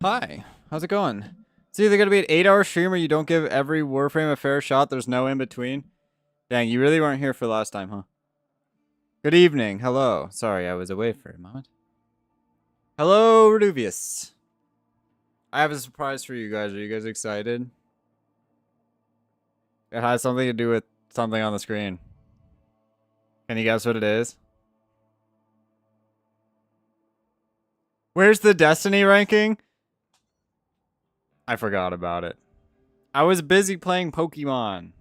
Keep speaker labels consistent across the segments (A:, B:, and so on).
A: Hi, how's it going? It's either gonna be an 8-hour stream or you don't give every Warframe a fair shot. There's no in between. Dang, you really weren't here for last time, huh? Good evening. Hello. Sorry, I was away for a moment. Hello, Reduvius. I have a surprise for you guys. Are you guys excited? It has something to do with something on the screen. Can you guess what it is? Where's the Destiny ranking? I forgot about it. I was busy playing Pokemon.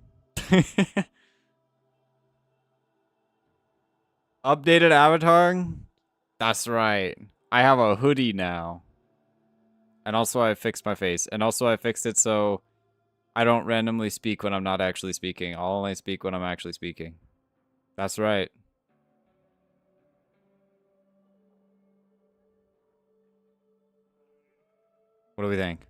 A: Updated avatar? That's right. I have a hoodie now. And also I fixed my face. And also I fixed it so I don't randomly speak when I'm not actually speaking. I'll only speak when I'm actually speaking. That's right. What do we think?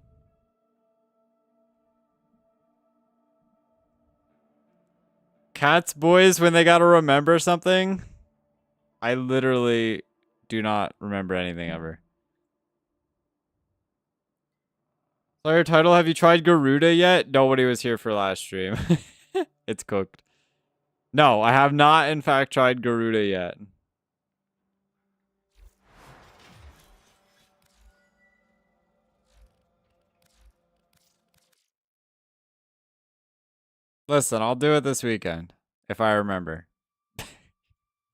A: Cats boys when they gotta remember something? I literally do not remember anything ever. Sorry, title, have you tried Garuda yet? Nobody was here for last stream. It's cooked. No, I have not in fact tried Garuda yet. Listen, I'll do it this weekend. If I remember.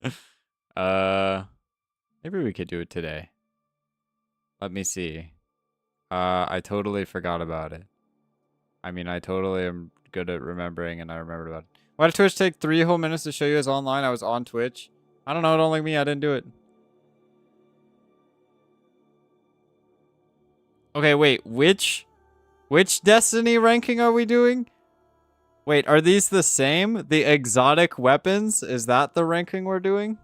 A: Maybe we could do it today. Let me see. I totally forgot about it. I mean, I totally am good at remembering, and I remembered about it. Why did Twitch take 3 whole minutes to show you as online? I was on Twitch. I don't know, don't like me, I didn't do it. Okay, wait, which Destiny ranking are we doing? Wait, are these the same? The exotic weapons? Is that the ranking we're doing?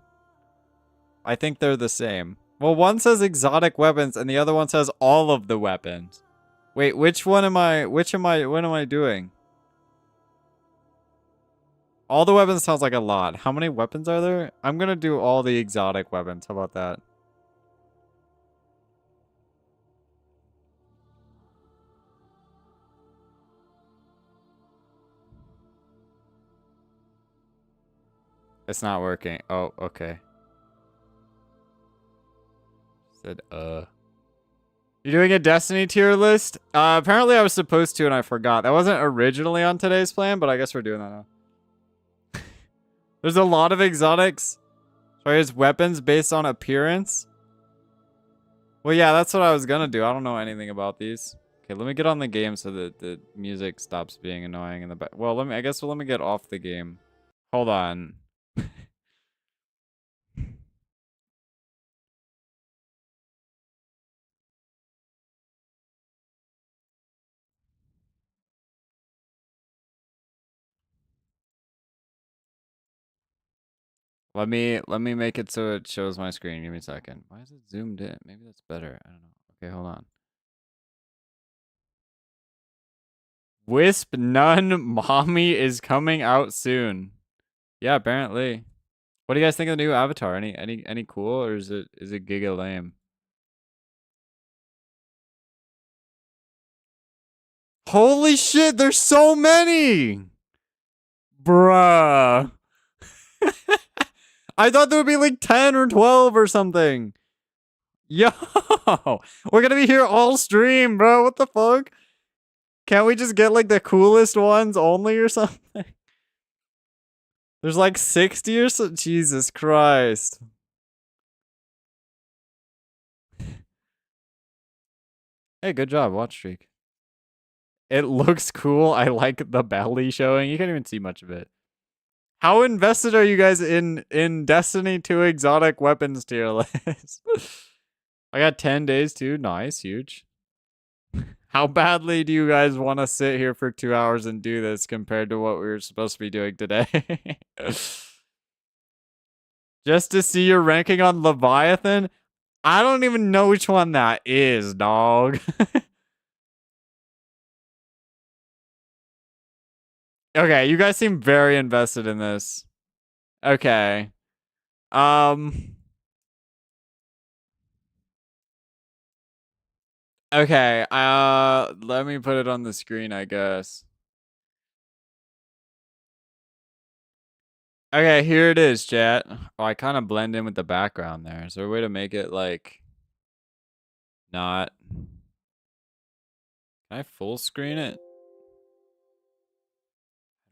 A: I think they're the same. Well, one says exotic weapons and the other one says all of the weapons. Wait, what am I doing? All the weapons sounds like a lot. How many weapons are there? I'm gonna do all the exotic weapons. How about that? It's not working. Oh, okay. Said, You're doing a Destiny tier list? Apparently I was supposed to and I forgot. That wasn't originally on today's plan, but I guess we're doing that now. There's a lot of exotics. Sorry, is weapons based on appearance? Well, yeah, that's what I was gonna do. I don't know anything about these. Okay, let me get on the game so that the music stops being annoying in the back. Well, let me get off the game. Hold on. Let me make it so it shows my screen. Give me a second. Why is it zoomed in? Maybe that's better. I don't know. Okay, hold on. Wisp Nun Mommy is coming out soon. Yeah, apparently. What do you guys think of the new avatar? Any cool or is it giga lame? Holy shit, there's so many! Bruh. I thought there would be like 10 or 12 or something. Yo, we're gonna be here all stream, bro. What the fuck? Can't we just get like the coolest ones only or something? There's like 60 or so. Jesus Christ. Hey, good job. Watch streak. It looks cool. I like the belly showing. You can't even see much of it. How invested are you guys in Destiny 2 exotic weapons tier list? I got 10 days too. Nice, huge. How badly do you guys want to sit here for 2 hours and do this compared to what we were supposed to be doing today? Just to see your ranking on Leviathan? I don't even know which one that is, dog. Okay, you guys seem very invested in this. Okay. Um Okay, let me put it on the screen, I guess. Okay, here it is, chat. Oh, I kind of blend in with the background there. Is there a way to make it, like, not... Can I full screen it?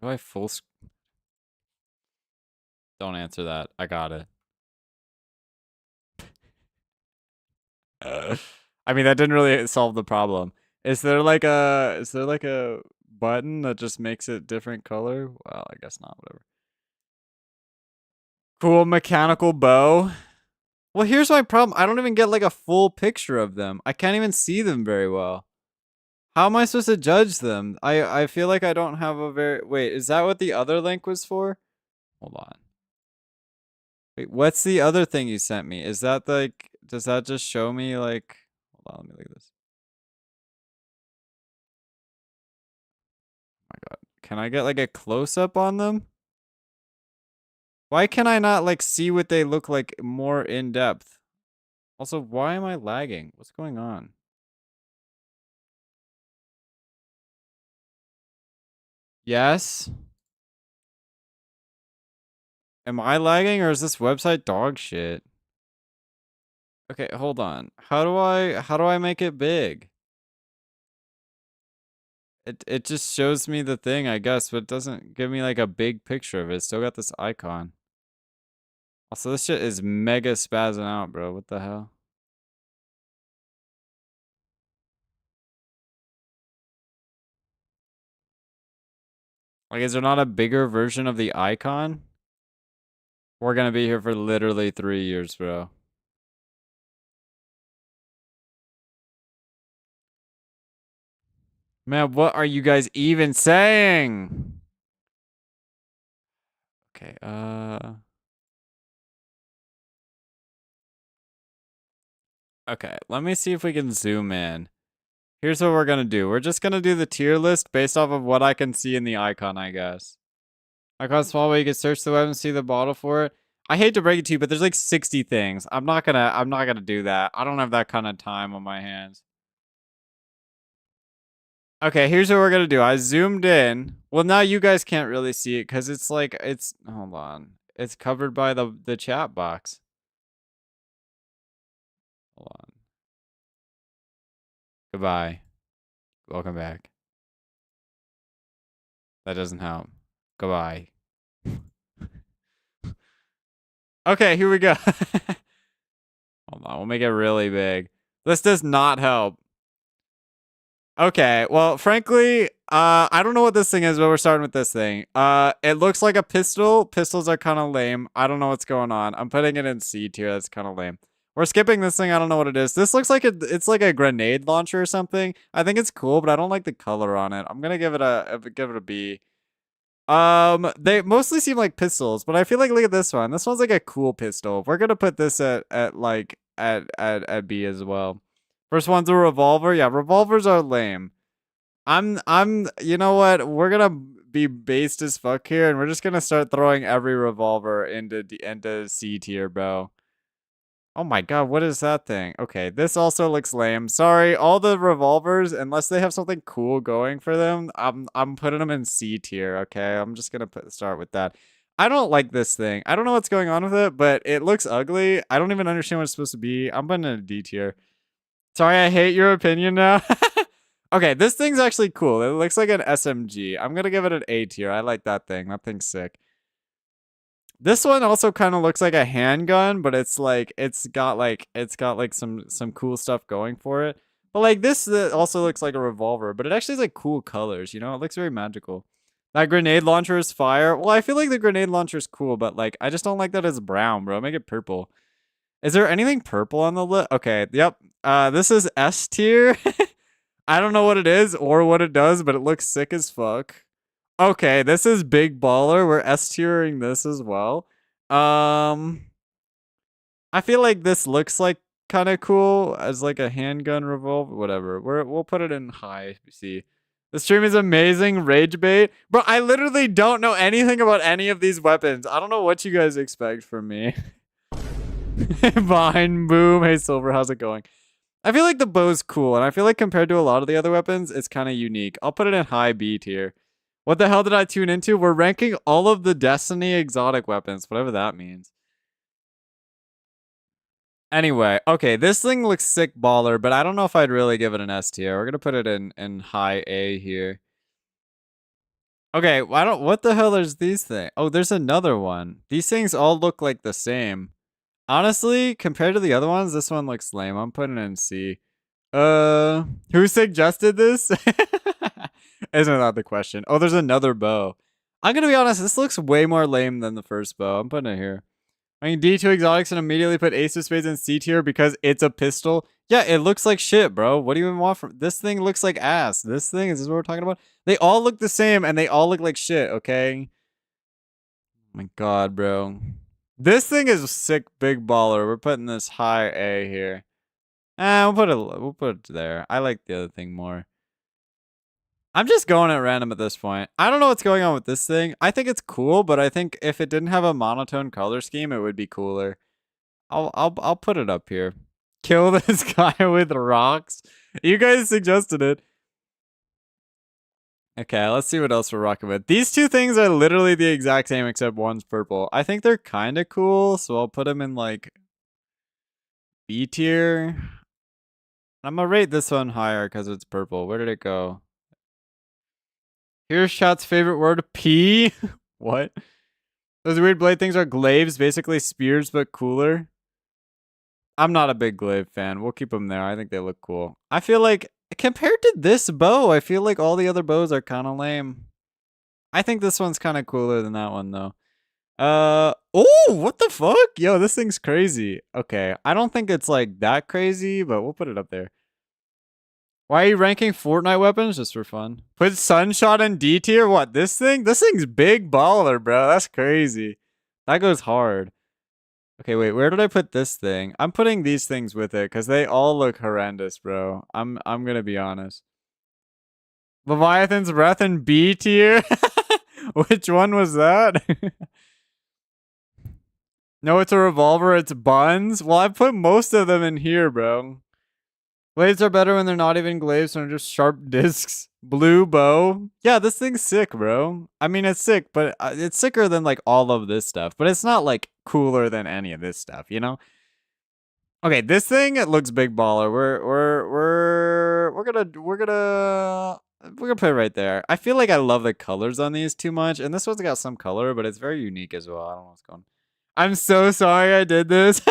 A: Do I full Don't answer that. I got it. I mean, that didn't really solve the problem. Is there like a button that just makes it different color? Well, I guess not, whatever. Cool mechanical bow. Well, here's my problem. I don't even get like a full picture of them. I can't even see them very well. How am I supposed to judge them? I feel like I don't have a very... Wait, is that what the other link was for? Hold on. Wait, what's the other thing you sent me? Is that like... Does that just show me like... Hold on, let me look at this. Oh my god. Can I get like a close-up on them? Why can I not like see what they look like more in depth? Also, why am I lagging? What's going on? Yes? Am I lagging or is this website dog shit? Okay, hold on. How do I make it big? It just shows me the thing, I guess, but it doesn't give me like a big picture of it. It's still got this icon. Also, this shit is mega spazzing out, bro. What the hell? Like, is there not a bigger version of the icon? We're gonna be here for literally 3 years, bro. Man, what are you guys even saying? Okay, okay, let me see if we can zoom in. Here's what we're gonna do. We're just gonna do the tier list based off of what I can see in the icon, I guess. Icon small way you can search the web and see the bottle for it. I hate to break it to you, but there's like 60 things. I'm not gonna do that. I don't have that kind of time on my hands. Okay, here's what we're gonna do. I zoomed in. Well, now you guys can't really see it because it's like hold on. It's covered by the chat box. Hold on. Goodbye. Welcome back. That doesn't help. Goodbye. Okay, here we go. Hold on, we'll make it really big. This does not help. Okay, well, frankly, I don't know what this thing is, but we're starting with this thing. It looks like a pistol. Pistols are kind of lame. I don't know what's going on. I'm putting it in C tier. That's kind of lame. We're skipping this thing. I don't know what it is. This looks like it's like a grenade launcher or something. I think it's cool, but I don't like the color on it. I'm gonna give it a B. They mostly seem like pistols, but I feel like look at this one. This one's like a cool pistol. We're gonna put this at like at B as well. First one's a revolver. Yeah, revolvers are lame. You know what? We're gonna be based as fuck here, and we're just gonna start throwing every revolver into C tier, bro. Oh my god, what is that thing? Okay, this also looks lame. Sorry, all the revolvers, unless they have something cool going for them, I'm putting them in C tier, okay? I'm just gonna start with that. I don't like this thing. I don't know what's going on with it, but it looks ugly. I don't even understand what it's supposed to be. I'm putting it in a D tier. Sorry, I hate your opinion now. Okay, this thing's actually cool. It looks like an SMG. I'm gonna give it an A tier. I like that thing. That thing's sick. This one also kind of looks like a handgun, but it's like it's got like some cool stuff going for it. But like this also looks like a revolver, but it actually has like cool colors, you know? It looks very magical. That grenade launcher is fire. Well, I feel like the grenade launcher is cool, but like I just don't like that it's brown, bro. Make it purple. Is there anything purple on the list? Okay, yep. This is S tier. I don't know what it is or what it does, but it looks sick as fuck. Okay, this is Big Baller. We're S tiering this as well. I feel like this looks like kind of cool as like a handgun revolver. Whatever. We'll put it in high. See, the stream is amazing. Rage bait, bro. I literally don't know anything about any of these weapons. I don't know what you guys expect from me. Behind boom. Hey Silver, how's it going? I feel like the bow's cool, and I feel like compared to a lot of the other weapons, it's kind of unique. I'll put it in high B tier. What the hell did I tune into? We're ranking all of the Destiny exotic weapons, whatever that means. Anyway, okay, this thing looks sick baller, but I don't know if I'd really give it an S tier. We're gonna put it in high A here. Okay, what the hell is these things? Oh, there's another one. These things all look like the same. Honestly, compared to the other ones, this one looks lame. I'm putting it in C. Who suggested this? Isn't that the question? Oh, there's another bow. I'm gonna be honest, this looks way more lame than the first bow. I'm putting it here. I mean, D2 exotics and immediately put Ace of Spades in C tier because it's a pistol. Yeah, it looks like shit, bro. What do you even want from this thing? Looks like ass. This thing, is this what we're talking about? They all look the same and they all look like shit, okay? Oh my god, bro. This thing is sick big baller. We're putting this high A here. We'll put it there. I like the other thing more. I'm just going at random at this point. I don't know what's going on with this thing. I think it's cool, but I think if it didn't have a monotone color scheme, it would be cooler. I'll put it up here. Kill this guy with rocks. You guys suggested it. Okay, let's see what else we're rocking with. These two things are literally the exact same except one's purple. I think they're kind of cool, so I'll put them in like B tier. I'm gonna rate this one higher because it's purple. Where did it go? Here's Chat's favorite word, P. What? Those weird blade things are glaives, basically spears, but cooler. I'm not a big glaive fan. We'll keep them there. I think they look cool. I feel like, compared to this bow, I feel like all the other bows are kind of lame. I think this one's kind of cooler than that one, though. Oh, what the fuck? Yo, this thing's crazy. Okay, I don't think it's like that crazy, but we'll put it up there. Why are you ranking Fortnite weapons? Just for fun. Put Sunshot in D tier? What, this thing? This thing's big baller, bro. That's crazy. That goes hard. Okay, wait, where did I put this thing? I'm putting these things with it because they all look horrendous, bro. I'm gonna be honest. Leviathan's Breath in B tier? Which one was that? No, it's a revolver, it's buns. Well, I put most of them in here, bro. Blades are better when they're not even glazed and are just sharp discs. Blue bow. Yeah, this thing's sick, bro. I mean, it's sick, but it's sicker than like all of this stuff. But it's not like cooler than any of this stuff, you know? Okay, this thing it looks big baller. We're gonna put it right there. I feel like I love the colors on these too much, and this one's got some color, but it's very unique as well. I don't know what's going on. I'm so sorry I did this.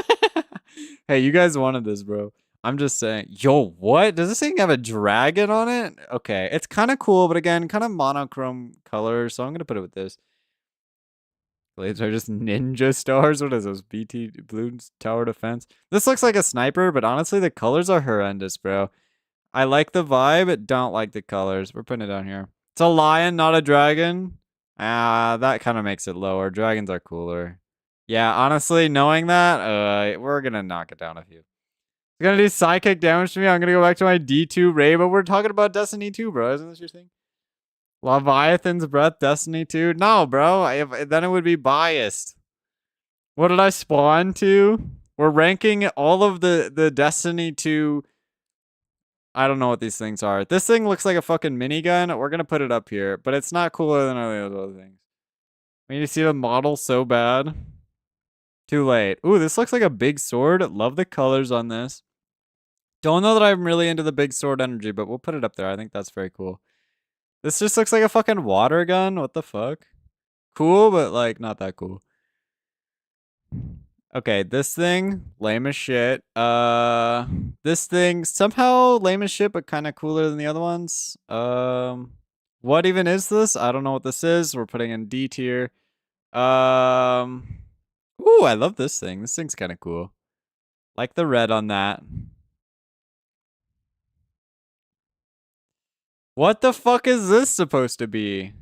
A: Hey, you guys wanted this, bro. I'm just saying. Yo, what? Does this thing have a dragon on it? Okay, it's kind of cool, but again, kind of monochrome color, so I'm gonna put it with this. Blades are just ninja stars. What is those? BT Blue Tower Defense. This looks like a sniper, but honestly, the colors are horrendous, bro. I like the vibe, don't like the colors. We're putting it down here. It's a lion, not a dragon. Ah, that kind of makes it lower. Dragons are cooler. Yeah, honestly, knowing that, we're gonna knock it down a few. It's gonna do psychic damage to me. I'm gonna go back to my D2 Ray, but we're talking about Destiny 2, bro. Isn't this your thing? Leviathan's Breath, Destiny 2? No, bro. Then it would be biased. What did I spawn to? We're ranking all of the Destiny 2. I don't know what these things are. This thing looks like a fucking minigun. We're gonna put it up here, but it's not cooler than all the other things. I mean, you see the model so bad. Too late. Ooh, this looks like a big sword. Love the colors on this. Don't know that I'm really into the big sword energy, but we'll put it up there. I think that's very cool. This just looks like a fucking water gun. What the fuck? Cool, but like not that cool. Okay, this thing, lame as shit. This thing, somehow lame as shit, but kind of cooler than the other ones. What even is this? I don't know what this is. We're putting in D tier. Ooh, I love this thing. This thing's kind of cool. Like the red on that. What the fuck is this supposed to be?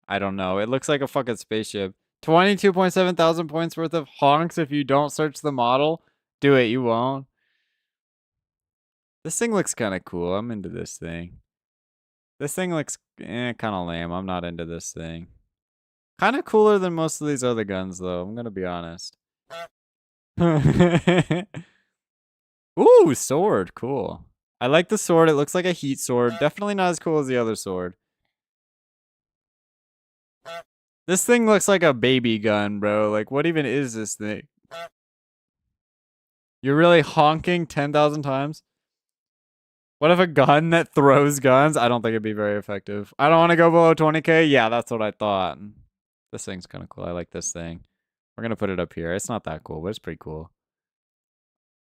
A: I don't know. It looks like a fucking spaceship. 22.7 thousand points worth of honks if you don't search the model. Do it, you won't. This thing looks kind of cool. I'm into this thing. This thing looks kind of lame. I'm not into this thing. Kind of cooler than most of these other guns, though. I'm going to be honest. Ooh, sword. Cool. I like the sword. It looks like a heat sword. Definitely not as cool as the other sword. This thing looks like a baby gun, bro. Like, what even is this thing? You're really honking 10,000 times? What if a gun that throws guns? I don't think it'd be very effective. I don't want to go below 20k. Yeah, that's what I thought. This thing's kind of cool. I like this thing. We're going to put it up here. It's not that cool, but it's pretty cool.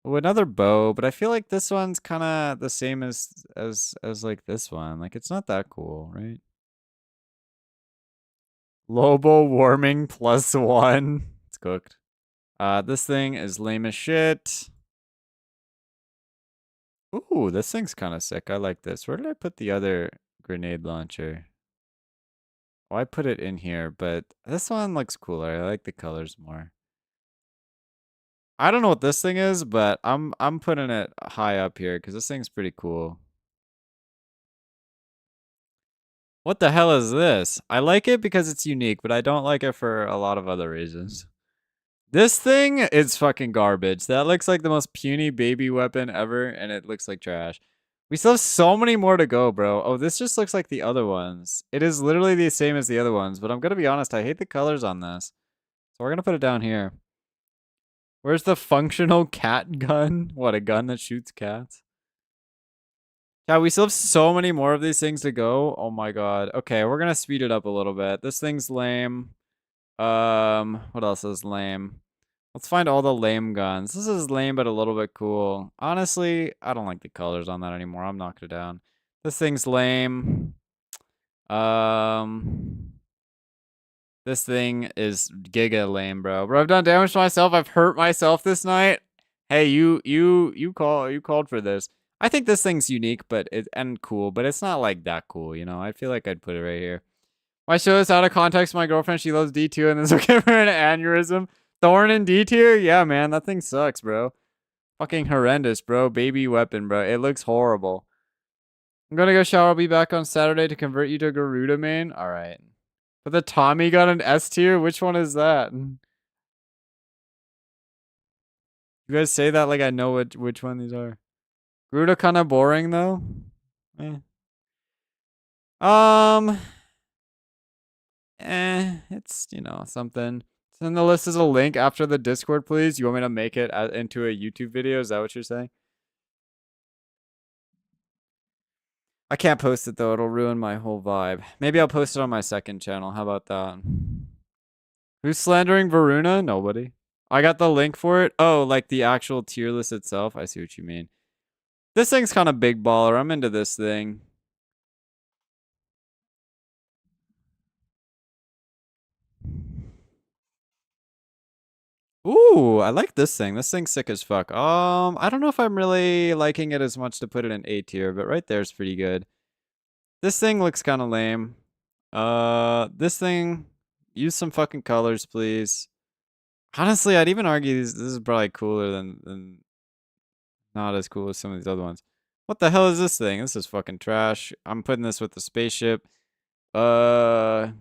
A: Oh, another bow, but I feel like this one's kind of the same as like this one. Like, it's not that cool, right? Global warming +1. It's cooked. This thing is lame as shit. Ooh, this thing's kind of sick. I like this. Where did I put the other grenade launcher? Oh, I put it in here, but this one looks cooler. I like the colors more. I don't know what this thing is, but I'm putting it high up here because this thing's pretty cool. What the hell is this? I like it because it's unique, but I don't like it for a lot of other reasons. This thing is fucking garbage. That looks like the most puny baby weapon ever, and it looks like trash. We still have so many more to go, bro. Oh, this just looks like the other ones. It is literally the same as the other ones, but I'm gonna be honest, I hate the colors on this. So we're gonna put it down here. Where's the functional cat gun? What, a gun that shoots cats? Yeah, we still have so many more of these things to go. Oh my god. Okay, we're gonna speed it up a little bit. This thing's lame. What else is lame? Let's find all the lame guns. This is lame, but a little bit cool. Honestly, I don't like the colors on that anymore. I'm knocking it down. This thing's lame. Um, this thing is giga lame, bro. Bro, I've done damage to myself. I've hurt myself this night. Hey, you called for this. I think this thing's unique, but and cool, but it's not like that cool, you know. I feel like I'd put it right here. Why show this out of context? My girlfriend, she loves D2 and this will give her an aneurysm. Thorn in D tier? Yeah, man, that thing sucks, bro. Fucking horrendous, bro. Baby weapon, bro. It looks horrible. I'm gonna go shower. I'll be back on Saturday to convert you to Garuda main. All right. But the Tommy got an S tier? Which one is that? You guys say that like I know which one these are. Garuda kind of boring, though. Eh. Um, it's, you know, something. Send the list as a link after the Discord, please. You want me to make it into a YouTube video? Is that what you're saying? I can't post it though. It'll ruin my whole vibe. Maybe I'll post it on my second channel. How about that? Who's slandering Varuna? Nobody. I got the link for it. Oh, like the actual tier list itself. I see what you mean. This thing's kind of big baller. I'm into this thing. Ooh, I like this thing. This thing's sick as fuck. I don't know if I'm really liking it as much to put it in A tier, but right there's pretty good. This thing looks kind of lame. This thing, use some fucking colors, please. Honestly, I'd even argue this is probably cooler than not as cool as some of these other ones. What the hell is this thing? This is fucking trash. I'm putting this with the spaceship. Uh,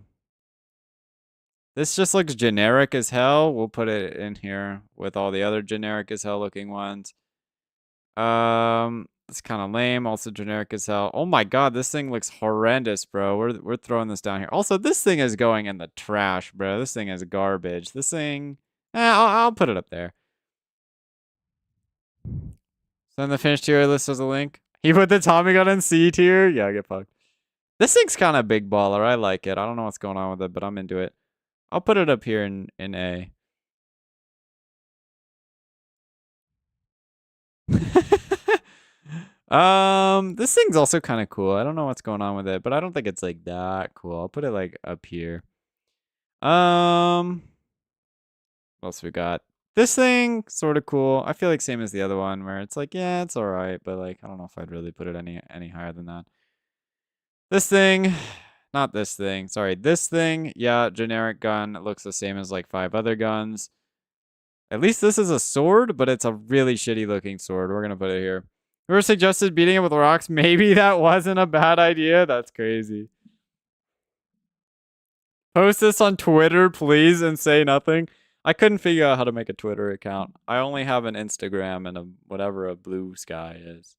A: this just looks generic as hell. We'll put it in here with all the other generic as hell looking ones. It's kind of lame. Also generic as hell. Oh my god, this thing looks horrendous, bro. We're throwing this down here. Also, this thing is going in the trash, bro. This thing is garbage. This thing, I'll put it up there. Send the finished tier list as a link. He put the Tommy gun in C tier. Yeah, get fucked. This thing's kind of big baller. I like it. I don't know what's going on with it, but I'm into it. I'll put it up here in A. This thing's also kind of cool. I don't know what's going on with it, but I don't think it's like that cool. I'll put it like up here. What else we got? This thing, sort of cool. I feel like same as the other one, where it's like, yeah, it's all right, but like, I don't know if I'd really put it any higher than that. This thing, not this thing. Sorry, this thing. Yeah, generic gun. It looks the same as like 5 other guns. At least this is a sword, but it's a really shitty looking sword. We're gonna put it here. Whoever suggested beating it with rocks, maybe that wasn't a bad idea. That's crazy. Post this on Twitter, please, and say nothing. I couldn't figure out how to make a Twitter account. I only have an Instagram and a whatever a blue sky is.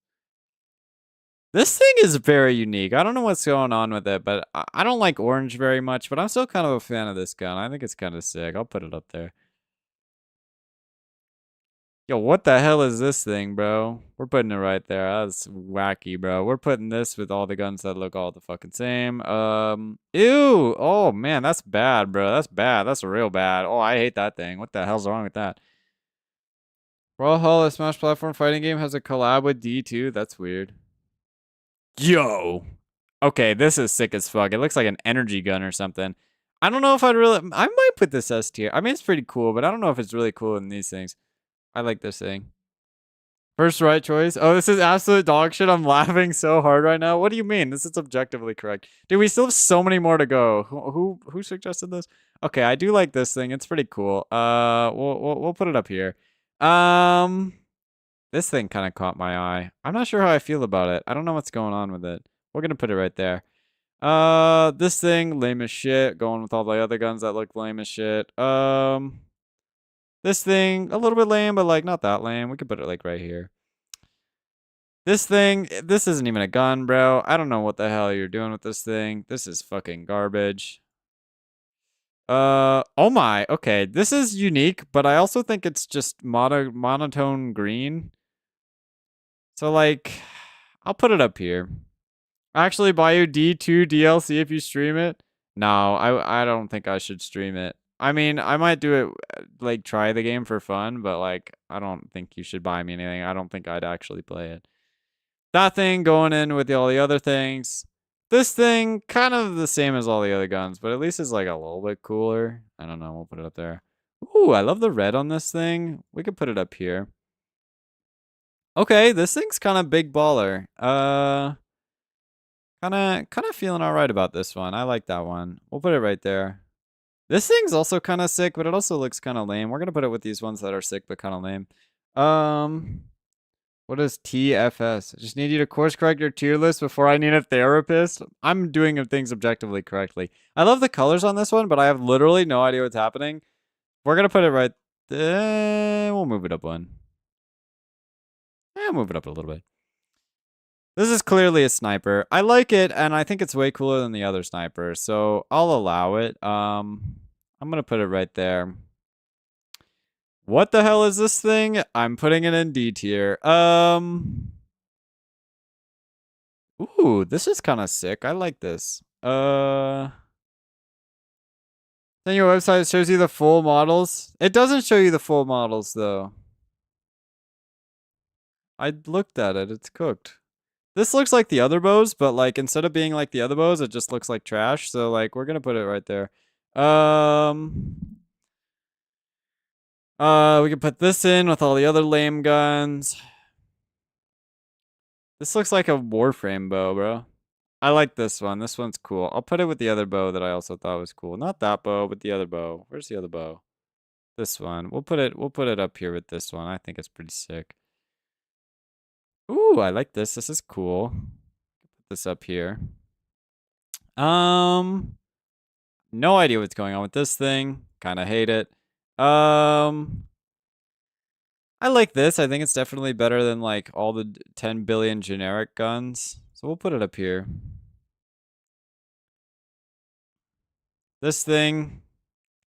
A: This thing is very unique. I don't know what's going on with it, but I don't like orange very much, but I'm still kind of a fan of this gun. I think it's kind of sick. I'll put it up there. Yo, what the hell is this thing, bro? We're putting it right there. That's wacky, bro. We're putting this with all the guns that look all the fucking same. Ew. Oh, man, that's bad, bro. That's bad. That's real bad. Oh, I hate that thing. What the hell's wrong with that? Brawlhalla, a Smash platform fighting game, has a collab with D2. That's weird. Yo. Okay, this is sick as fuck. It looks like an energy gun or something. I don't know if I'd really... I might put this S tier. I mean, it's pretty cool, but I don't know if it's really cool in these things. I like this thing. First right choice. Oh, this is absolute dog shit. I'm laughing so hard right now. What do you mean? This is objectively correct. Dude, we still have so many more to go. Who suggested this? Okay, I do like this thing. It's pretty cool. We'll put it up here. This thing kind of caught my eye. I'm not sure how I feel about it. I don't know what's going on with it. We're gonna put it right there. This thing, lame as shit. Going with all the other guns that look lame as shit. This thing, a little bit lame, but like not that lame. We could put it like right here. This thing, this isn't even a gun, bro. I don't know what the hell you're doing with this thing. This is fucking garbage. Oh my, okay. This is unique, but I also think it's just monotone green. So like, I'll put it up here. Actually buy you D2 DLC if you stream it. No, I don't think I should stream it. I mean, I might do it, like, try the game for fun, but, like, I don't think you should buy me anything. I don't think I'd actually play it. That thing going in with all the other things. This thing, kind of the same as all the other guns, but at least it's, like, a little bit cooler. I don't know. We'll put it up there. Ooh, I love the red on this thing. We could put it up here. Okay, this thing's kind of big baller. Kind of feeling all right about this one. I like that one. We'll put it right there. This thing's also kind of sick, but it also looks kind of lame. We're going to put it with these ones that are sick but kind of lame. What is TFS? I just need you to course correct your tier list before I need a therapist. I'm doing things objectively correctly. I love the colors on this one, but I have literally no idea what's happening. We're going to put it right there. We'll move it up one. Move it up a little bit. This is clearly a sniper. I like it, and I think it's way cooler than the other sniper, so I'll allow it. I'm gonna put it right there. What the hell is this thing? I'm putting it in D tier. Ooh, this is kind of sick. I like this. Then your website shows you the full models. It doesn't show you the full models, though. I looked at it. It's cooked. This looks like the other bows, but like instead of being like the other bows, it just looks like trash. So like we're gonna put it right there. We can put this in with all the other lame guns. This looks like a Warframe bow, bro. I like this one. This one's cool. I'll put it with the other bow that I also thought was cool. Not that bow, but the other bow. Where's the other bow? This one. We'll put it up here with this one. I think it's pretty sick. Ooh, I like this. This is cool. Put this up here. No idea what's going on with this thing. Kind of hate it. I like this. I think it's definitely better than like all the 10 billion generic guns. So we'll put it up here. This thing,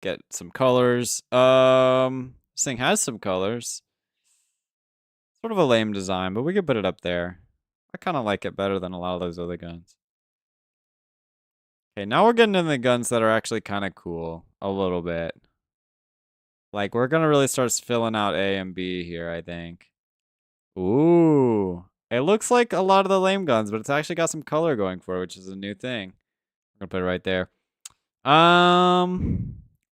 A: get some colors. This thing has some colors. Sort of a lame design, but we could put it up there. I kind of like it better than a lot of those other guns. Okay, now we're getting into the guns that are actually kind of cool. A little bit. Like, we're gonna really start filling out A and B here, I think. Ooh. It looks like a lot of the lame guns, but it's actually got some color going for it, which is a new thing. I'm gonna put it right there.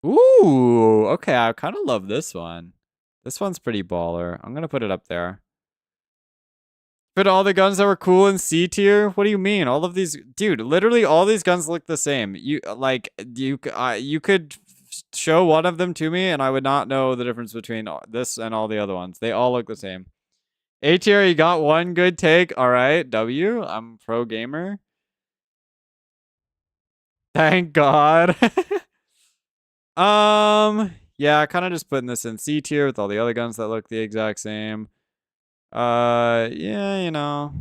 A: Ooh. Okay, I kind of love this one. This one's pretty baller. I'm gonna put it up there. But all the guns that were cool in C tier? What do you mean? All of these, dude, literally all these guns look the same. You could show one of them to me and I would not know the difference between this and all the other ones. They all look the same. A tier, you got one good take. All right, W. I'm pro gamer. Thank God. Yeah, kind of just putting this in C tier with all the other guns that look the exact same. Yeah, you know,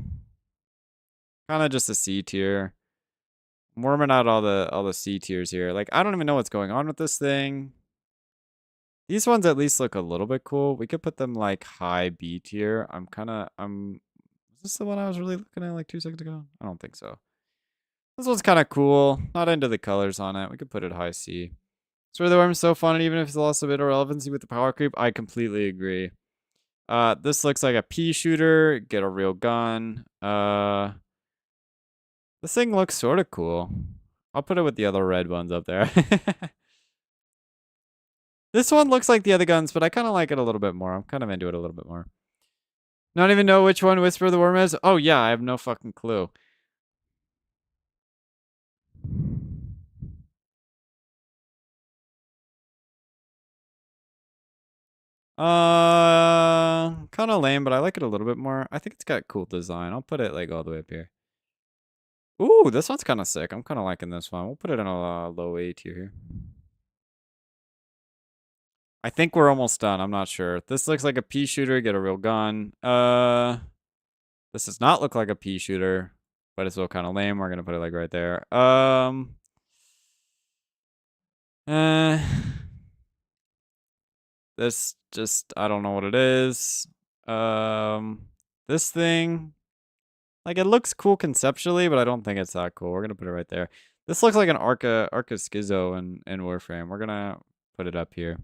A: kind of just a C tier. I'm warming out all the C tiers here. Like, I don't even know what's going on with this thing. These ones at least look a little bit cool. We could put them like high B tier. Is this the one I was really looking at like 2 seconds ago? I don't think so. This one's kind of cool. Not into the colors on it. We could put it high C. Spray the Worm's so fun, and even if it's lost a bit of relevancy with the power creep, I completely agree. This looks like a pea shooter. Get a real gun. This thing looks sort of cool. I'll put it with the other red ones up there. This one looks like the other guns, but I kind of like it a little bit more. I'm kind of into it a little bit more. Not even know which one Whisper of the Worm is? Oh, yeah, I have no fucking clue. Kind of lame, but I like it a little bit more. I think it's got cool design. I'll put it like all the way up here. Ooh, this one's kind of sick. I'm kind of liking this one. We'll put it in a low A tier here. I think we're almost done. I'm not sure. This looks like a pea shooter. Get a real gun. This does not look like a pea shooter, but it's still kind of lame. We're gonna put it like right there. Uh, this just I don't know what it is. This thing, like it looks cool conceptually, but I don't think it's that cool. We're gonna put it right there. This looks like an Arca Schizo in Warframe. We're gonna put it up here.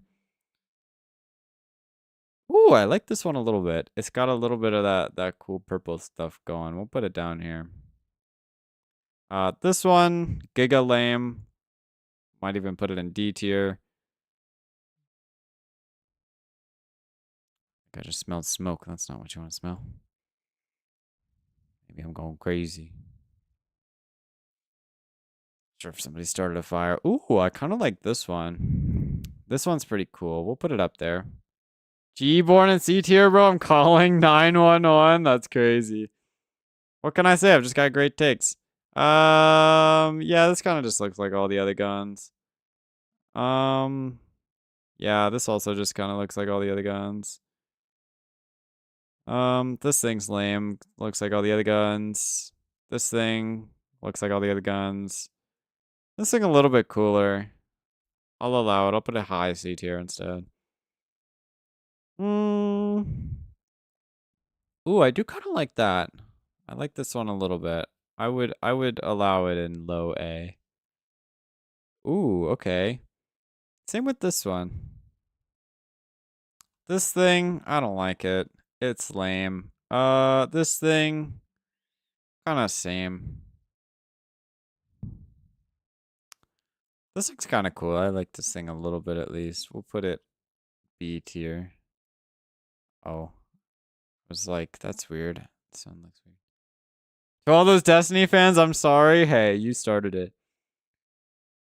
A: Ooh, I like this one a little bit. It's got a little bit of that cool purple stuff going. We'll put it down here. This one, Giga lame. Might even put it in D tier. I just smelled smoke. That's not what you want to smell. Maybe I'm going crazy. Sure if somebody started a fire. Ooh, I kind of like this one. This one's pretty cool. We'll put it up there. G-Born and C tier, bro. I'm calling 911. That's crazy. What can I say? I've just got great takes. Yeah, this kind of just looks like all the other guns. Yeah, this also just kind of looks like all the other guns. This thing's lame. Looks like all the other guns. This thing looks like all the other guns. This thing a little bit cooler. I'll allow it. I'll put a high C tier instead. Ooh, I do kind of like that. I like this one a little bit. I would allow it in low A. Ooh, okay. Same with this one. This thing, I don't like it. It's lame. This thing, kind of same. This looks kind of cool. I like this thing a little bit at least. We'll put it B tier. Oh, I was like, that's weird. Sound looks weird. To all those Destiny fans, I'm sorry. Hey, you started it.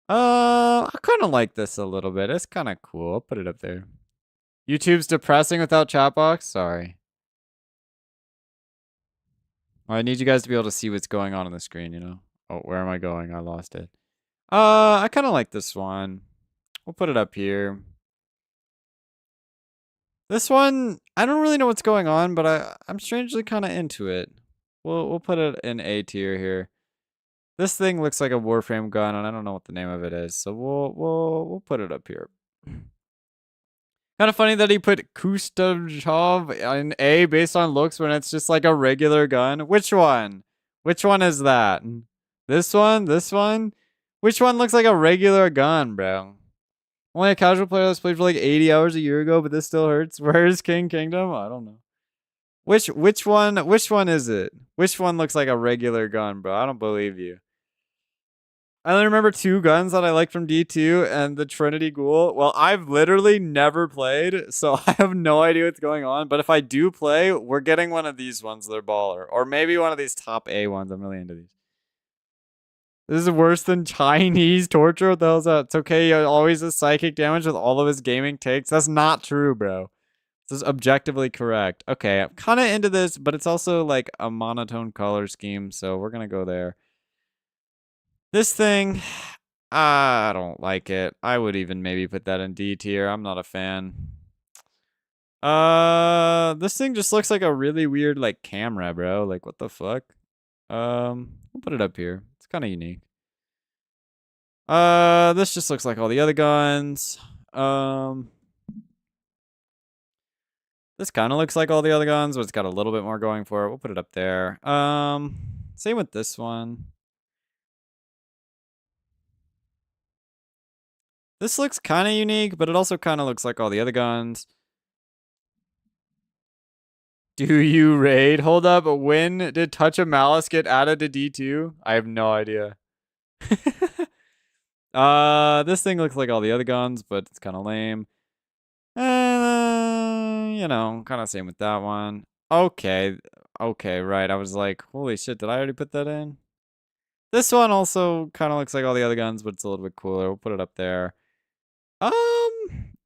A: I kind of like this a little bit. It's kind of cool. I'll put it up there. YouTube's depressing without chat box. Sorry. Well, I need you guys to be able to see what's going on the screen, you know? Oh, where am I going? I lost it. I kind of like this one. We'll put it up here. This one, I don't really know what's going on, but I'm strangely kind of into it. We'll put it in A tier here. This thing looks like a Warframe gun, and I don't know what the name of it is, so we'll put it up here. Kind of funny that he put Kustavchov in A based on looks when it's just like a regular gun. Which one? Which one is that? This one? This one? Which one looks like a regular gun, bro? Only a casual player that's played for like 80 hours a year ago, but this still hurts. Where's King Kingdom? I don't know. Which one is it? Which one looks like a regular gun, bro? I don't believe you. I only remember 2 guns that I like from D2 and the Trinity Ghoul. Well, I've literally never played, so I have no idea what's going on. But if I do play, we're getting one of these ones. They're baller. Or maybe one of these top A ones. I'm really into these. This is worse than Chinese torture. What the hell's that? It's okay. He always has psychic damage with all of his gaming takes. That's not true, bro. This is objectively correct. Okay, I'm kind of into this, but it's also like a monotone color scheme, so we're going to go there. This thing, I don't like it. I would even maybe put that in D tier. I'm not a fan. This thing just looks like a really weird like camera, bro. Like what the fuck? We'll put it up here. It's kind of unique. This just looks like all the other guns. Um, this kind of looks like all the other guns, but it's got a little bit more going for it. We'll put it up there. Same with this one. This looks kind of unique, but it also kind of looks like all the other guns. Do you raid? Hold up. When did Touch of Malice get added to D2? I have no idea. This thing looks like all the other guns, but it's kind of lame. You know, kind of same with that one. Okay. Okay, right. I was like, holy shit, did I already put that in? This one also kind of looks like all the other guns, but it's a little bit cooler. We'll put it up there.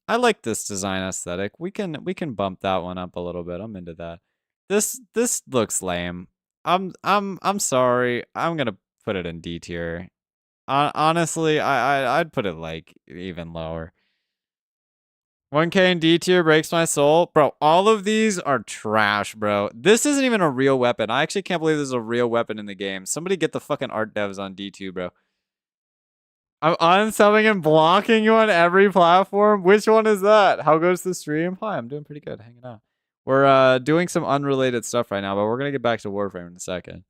A: I like this design aesthetic. We can bump that one up a little bit. I'm into that. This looks lame. I'm sorry. I'm gonna put it in D tier. Honestly, I'd put it like even lower. 1K in D tier breaks my soul. Bro, all of these are trash, bro. This isn't even a real weapon. I actually can't believe there's a real weapon in the game. Somebody get the fucking art devs on D2, bro. I'm unsubbing and blocking you on every platform. Which one is that? How goes the stream? Hi, I'm doing pretty good, hanging out. We're doing some unrelated stuff right now, but we're gonna get back to Warframe in a second.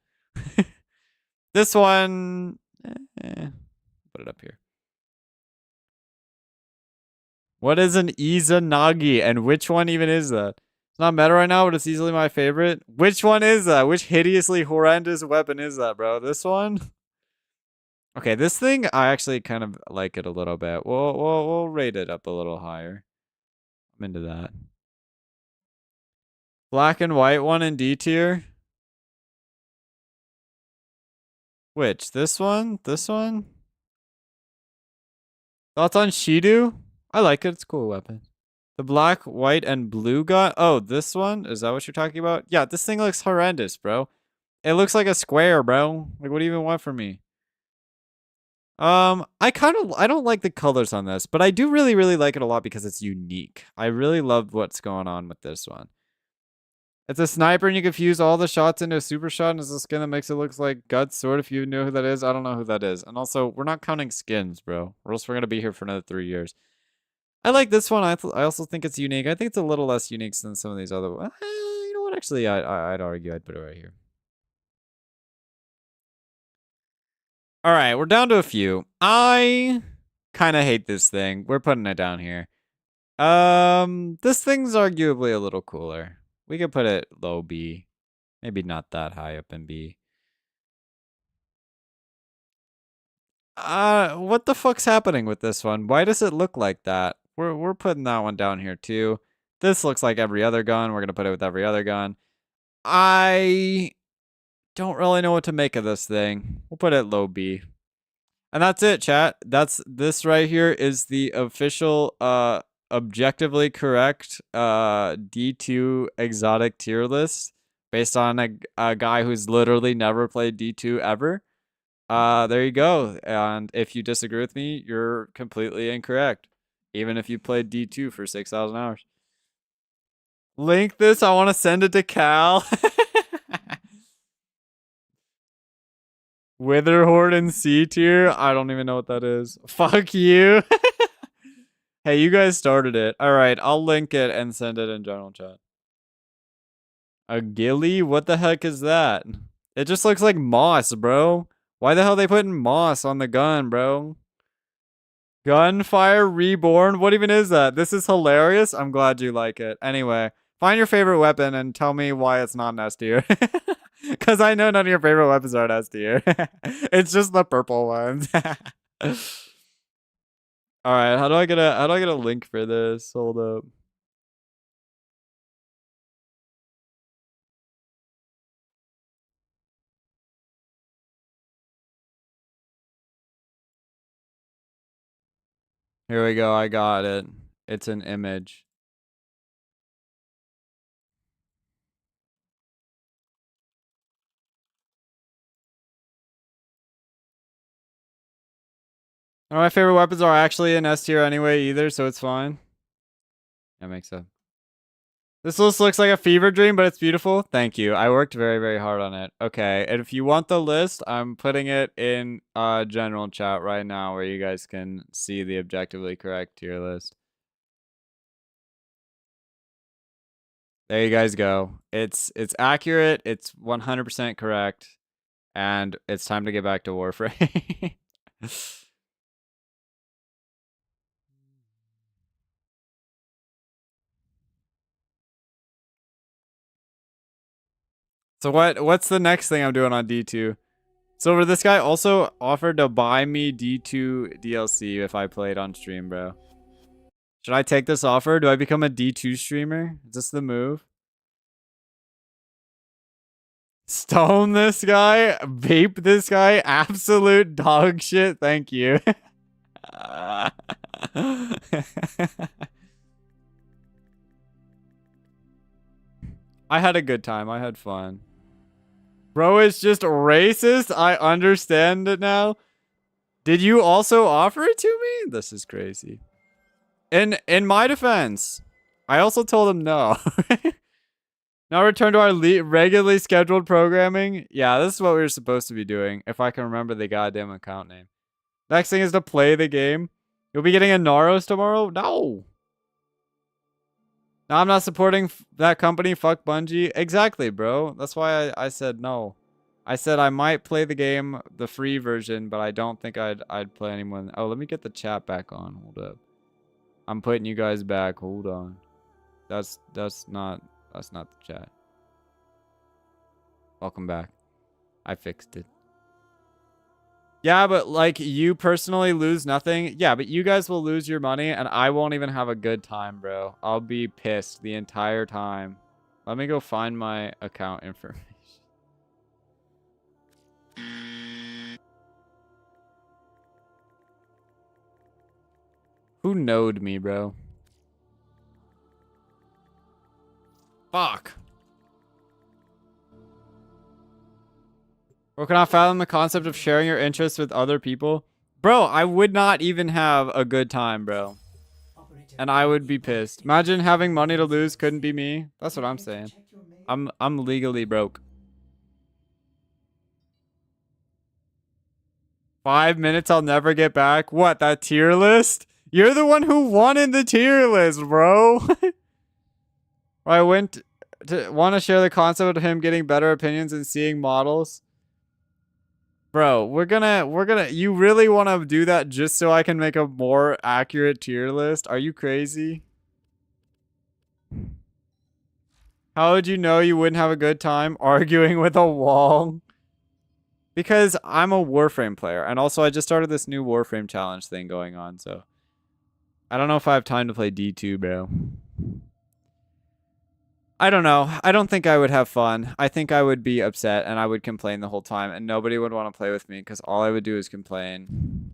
A: This one, put it up here. What is an Izanagi, and which one even is that? It's not meta right now, but it's easily my favorite. Which one is that? Which hideously horrendous weapon is that, bro? This one? Okay, this thing, I actually kind of like it a little bit. We'll rate it up a little higher. I'm into that. Black and white one in D tier. Which? This one? This one? Thoughts on Shidu? I like it. It's a cool weapon. The black, white, and blue gun. Oh, this one? Is that what you're talking about? Yeah, this thing looks horrendous, bro. It looks like a square, bro. Like, what do you even want from me? I don't like the colors on this, but I do really like it a lot because it's unique. I really love what's going on with this one. It's a sniper and you can fuse all the shots into a super shot and it's a skin that makes it look like Guts Sword if you know who that is. I don't know who that is. And also, we're not counting skins, bro. Or else we're going to be here for another 3 years. I like this one. I also think it's unique. I think it's a little less unique than some of these other ones. You know what? Actually, I'd argue I'd put it right here. All right, we're down to a few. I kind of hate this thing. We're putting it down here. This thing's arguably a little cooler. We could put it low B. Maybe not that high up in B. What the fuck's happening with this one? Why does it look like that? We're putting that one down here too. This looks like every other gun. We're gonna put it with every other gun. I don't really know what to make of this thing. We'll put it low B. And that's it, chat. This right here is the official objectively correct D2 exotic tier list based on a guy who's literally never played D2 ever. There you go. And if you disagree with me, you're completely incorrect. Even if you played D2 for 6,000 hours. Link this. I want to send it to Cal. Witherhorde in C tier? I don't even know what that is. Fuck you. Hey, you guys started it. All right, I'll link it and send it in general chat. A ghillie? What the heck is that? It just looks like moss, bro. Why the hell are they putting moss on the gun, bro? Gunfire Reborn? What even is that? This is hilarious. I'm glad you like it. Anyway, find your favorite weapon and tell me why it's not an S tier. Because I know none of your favorite weapons are an S tier. It's just the purple ones. All right, how do I get a link for this? Hold up. Here we go. I got it. It's an image. None of my favorite weapons are actually in S tier anyway either, so it's fine. That makes sense. This list looks like a fever dream, but it's beautiful. Thank you. I worked very, very hard on it. Okay, and if you want the list, I'm putting it in general chat right now where you guys can see the objectively correct tier list. There you guys go. It's accurate, it's 100% correct, and it's time to get back to Warframe. So what's the next thing I'm doing on D2? So this guy also offered to buy me D2 DLC if I played on stream, bro. Should I take this offer? Do I become a D2 streamer? Is this the move? Stone this guy? Vape this guy? Absolute dog shit. Thank you. I had a good time. I had fun. Bro is just racist? I understand it now. Did you also offer it to me? This is crazy. In my defense, I also told him no. Now return to our regularly scheduled programming. Yeah, this is what we were supposed to be doing, if I can remember the goddamn account name. Next thing is to play the game. You'll be getting a Naros tomorrow? No. No, I'm not supporting that company. Fuck Bungie. Exactly, bro. That's why I said no. I said I might play the game, the free version, but I don't think I'd play anyone. Oh, let me get the chat back on. Hold up. I'm putting you guys back. Hold on. That's not the chat. Welcome back. I fixed it. Yeah, but like you personally lose nothing. Yeah, but you guys will lose your money and I won't even have a good time, bro. I'll be pissed the entire time. Let me go find my account information. Who knowed me, bro? Fuck. Or can I fathom the concept of sharing your interests with other people? Bro, I would not even have a good time, bro. And I would be pissed. Imagine having money to lose couldn't be me. That's what I'm saying. I'm legally broke. 5 minutes I'll never get back. What, that tier list? You're the one who wanted the tier list, bro. I went to want to share the concept of him getting better opinions and seeing models. Bro, we're gonna, you really want to do that just so I can make a more accurate tier list? Are you crazy? How would you know you wouldn't have a good time arguing with a wall? Because I'm a Warframe player, and also I just started this new Warframe challenge thing going on, so I don't know if I have time to play D2, bro. I don't know. I don't think I would have fun. I think I would be upset and I would complain the whole time and nobody would want to play with me because all I would do is complain.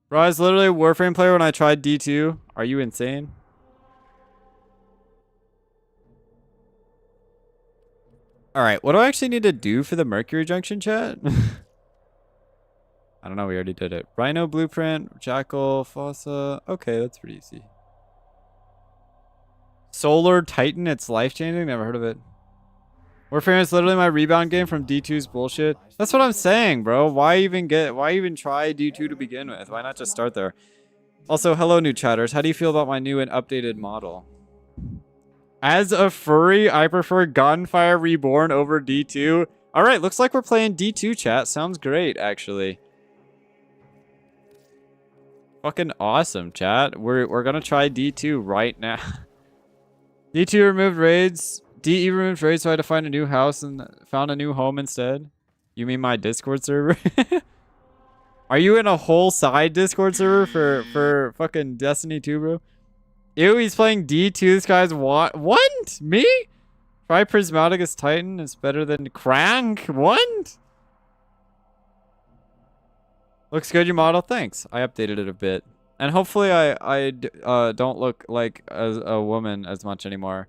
A: Bro, I was literally a Warframe player when I tried D2. Are you insane? Alright, what do I actually need to do for the Mercury Junction chat? I don't know, we already did it. Rhino Blueprint, Jackal, Fossa. Okay, that's pretty easy. Solar Titan, it's life-changing? Never heard of it. Warframe is literally my rebound game from D2's bullshit. That's what I'm saying, bro. Why even try D2 to begin with? Why not just start there? Also, hello, new chatters. How do you feel about my new and updated model? As a furry, I prefer Gunfire Reborn over D2. Alright, looks like we're playing D2, chat. Sounds great, actually. Fucking awesome, chat. We're gonna try D2 right now. D2 removed raids. DE removed raids, so I had to find a new house and found a new home instead. You mean my Discord server? Are you in a whole side Discord server for fucking Destiny 2, bro? Ew, he's playing D2. This guy's what? Me? Try Prismaticus Titan. It's better than Crank. What? Looks good, your model. Thanks. I updated it a bit. And hopefully I don't look like a woman as much anymore.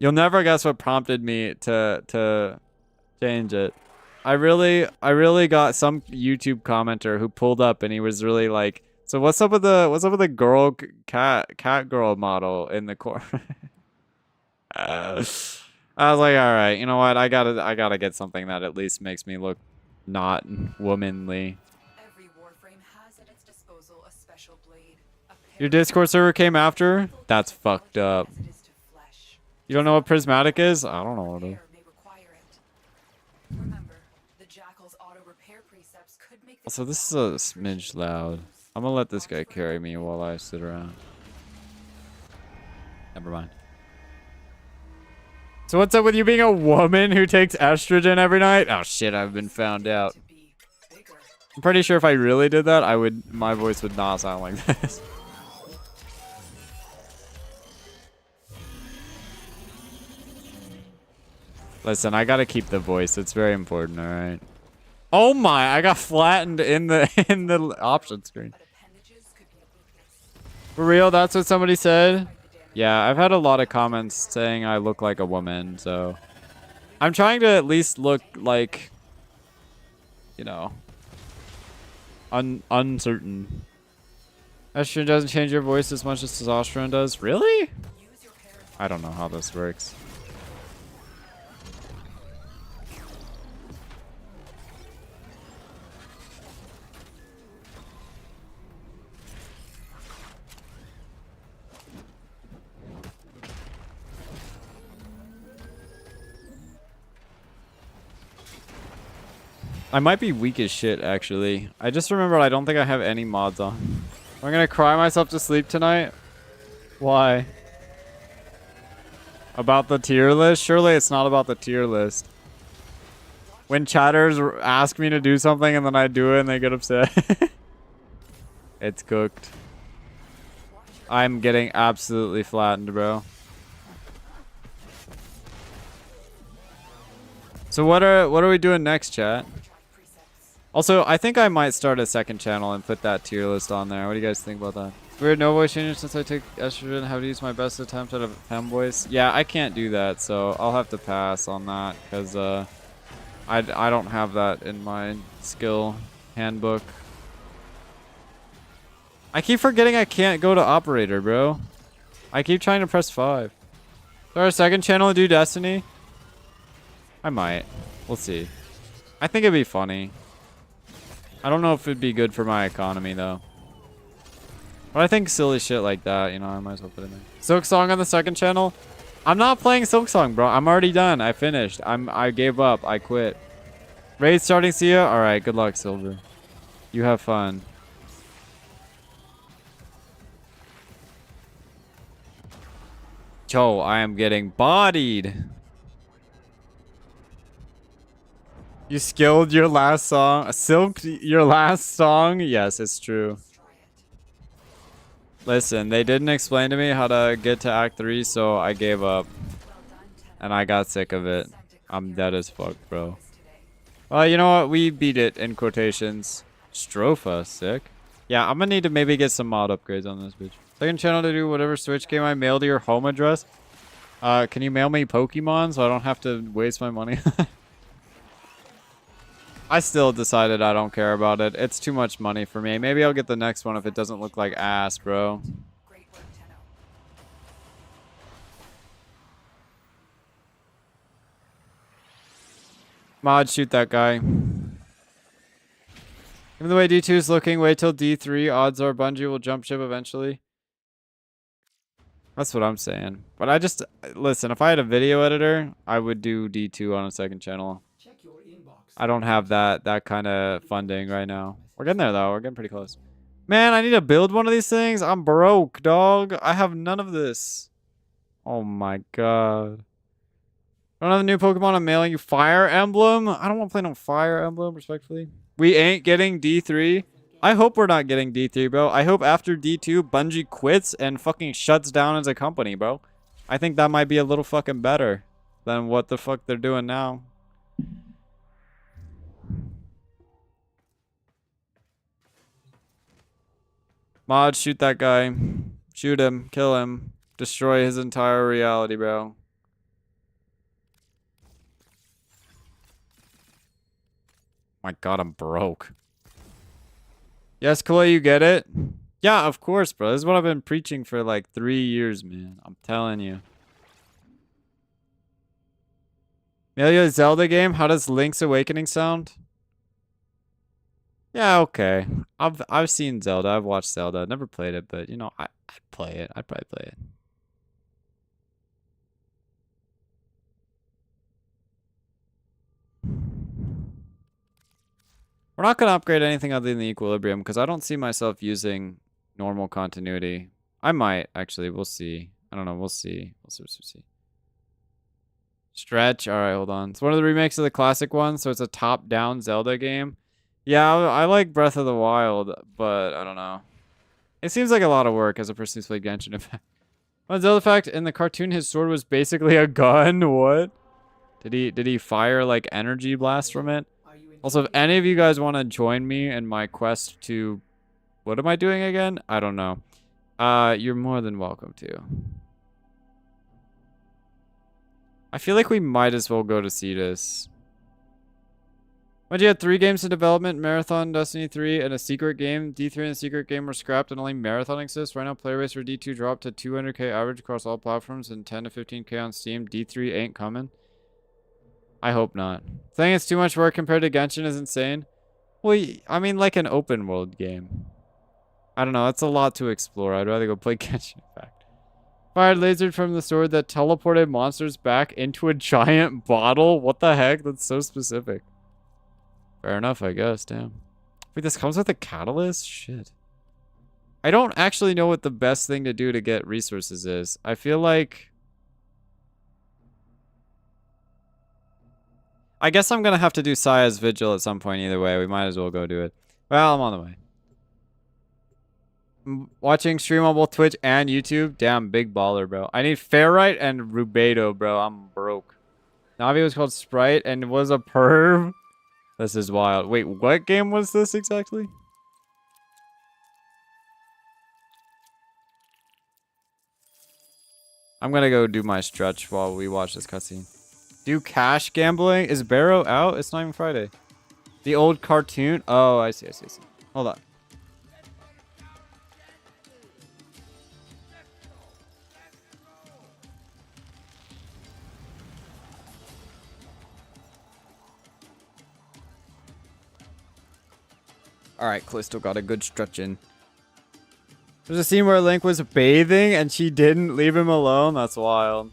A: You'll never guess what prompted me to change it. I really got some YouTube commenter who pulled up and he was really like, so what's up with the girl cat girl model in the core? I was like, all right, you know what? I gotta get something that at least makes me look not womanly.
B: Every Warframe has at its disposal a special blade.
A: Your Discord server came after? That's fucked up. You don't know what prismatic is? I don't know what it is.
B: Remember, the Jackal's auto repair precepts could make
A: Also, this is a smidge loud. I'm gonna let this guy carry me while I sit around. Never mind. So what's up with you being a woman who takes estrogen every night? Oh shit, I've been found out. I'm pretty sure if I really did that, my voice would not sound like this. Listen, I gotta keep the voice. It's very important, alright? Oh my, I got flattened in the option screen. For real, that's what somebody said? Yeah, I've had a lot of comments saying I look like a woman, so I'm trying to at least look like, you know, uncertain. Estrogen doesn't change your voice as much as testosterone does. Really? I don't know how this works. I might be weak as shit, actually. I just remembered I don't think I have any mods on. I'm gonna cry myself to sleep tonight? Why? About the tier list? Surely it's not about the tier list. When chatters ask me to do something and then I do it and they get upset. It's cooked. I'm getting absolutely flattened, bro. So what are we doing next, chat? Also, I think I might start a second channel and put that tier list on there. What do you guys think about that? Weird, no voice changes since I take estrogen. How to use my best attempt at a fem voice? Yeah, I can't do that, so I'll have to pass on that because I don't have that in my skill handbook. I keep forgetting I can't go to operator, bro. I keep trying to press 5. Start a second channel and do Destiny? I might. We'll see. I think it'd be funny. I don't know if it'd be good for my economy, though. But I think silly shit like that, you know, I might as well put it in there. Silksong on the second channel? I'm not playing Silksong, bro. I'm already done. I finished. I gave up. I quit. Raid starting, see ya? Alright, good luck, Silver. You have fun. Yo, I am getting bodied. You skilled your last song? Silked your last song? Yes, it's true. Listen, they didn't explain to me how to get to Act 3, so I gave up. And I got sick of it. I'm dead as fuck, bro. Well, you know what? We beat it, in quotations. Stropha, sick. Yeah, I'm gonna need to maybe get some mod upgrades on this bitch. Second channel to do whatever Switch game I mail to your home address. Can you mail me Pokemon so I don't have to waste my money? I still decided I don't care about it. It's too much money for me. Maybe I'll get the next one if it doesn't look like ass, bro. Mod, shoot that guy. Given the way D2 is looking, wait till D3. Odds are Bungie will jump ship eventually. That's what I'm saying. But I just... Listen, if I had a video editor, I would do D2 on a second channel. I don't have that kind of funding right now. We're getting there, though. We're getting pretty close. Man, I need to build one of these things. I'm broke, dog. I have none of this. Oh, my God. I don't have a new Pokemon. I'm mailing you Fire Emblem. I don't want to play no Fire Emblem, respectfully. We ain't getting D3. I hope we're not getting D3, bro. I hope after D2, Bungie quits and fucking shuts down as a company, bro. I think that might be a little fucking better than what the fuck they're doing now. Mod, shoot that guy. Shoot him. Kill him. Destroy his entire reality, bro. My god, I'm broke. Yes, Chloe, you get it? Yeah, of course, bro. This is what I've been preaching for like 3 years, man. I'm telling you. Amelia, Zelda game? How does Link's Awakening sound? Yeah, okay. I've seen Zelda. I've watched Zelda. I've never played it, but you know, I'd play it. I'd probably play it. We're not gonna upgrade anything other than the equilibrium because I don't see myself using normal continuity. I might actually. We'll see. I don't know. We'll see. We'll see. Stretch. All right, hold on. It's one of the remakes of the classic one, so it's a top-down Zelda game. Yeah, I like Breath of the Wild, but I don't know. It seems like a lot of work as a person who's played Genshin Impact. Well, Zelda fact, in the cartoon, his sword was basically a gun. What? Did he fire like energy blast from it? Also, if any of you guys want to join me in my quest to, what am I doing again? I don't know. You're more than welcome to. I feel like we might as well go to see this. When you had 3 games in development, Marathon, Destiny 3, and a secret game, D3 and the secret game were scrapped and only Marathon exists. Right now, player base for D2 dropped to 200k average across all platforms and 10 to 15k on Steam. D3 ain't coming. I hope not. Saying it's too much work compared to Genshin is insane. Well, I mean, like an open world game. I don't know. That's a lot to explore. I'd rather go play Genshin Impact. Fired laser from the sword that teleported monsters back into a giant bottle? What the heck? That's so specific. Fair enough, I guess. Damn. Wait, this comes with a catalyst? Shit. I don't actually know what the best thing to do to get resources is. I feel like... I guess I'm gonna have to do Saya's Vigil at some point either way. We might as well go do it. Well, I'm on the way. Watching stream on both Twitch and YouTube? Damn, big baller, bro. I need Ferrite and Rubedo, bro. I'm broke. Navi was called Sprite and was a perv? This is wild. Wait, what game was this exactly? I'm gonna go do my stretch while we watch this cutscene. Do cash gambling? Is Barrow out? It's not even Friday. The old cartoon? Oh, I see. Hold on. Alright, Clay still got a good stretch in. There's a scene where Link was bathing and she didn't leave him alone. That's wild.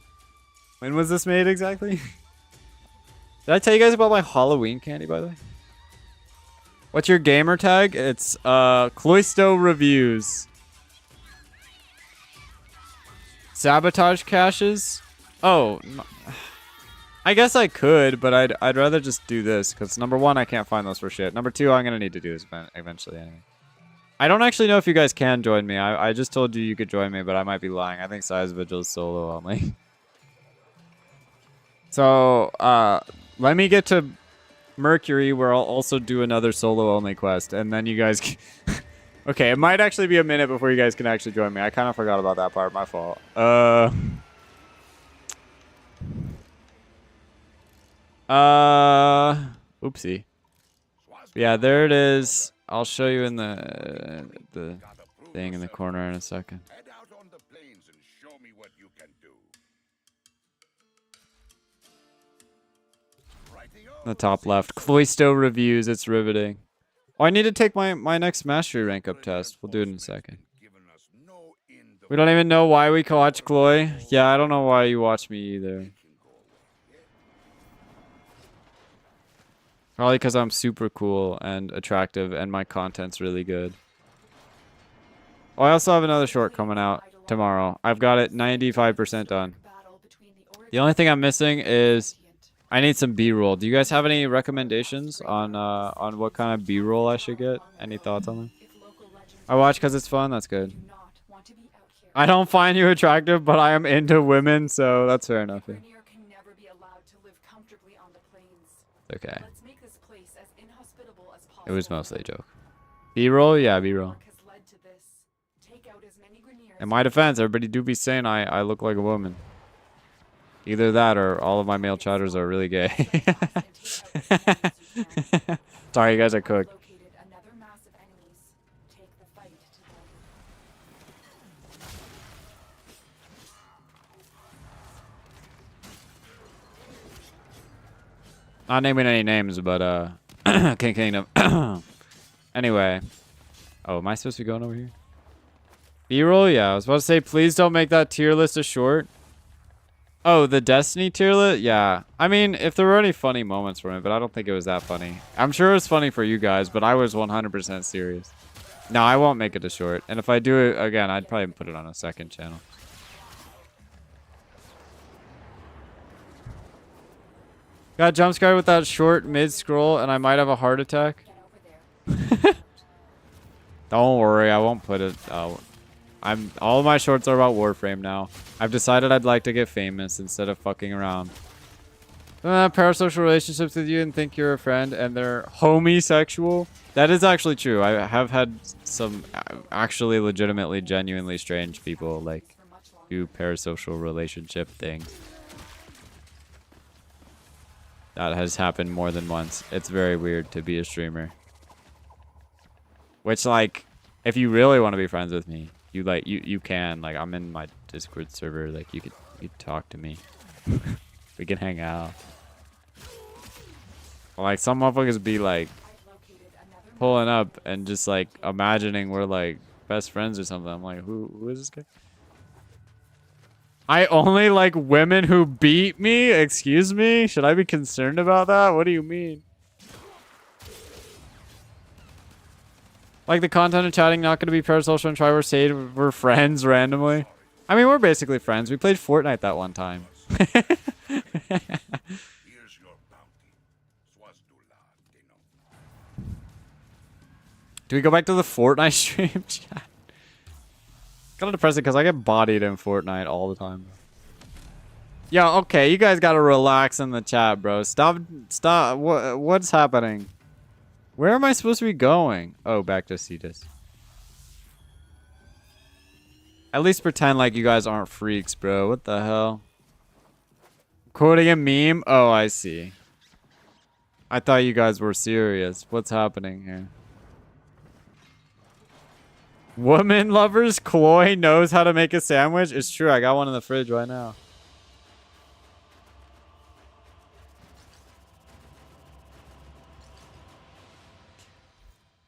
A: When was this made exactly? Did I tell you guys about my Halloween candy, by the way? What's your gamer tag? It's Cloisto Reviews. Sabotage caches? Oh, no. I guess I could, but I'd rather just do this because number 1, I can't find those for shit. Number 2, I'm gonna need to do this eventually anyway. I don't actually know if you guys can join me. I just told you could join me, but I might be lying. I think Size Vigil is solo only. So, let me get to Mercury, where I'll also do another solo only quest, and then you guys can... Okay, it might actually be a minute before you guys can actually join me. I kind of forgot about that part. My fault. Oopsie. Yeah, there it is. I'll show you in the thing in the corner in a second.
C: Head out on the plains and show me what you can do.
A: The top left. Cloisto Reviews. It's riveting. Oh, I need to take my next mastery rank up test. We'll do it in a second. We don't even know why we watch Chloe. Yeah, I don't know why you watch me either. Probably because I'm super cool and attractive and my content's really good. Oh, I also have another short coming out tomorrow. I've got it 95% done. The only thing I'm missing is I need some B-roll. Do you guys have any recommendations on what kind of B-roll I should get? Any thoughts on them? I watch because it's fun. That's good. I don't find you attractive, but I am into women, so that's fair enough. Okay. It was mostly a joke. B-roll? Yeah, B-roll. In my defense, everybody do be saying I look like a woman. Either that or all of my male chatters are really gay. Sorry, you guys are cooked.
B: Located another mass of enemies. Take the fight to them.
A: Not naming any names, but King Kingdom. Anyway. Oh, am I supposed to be going over here? B-roll? Yeah, I was about to say, please don't make that tier list a short. Oh, the Destiny tier list? Yeah. I mean, if there were any funny moments from it, but I don't think it was that funny. I'm sure it was funny for you guys, but I was 100% serious. No, I won't make it a short. And if I do it again, I'd probably put it on a second channel. Got jump scared with that short mid-scroll, and I might have a heart attack.
B: Get over there.
A: Don't worry, I won't put it. All of my shorts are about Warframe now. I've decided I'd like to get famous instead of fucking around. Parasocial relationships with you and think you're a friend, and they're homosexual. That is actually true. I have had some actually legitimately, genuinely strange people like do parasocial relationship things. That has happened more than once. It's very weird to be a streamer. Which, like, if you really want to be friends with me, you can. Like, I'm in my Discord server. Like, you could talk to me. We can hang out. Like, some motherfuckers be like pulling up and just like imagining we're like best friends or something. I'm like, who is this guy? I only like women who beat me? Excuse me? Should I be concerned about that? What do you mean? Like the content of chatting not going to be parasocial and try we're saying we're friends randomly. I mean, we're basically friends. We played Fortnite that one time.
C: Here's your bounty.
A: Do we go back to the Fortnite stream chat? Kind of depressing because I get bodied in Fortnite all the time. Yeah, okay, you guys gotta relax in the chat, bro. Stop. What's happening? Where am I supposed to be going? Oh, back to Cetus. At least pretend like you guys aren't freaks, bro. What the hell? Quoting a meme? Oh, I see. I thought you guys were serious. What's happening here? Woman lovers, Chloe knows how to make a sandwich. It's true. I got one in the fridge right now.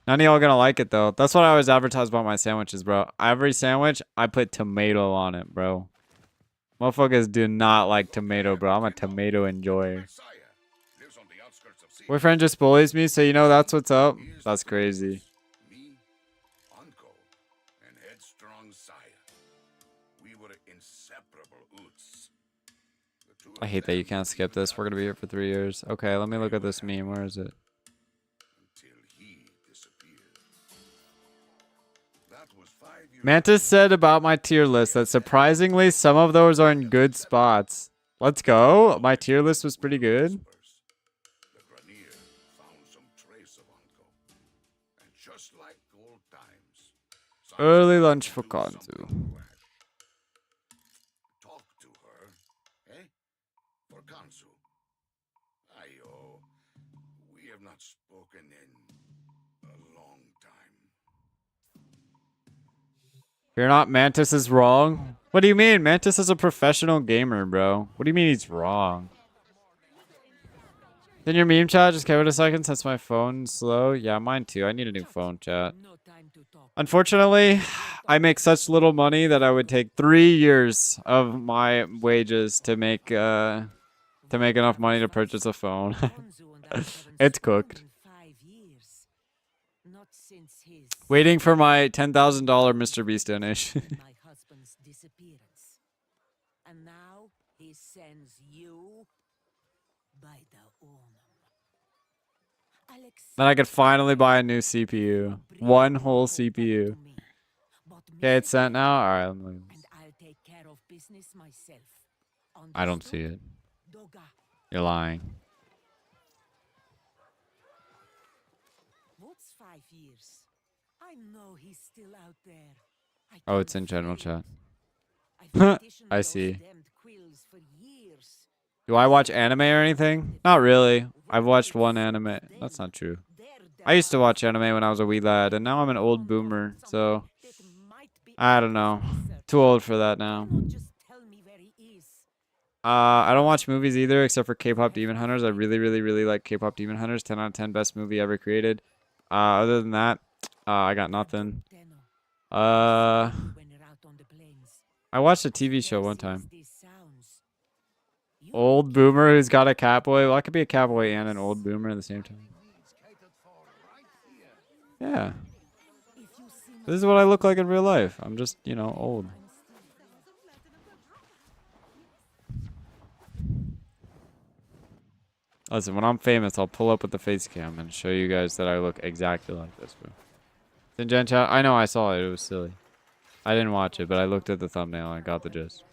A: None of y'all gonna like it though. That's what I always advertise about my sandwiches, bro. Every sandwich, I put tomato on it, bro. Motherfuckers do not like tomato, bro. I'm a tomato enjoyer. Boyfriend just bullies me, so you know that's what's up. That's crazy.
C: Me, uncle, and headstrong sire. We were inseparable oots.
A: I hate that you can't skip this. We're gonna be here for 3 years. Okay, let me look at this meme. Where is it?
C: Until he disappeared. That was 5 years.
A: Mantis said about my tier list that surprisingly some of those are in good spots. Let's go. My tier list was pretty good.
C: The Granier found some trace of uncle. And just like old times.
A: Early lunch for Kanzu.
C: Talk to her, eh? For Kanzu. Ayo, we have not spoken in a long time.
A: You're not Mantis is wrong. What do you mean? Mantis is a professional gamer, bro. What do you mean he's wrong? Then your meme chat, just give it a second since my phone's slow. Yeah, mine too. I need a new phone chat. Unfortunately, I make such little money that I would take 3 years of my wages to make enough money to purchase a phone. It's cooked. Waiting for my $10,000 Mr. Beast donation.
D: My husband's disappearance. And now he sends you by the
A: Then I could finally buy a new CPU. One whole CPU. Okay, it's sent now? Alright, let me... I don't see it. You're lying.
D: What's 5 years? I know he's still out there.
A: Oh, it's in general chat. I see. Do I watch anime or anything? Not really. I've watched one anime. That's not true. I used to watch anime when I was a wee lad, and now I'm an old boomer, so I don't know. Too old for that now. I don't watch movies either, except for K-pop Demon Hunters. I really, really, really like K-pop Demon Hunters. 10 out of 10, best movie ever created. Other than that, I got nothing. I watched a TV show one time. Old boomer who's got a catboy. Well, I could be a cowboy and an old boomer at the same time. Yeah. This is what I look like in real life. I'm just, you know, old. Listen, when I'm famous, I'll pull up with the face cam and show you guys that I look exactly like this, bro. In Gen Chat, I know I saw it. It was silly. I didn't watch it, but I looked at the thumbnail and got the gist.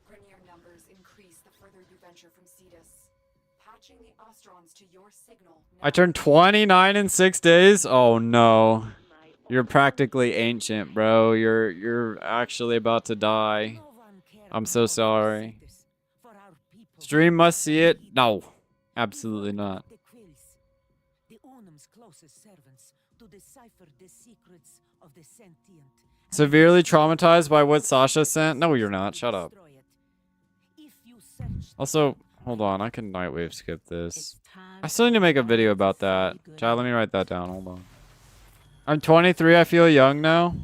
B: Grenier numbers increase the further you venture from Cetus. Patching the Ostrons to your signal.
A: I turned 29 in 6 days? Oh no. You're practically ancient, bro. You're actually about to die. I'm so sorry. Stream must see it? No. Absolutely not. Severely traumatized by what Sasha sent? No, you're not. Shut up. Also, hold on. I can Nightwave skip this. I still need to make a video about that. Chat, let me write that down. Hold on. I'm 23. I feel young now.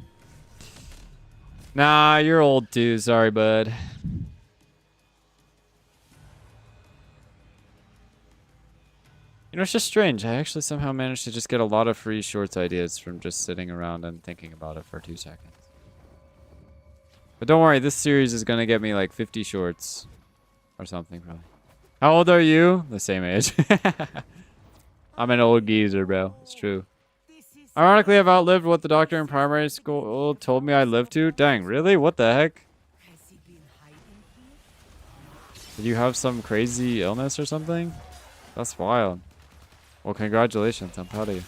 A: Nah, you're old too. Sorry, bud. You know, it's just strange. I actually somehow managed to just get a lot of free shorts ideas from just sitting around and thinking about it for 2 seconds. But don't worry, this series is going to get me like 50 shorts or something, probably. How old are you? The same age. I'm an old geezer, bro. It's true. Ironically, I've outlived what the doctor in primary school told me I lived to. Dang, really? What the heck? Did you have some crazy illness or something? That's wild. Well, congratulations. I'm proud of you.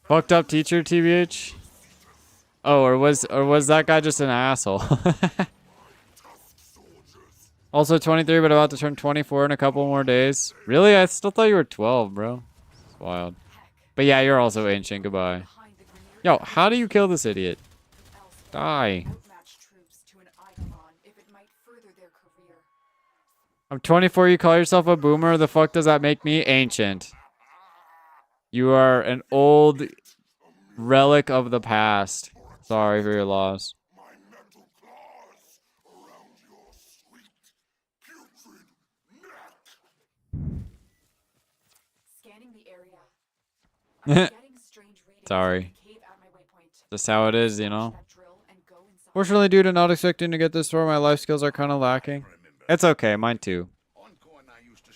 A: Fucked up teacher, TBH? Oh, or was that guy just an asshole? Also 23, but about to turn 24 in a couple more days. Really? I still thought you were 12, bro. It's wild. But yeah, you're also ancient. Goodbye. Yo, how do you kill this idiot? Die. I'm 24, you call yourself a boomer? The fuck does that make me? Ancient. You are an old relic of the past. Sorry for your loss.
B: Scanning the area.
A: Sorry. Just how it is, you know? Fortunately, due to not expecting to get this far, my life skills are kind of lacking. It's okay, mine too.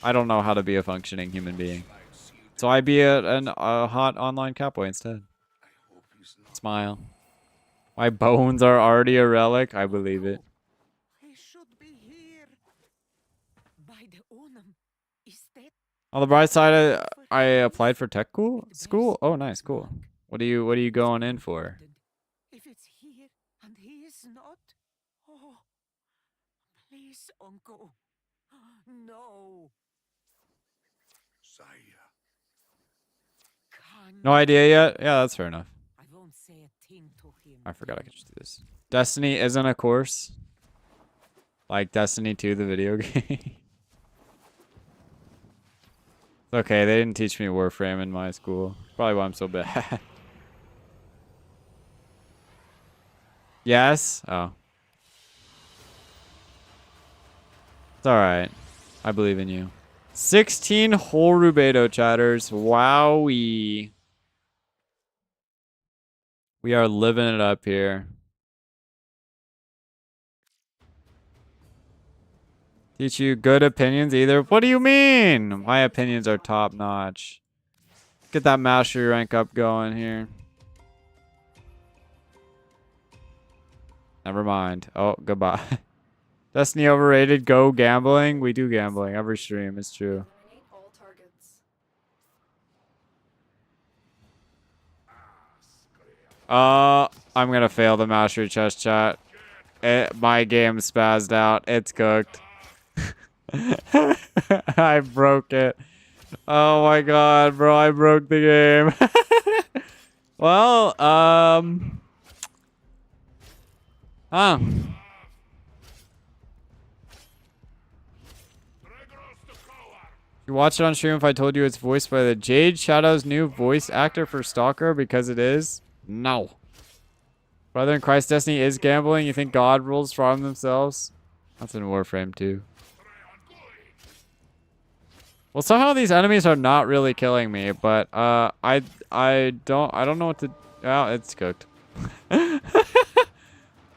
A: I don't know how to be a functioning human being. So I be a hot online cowboy instead. Smile. My bones are already a relic. I believe it. On the bright side, I applied for tech school. Oh, nice, cool. What are you going in for?
D: If it's here and he is not, oh, please, Uncle, no.
A: No idea yet? Yeah, that's fair enough.
D: I won't say a thing to him.
A: I forgot I could just do this. Destiny isn't a course. Like Destiny 2, the video game. Okay, they didn't teach me Warframe in my school. Probably why I'm so bad. Yes? Oh. It's alright. I believe in you. 16 whole Rubedo chatters. Wowee. We are living it up here. Teach you good opinions either? What do you mean? My opinions are top notch. Get that mastery rank up going here. Never mind. Oh, goodbye. Destiny overrated. Go gambling. We do gambling every stream. It's true. I'm gonna fail the mastery chest chat. My game spazzed out. It's cooked. I broke it. Oh my god, bro, I broke the game. Well, huh. You watch it on stream if I told you it's voiced by the Jade Shadow's new voice actor for Stalker because it is? No. Brother in Christ Destiny is gambling. You think God rules from themselves? That's in Warframe too. Well, somehow these enemies are not really killing me, but I don't know what to. Oh, it's cooked.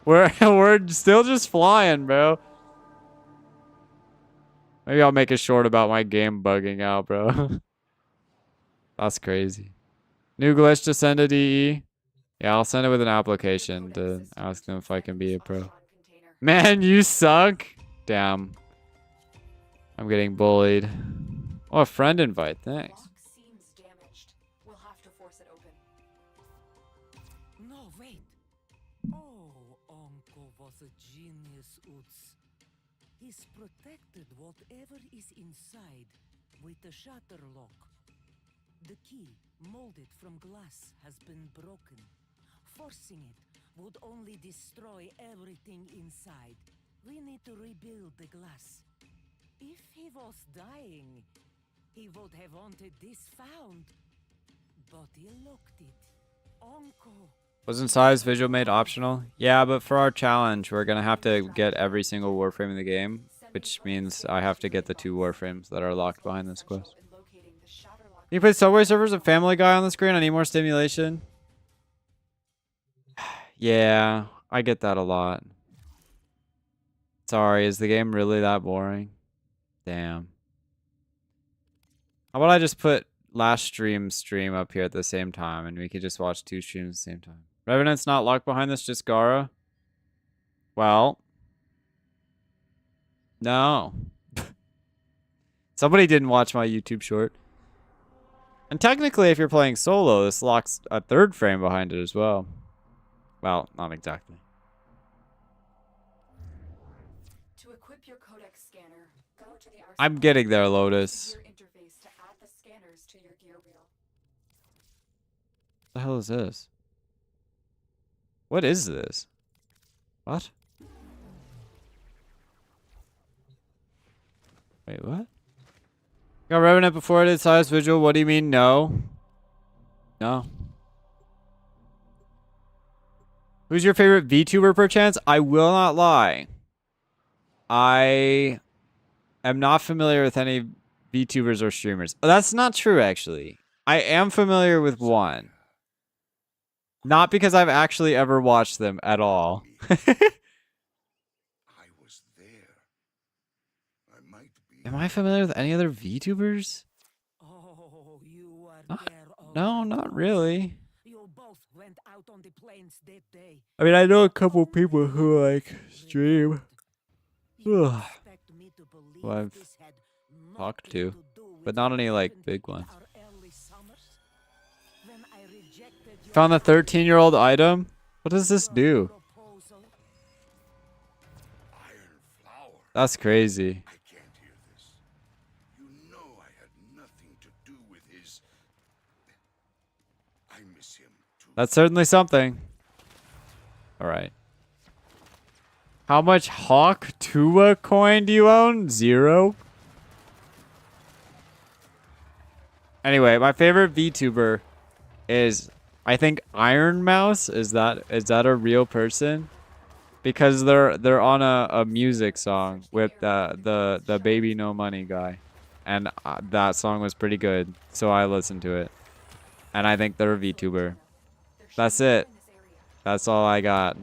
A: we're still just flying, bro. Maybe I'll make a short about my game bugging out, bro. That's crazy. New glitch to send a DE. Yeah, I'll send it with an application to ask them if I can be a pro. Man, you suck. Damn. I'm getting bullied. Oh, a friend invite. Thanks.
B: Lock seems damaged. We'll have to force it open.
D: No, wait. Oh, Uncle was a genius, Utz. He's protected whatever is inside with the shutter lock. The key, molded from glass, has been broken. Forcing it would only destroy everything inside. We need to rebuild the glass. If he was dying, he would have wanted this found. But he looked it. Uncle.
A: Wasn't size visual made optional? Yeah, but for our challenge, we're gonna have to get every single Warframe in the game, which means I have to get the 2 Warframes that are locked behind this quest. You put Subway Surfers and Family Guy on the screen? I need more stimulation. Yeah, I get that a lot. Sorry, is the game really that boring? Damn. How about I just put last stream up here at the same time and we could just watch 2 streams at the same time. Revenant's not locked behind this, just Gara? Well. No. Somebody didn't watch my YouTube short. And technically, if you're playing solo, this locks a 3rd frame behind it as well. Well, not exactly.
B: To equip your codex scanner, go to the
A: I'm getting there, Lotus.
B: interface to add the scanners to your gear wheel.
A: What the hell is this? What is this? What? Wait, what? Got Revenant before I did size visual. What do you mean, no? No. Who's your favorite VTuber, perchance? I will not lie. I am not familiar with any VTubers or streamers. Oh, that's not true, actually. I am familiar with one. Not because I've actually ever watched them at all.
C: I was there. I might be.
A: Am I familiar with any other VTubers?
D: Oh, you are
A: Not,
D: there, oh
A: no,
D: my
A: not
D: God.
A: really.
D: You both went out on the plains that day.
A: I mean, I know a couple people who, like, stream.
D: You
A: Ugh.
D: expect me to believe
A: Who I've
D: this had
A: talked
D: nothing
A: to,
D: do with
A: but not any,
D: what
A: like,
D: happened
A: big
D: in
A: ones.
D: our early summers? When I rejected your
A: Found the 13-year-old item? What does this do?
D: proposal,
C: Iron flower.
A: That's crazy.
C: I can't hear this. You know I had nothing to do with his. I miss him too.
A: That's certainly something. Alright. How much Hawk Tua coin do you own? 0? Anyway, my favorite VTuber is, I think, Iron Mouse. Is that a real person? Because they're on a music song with the Baby No Money guy, and that song was pretty good, so I listened to it, and I think they're a VTuber. That's it. That's all I got.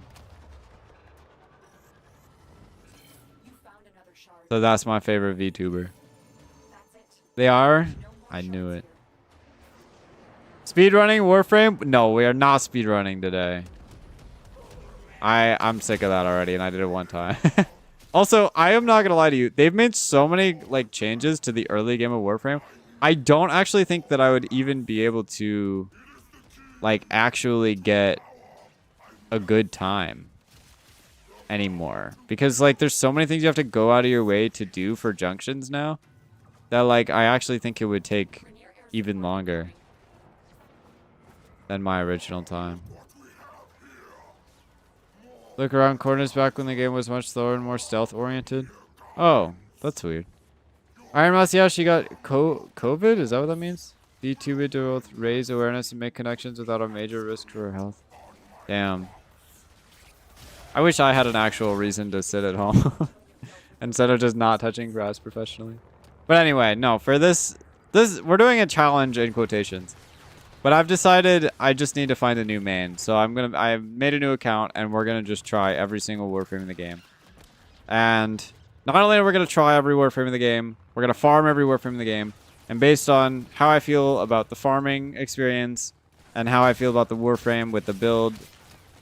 B: You found another shard.
A: So that's my favorite VTuber.
B: That's it.
A: They are?
B: No more
A: I
B: shards
A: knew it.
B: here.
A: Speedrunning Warframe? No, we are not speedrunning today. I'm sick of that already, and I did it one time. Also, I am not gonna lie to you. They've made so many like changes to the early game of Warframe. I don't actually think that I would even be able to like actually get a good time anymore. Because, like, there's so many things you have to go out of your way to do for junctions now that, like, I actually think it would take even longer than my original time. Look around corners back when the game was much slower and more stealth-oriented. Oh, that's weird. Iron Mouse, yeah, she got COVID? Is that what that means? B2 to both raise awareness and make connections without a major risk to her health. Damn. I wish I had an actual reason to sit at home instead of just not touching grass professionally. But anyway, no, for this we're doing a challenge in quotations. But I've decided I just need to find a new main. So I've made a new account and we're gonna just try every single Warframe in the game. And not only are we gonna try every Warframe in the game, we're gonna farm every Warframe in the game. And based on how I feel about the farming experience and how I feel about the Warframe with the build,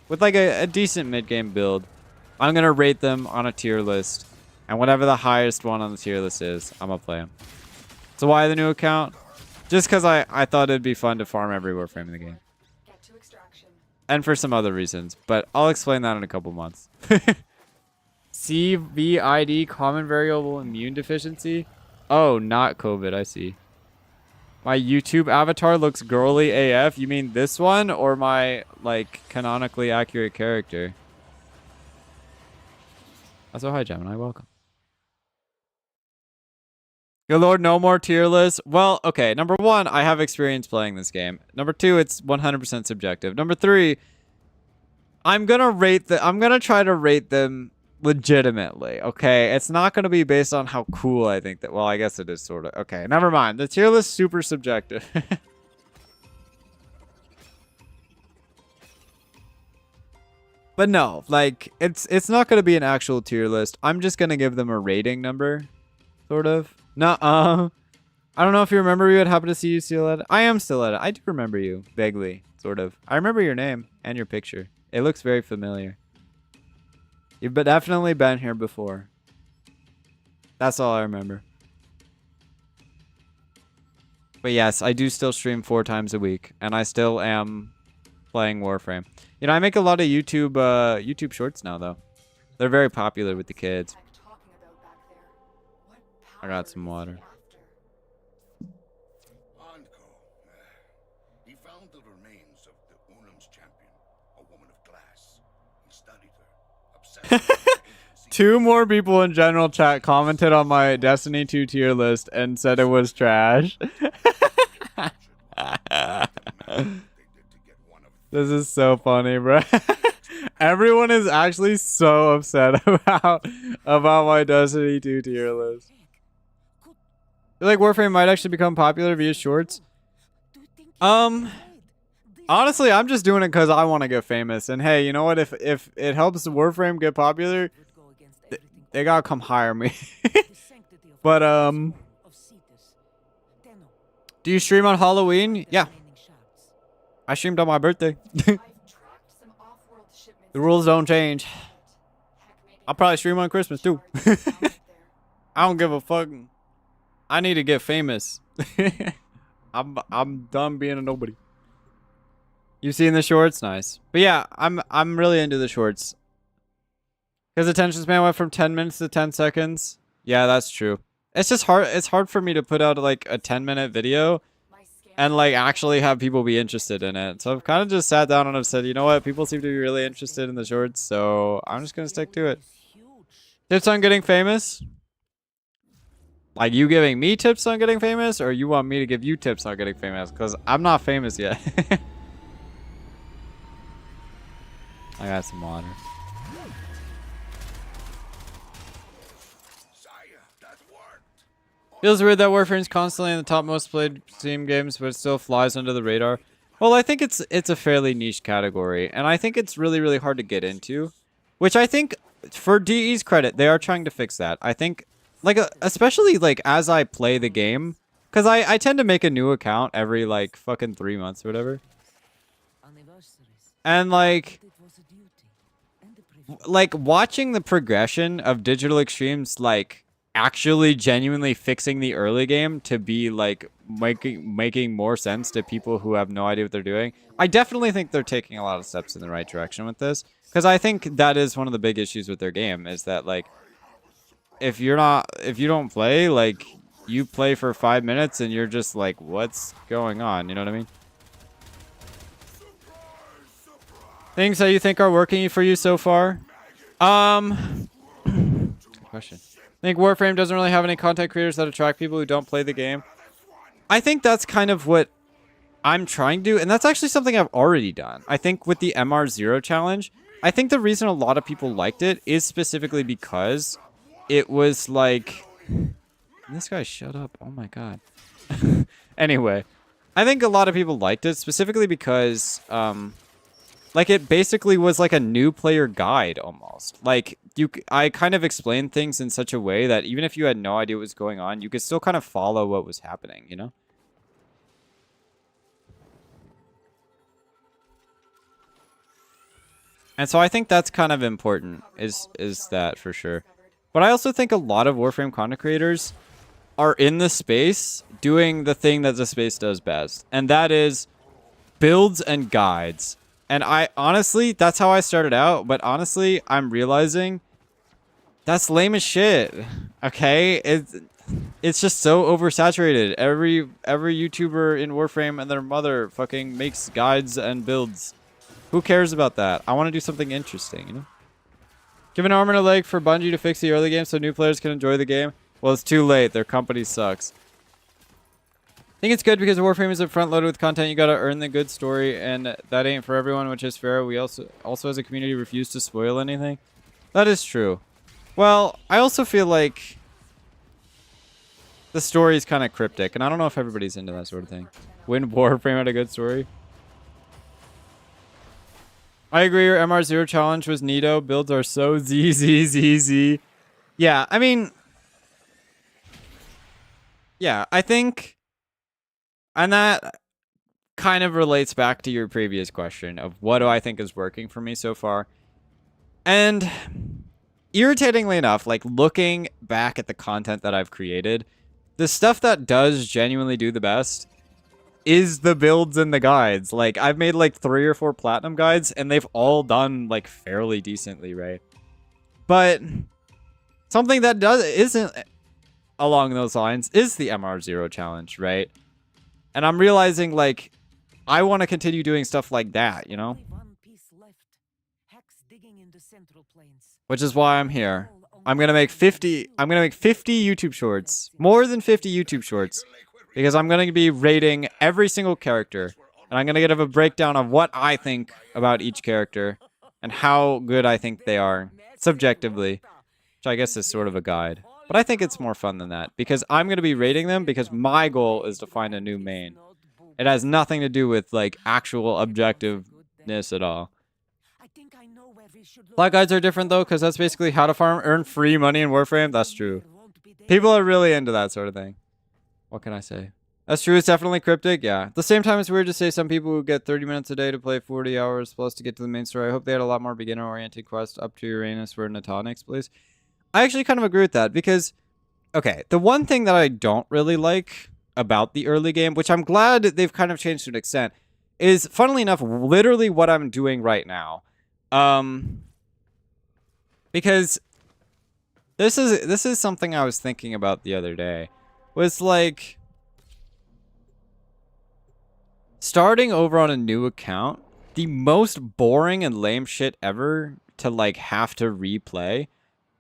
A: with like a decent mid-game build, I'm gonna rate them on a tier list. And whatever the highest one on the tier list is, I'm gonna play them. So why the new account? Just because I thought it'd be fun to farm every Warframe in the game.
B: Get to extraction.
A: And for some other reasons. But I'll explain that in a couple months. CVID, common variable immune deficiency. Oh, not COVID, I see. My YouTube avatar looks girly AF. You mean this one or my, like, canonically accurate character? Also, hi, Gemini. Welcome. Good lord, no more tier lists. Well, okay. Number one, I have experience playing this game. Number two, it's 100% subjective. Number three, I'm gonna try to rate them legitimately, okay? It's not gonna be based on how cool I think that. Well, I guess it is sort of. Okay, never mind. The tier list is super subjective. But no, like it's not gonna be an actual tier list. I'm just gonna give them a rating number, sort of. Nuh-uh. I don't know if you remember me. What happened to see you still at it? I am still at it. I do remember you, vaguely, sort of. I remember your name and your picture. It looks very familiar. You've definitely been here before. That's all I remember. But yes, I do still stream 4 times a week, and I still am playing Warframe. You know, I make a lot of YouTube shorts now, though. They're very popular with the kids. I got some water.
C: Anko. He found the remains of the Unum's champion, a woman of glass. He studied her, obsessed with her agency.
A: 2 more people in general chat commented on my Destiny 2 tier list and said it was trash. This is so funny, bro. Everyone is actually so upset about my Destiny 2 tier list. I feel like Warframe might actually become popular via shorts. Honestly, I'm just doing it because I want to get famous. And hey, you know what? If it helps Warframe get popular, they gotta come hire me. But do you stream on Halloween? Yeah, I streamed on my birthday. The rules don't change. I'll probably stream on Christmas too. I don't give a fuck. I need to get famous. I'm done being a nobody. You seen the shorts? Nice. But yeah, I'm really into the shorts. His attention span went from 10 minutes to 10 seconds. Yeah, that's true. It's just hard. It's hard for me to put out like a 10-minute video and like actually have people be interested in it. So I've kind of just sat down and I've said, you know what? People seem to be really interested in the shorts, so I'm just gonna stick to it. Tips on getting famous? Like you giving me tips on getting famous, or you want me to give you tips on getting famous? Because I'm not famous yet. I got some water. Feels weird that Warframe's constantly in the top most played Steam games, but it still flies under the radar. Well, I think it's a fairly niche category, and I think it's really, really hard to get into. Which I think, for DE's credit, they are trying to fix that. I think, like, especially, like, as I play the game, because I tend to make a new account every, like, fucking 3 months or whatever. And, like, watching the progression of Digital Extremes, like, actually genuinely fixing the early game to be, like, making more sense to people who have no idea what they're doing. I definitely think they're taking a lot of steps in the right direction with this, because I think that is one of the big issues with their game, is that like if you don't play, like you play for 5 minutes and you're just like, what's going on? You know what I mean? Things that you think are working for you so far? Good question. I think Warframe doesn't really have any content creators that attract people who don't play the game. I think that's kind of what I'm trying to do, and that's actually something I've already done. I think with the MR0 challenge, I think the reason a lot of people liked it is specifically because it was like... This guy, shut up. Oh my god. Anyway, I think a lot of people liked it specifically because... like, it basically was like a new player guide, almost. Like, I kind of explained things in such a way that even if you had no idea what was going on, you could still kind of follow what was happening, you know? And so I think that's kind of important, is that for sure. But I also think a lot of Warframe content creators are in the space doing the thing that the space does best. And that is builds and guides. And I honestly, that's how I started out. But honestly, I'm realizing that's lame as shit. Okay? It's just so oversaturated. Every YouTuber in Warframe and their mother fucking makes guides and builds. Who cares about that? I want to do something interesting, you know? Give an arm and a leg for Bungie to fix the early game so new players can enjoy the game. Well, it's too late. Their company sucks. I think it's good because Warframe is front loaded with content. You gotta earn the good story, and that ain't for everyone, which is fair. We also as a community refuse to spoil anything. That is true. Well, I also feel like the story is kind of cryptic, and I don't know if everybody's into that sort of thing. When Warframe had a good story. I agree, your MR0 challenge was neato. Builds are so ZZZZ. Yeah, I mean... Yeah, I think... And that kind of relates back to your previous question of what do I think is working for me so far. And irritatingly enough, like looking back at the content that I've created, the stuff that does genuinely do the best is the builds and the guides. Like, I've made like 3 or 4 platinum guides, and they've all done like fairly decently, right? But something that isn't along those lines is the MR0 challenge, right? And I'm realizing, like, I want to continue doing stuff like that, you know? Which is why I'm here. I'm gonna make 50 YouTube shorts. More than 50 YouTube shorts. Because I'm going to be rating every single character. And I'm going to give a breakdown of what I think about each character. And how good I think they are. Subjectively. Which I guess is sort of a guide. But I think it's more fun than that. Because I'm going to be rating them because my goal is to find a new main. It has nothing to do with, like, actual objectiveness at all. Plot guides are different, though, because that's basically how to farm, earn free money in Warframe. That's true. People are really into that sort of thing. What can I say? That's true. It's definitely cryptic. Yeah. At the same time, it's weird to say some people who get 30 minutes a day to play 40 hours plus to get to the main story. I hope they had a lot more beginner-oriented quests up to Uranus where Natonix plays. I actually kind of agree with that because, okay, the one thing that I don't really like about the early game, which I'm glad they've kind of changed to an extent, is, funnily enough, literally what I'm doing right now. Because this is something I was thinking about the other day. Was like starting over on a new account, the most boring and lame shit ever to like have to replay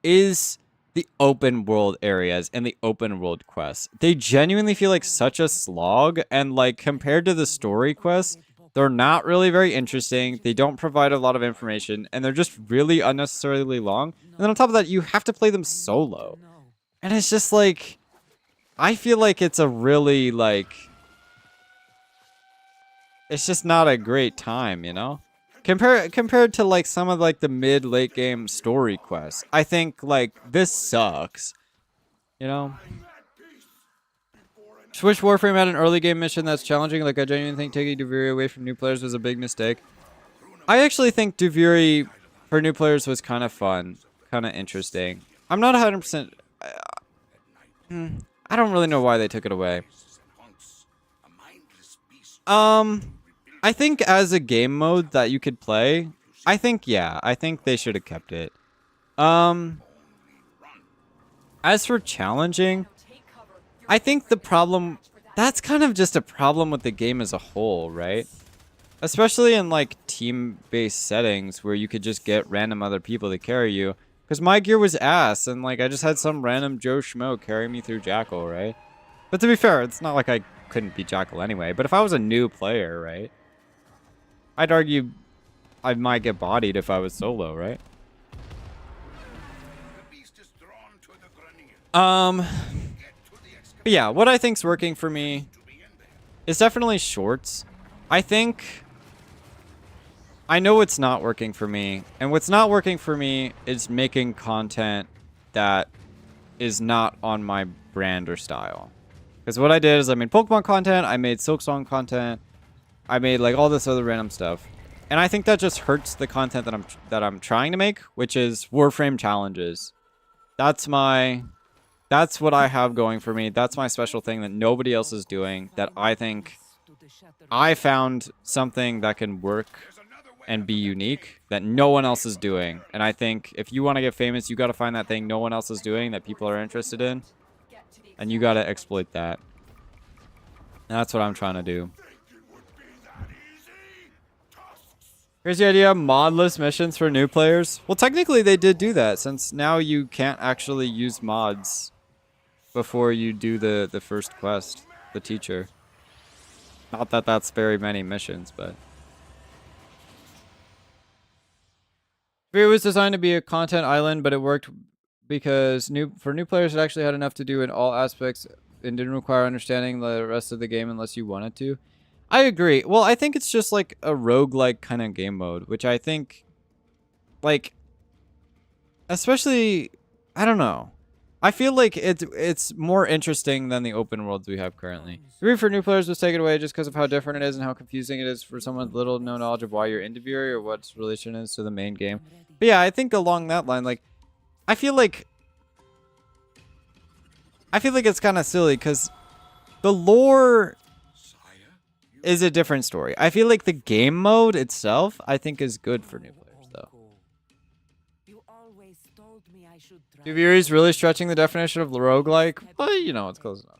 A: is the open world areas and the open world quests. They genuinely feel like such a slog, and like compared to the story quests, they're not really very interesting. They don't provide a lot of information, and they're just really unnecessarily long. And then on top of that, you have to play them solo. And it's just like, I feel like it's a really, like, it's just not a great time, you know? Compared to, like, some of, like, the mid-late game story quests. I think, like, this sucks. You know? Switch Warframe had an early game mission that's challenging. Like, I genuinely think taking Duviri away from new players was a big mistake. I actually think Duviri for new players was kind of fun. Kind of interesting. I'm not 100%... I don't really know why they took it away. I think as a game mode that you could play, I think they should have kept it. As for challenging, I think the problem, that's kind of just a problem with the game as a whole, right? Especially in like team-based settings where you could just get random other people to carry you. Because my gear was ass, and like I just had some random Joe Schmo carry me through Jackal, right? But to be fair, it's not like I couldn't beat Jackal anyway. But if I was a new player, right? I'd argue I might get bodied if I was solo, right? But yeah, what I think's working for me is definitely shorts. I know what's not working for me, and what's not working for me is making content that is not on my brand or style. Because what I did is I made Pokemon content, I made Silksong content, I made like all this other random stuff, and I think that just hurts the content that I'm trying to make, which is Warframe challenges. That's what I have going for me. That's my special thing that nobody else is doing. That I think I found something that can work and be unique that no one else is doing. And I think if you want to get famous, you got to find that thing no one else is doing that people are interested in, and you got to exploit that. And that's what I'm trying to do. Here's the idea: modless missions for new players. Well, technically they did do that, since now you can't actually use mods before you do the first quest, the teacher. Not that that's very many missions, but it was designed to be a content island, but it worked because for new players it actually had enough to do in all aspects and didn't require understanding the rest of the game unless you wanted to. I agree. Well, I think it's just like a roguelike kind of game mode, which I think, like, especially, I don't know. I feel like it's more interesting than the open worlds we have currently. Three for new players was taken away just because of how different it is and how confusing it is for someone with little to no knowledge of why you're into Fury or what its relation is to the main game. But yeah, I think along that line, like, I feel like it's kind of silly because the lore is a different story. I feel like the game mode itself, I think, is good for new players, though. Fury's really stretching the definition of roguelike. Well, you know, it's close enough.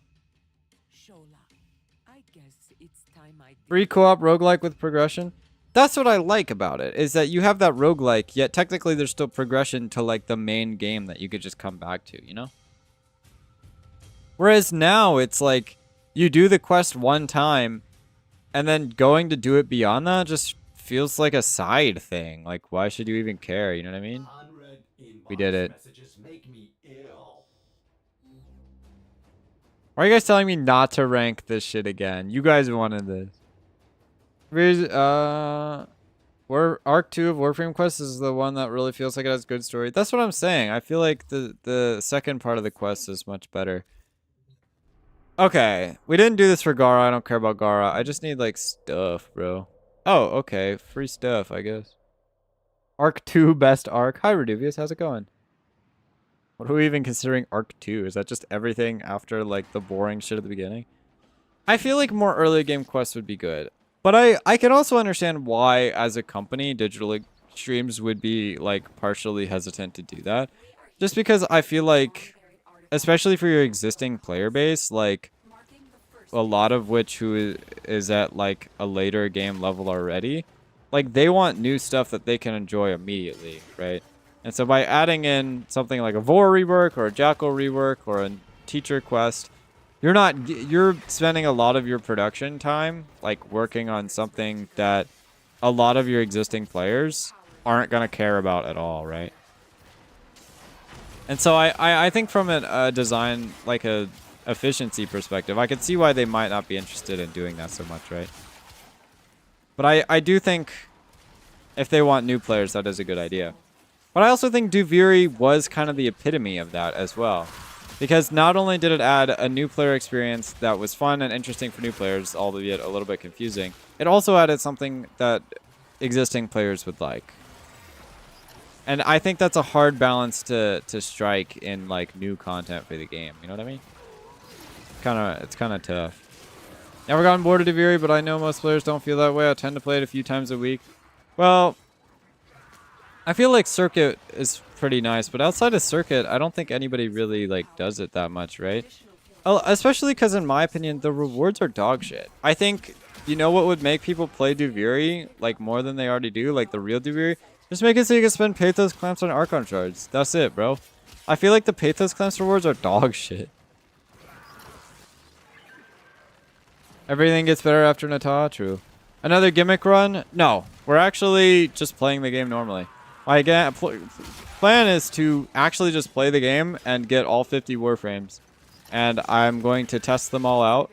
A: Free co-op roguelike with progression. That's what I like about it, is that you have that roguelike, yet technically there's still progression to like the main game that you could just come back to, you know? Whereas now it's like you do the quest one time and then going to do it beyond that just feels like a side thing. Like, why should you even care? You know what I mean? We did it. Why are you guys telling me not to rank this shit again? You guys wanted this. Arc 2 of Warframe Quest is the one that really feels like it has good story. That's what I'm saying. I feel like the second part of the quest is much better. Okay, we didn't do this for Gara. I don't care about Gara. I just need, like, stuff, bro. Oh, okay. Free stuff, I guess. Arc 2, best arc. Hi, Reduvius. How's it going? What are we even considering Arc 2? Is that just everything after, like, the boring shit at the beginning? I feel like more early game quests would be good. But I can also understand why, as a company, Digital Extremes would be, like, partially hesitant to do that. Just because I feel like, especially for your existing player base, like, a lot of which who is at, like, a later game level already, like, they want new stuff that they can enjoy immediately, right? And so by adding in something like a Vor rework or a Jackal rework or a teacher quest, you're spending a lot of your production time, like, working on something that a lot of your existing players aren't going to care about at all, right? And so I think from a design, like a efficiency perspective, I could see why they might not be interested in doing that so much, right? But I do think if they want new players, that is a good idea. But I also think Duviri was kind of the epitome of that as well. Because not only did it add a new player experience that was fun and interesting for new players, albeit a little bit confusing, it also added something that existing players would like. And I think that's a hard balance to strike in, like, new content for the game. You know what I mean? It's kind of tough. Never gotten bored of Deviri, but I know most players don't feel that way. I tend to play it a few times a week. Well, I feel like Circuit is pretty nice, but outside of Circuit, I don't think anybody really like does it that much, right? Especially because, in my opinion, the rewards are dog shit. I think, you know what would make people play Duviri, like, more than they already do, like the real Duviri? Just make it so you can spend Pathos Clamps on Archon Shards. That's it, bro. I feel like the Pathos Clamps rewards are dog shit. Everything gets better after Nata? True. Another gimmick run? No. We're actually just playing the game normally. My plan is to actually just play the game and get all 50 Warframes. And I'm going to test them all out,